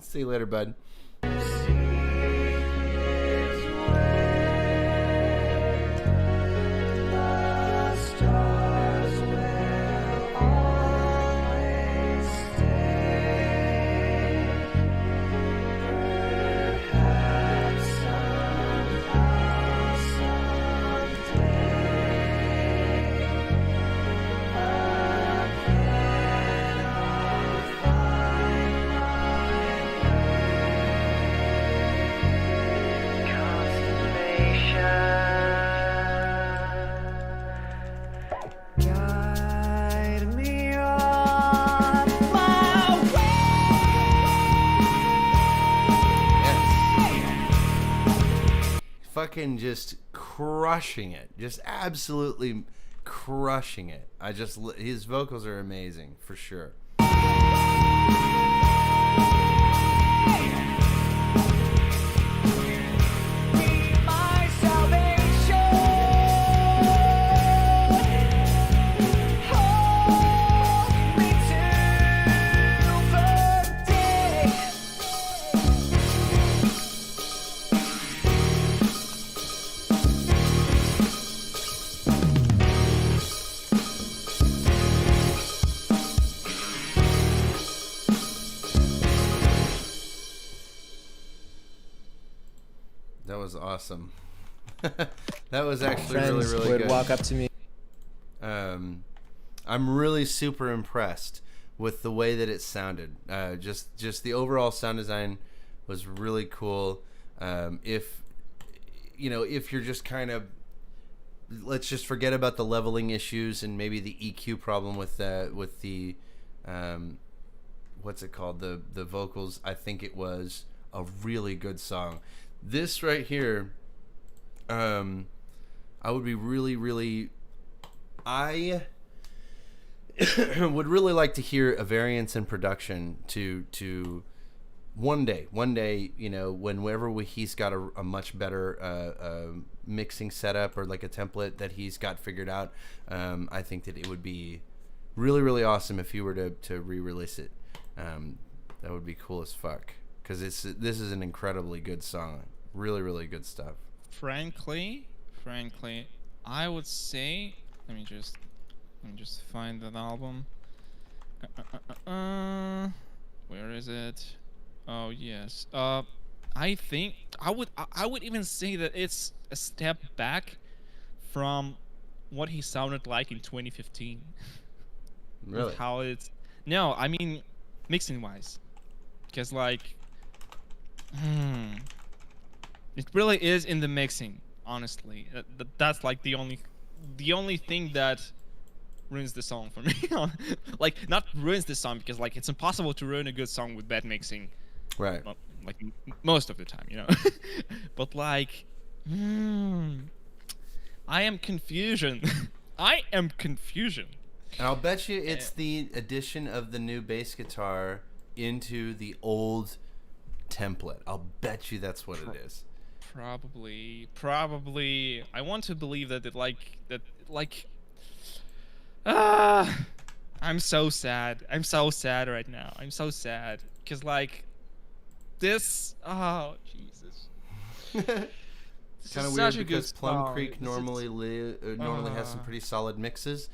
See you later, bud. Guide me on my way. Fucking just crushing it. Just absolutely crushing it. His vocals are amazing, for sure. That was awesome. That was actually Friends really would good. walk up to me. I'm really super impressed with the way that it sounded. Just the overall sound design was really cool. If you're just kind of, let's just forget about the leveling issues and maybe the EQ problem with the what's it called, the vocals. I think it was a really good song. This right here, I would be really, I would really like to hear a variance in production to one day, whenever he's got a much better mixing setup or like a template that he's got figured out. I think that it would be really awesome if you were to re-release it. That would be cool as fuck, because this is an incredibly good song. Really good stuff. Frankly, I would say, let me just find that album. Where is it? Oh yes. I think I would even say that it's a step back from what he sounded like in 2015. Really? With how it's I mean mixing wise, because like it really is in the mixing, honestly. That's like the only thing that ruins the song for me. Like, not ruins the song, because like it's impossible to ruin a good song with bad mixing. Right. Well, like most of the time, But like, I am confusion. I am confusion. And I'll bet you it's the addition of the new bass guitar into the old template. I'll bet you that's what it is. Probably. I want to believe that I'm so sad. I'm so sad right now. I'm so sad because like this. Oh Jesus. Kind of weird because Plum Creek normally has some pretty solid mixes.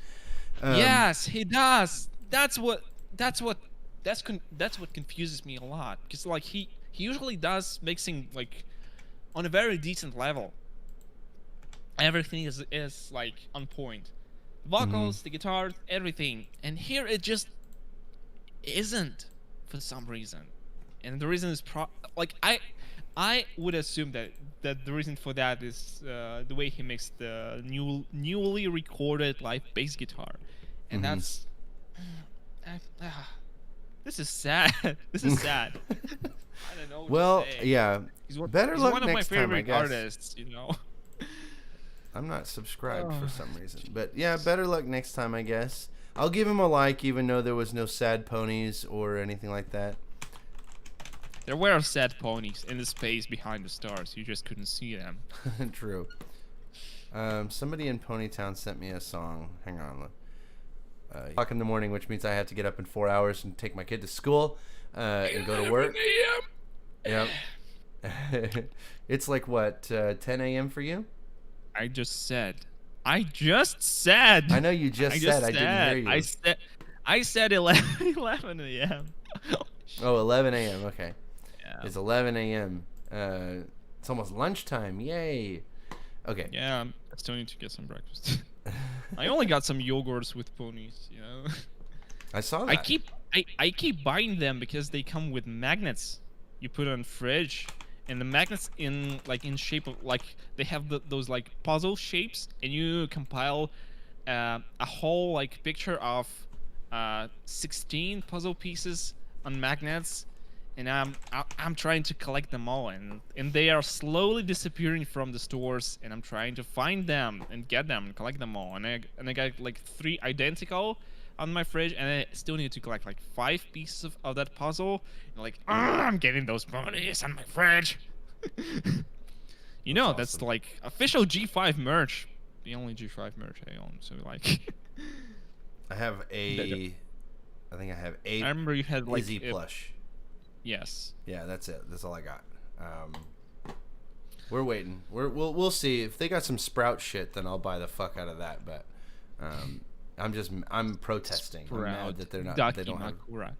Yes, he does. That's what confuses me a lot, because like he usually does mixing like on a very decent level. Everything is like on point. Vocals, the guitars, everything. And here it just isn't for some reason. And the reason is I would assume that the reason for that is the way he mixed the newly recorded live bass guitar. And that's this is sad. This is sad. I don't know what to say. Yeah. Better luck one of next my time, I favorite guess. artists, I'm not subscribed for some reason. But yeah, better luck next time, I guess. I'll give him a like, even though there was no sad ponies or anything like that. There were sad ponies in the space behind the stars. You just couldn't see them. True. Somebody in Ponytown sent me a song. Hang on. 8:00 in the morning, which means I have to get up in 4 hours and take my kid to school and go to work. Yep. It's like what, 10 a.m. for you? I just said. I know you just said. I didn't hear you. I said 11 a.m. Oh, 11 a.m. Okay. Yeah. It's 11 a.m. It's almost lunchtime. Yay. Okay. Yeah, I still need to get some breakfast. I only got some yogurts with ponies, I saw that. I keep buying them because they come with magnets. You put it on fridge, and the magnets in shape of like they have those like puzzle shapes, and you compile a whole like picture of 16 puzzle pieces on magnets, and I'm trying to collect them all, and they are slowly disappearing from the stores, and I'm trying to find them and get them and collect them all, and I got like 3 identical on my fridge, and I still need to collect like 5 pieces of that puzzle, and like I'm getting those bonies on my fridge. You know, that's awesome. Like official G5 merch, the only G5 merch I own. So like, I think I have a. I remember you had like Izzy plush. Yes. Yeah, that's it. That's all I got. We're waiting. We'll see if they got some Sprout shit. Then I'll buy the fuck out of that. But I'm protesting. Sprout. I'm mad that they're not. Ducky they don't have. Makura.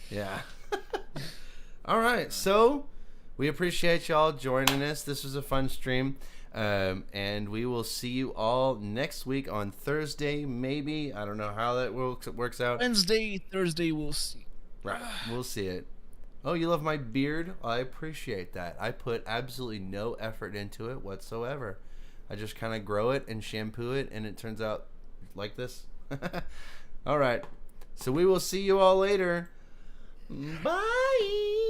Yeah. All right. So we appreciate y'all joining us. This was a fun stream. And we will see you all next week on Thursday, maybe. I don't know how that works out. Wednesday, Thursday, we'll see. Right, we'll see it. Oh, you love my beard? I appreciate that. I put absolutely no effort into it whatsoever. I just kind of grow it and shampoo it, and it turns out like this. All right. So we will see you all later. Bye.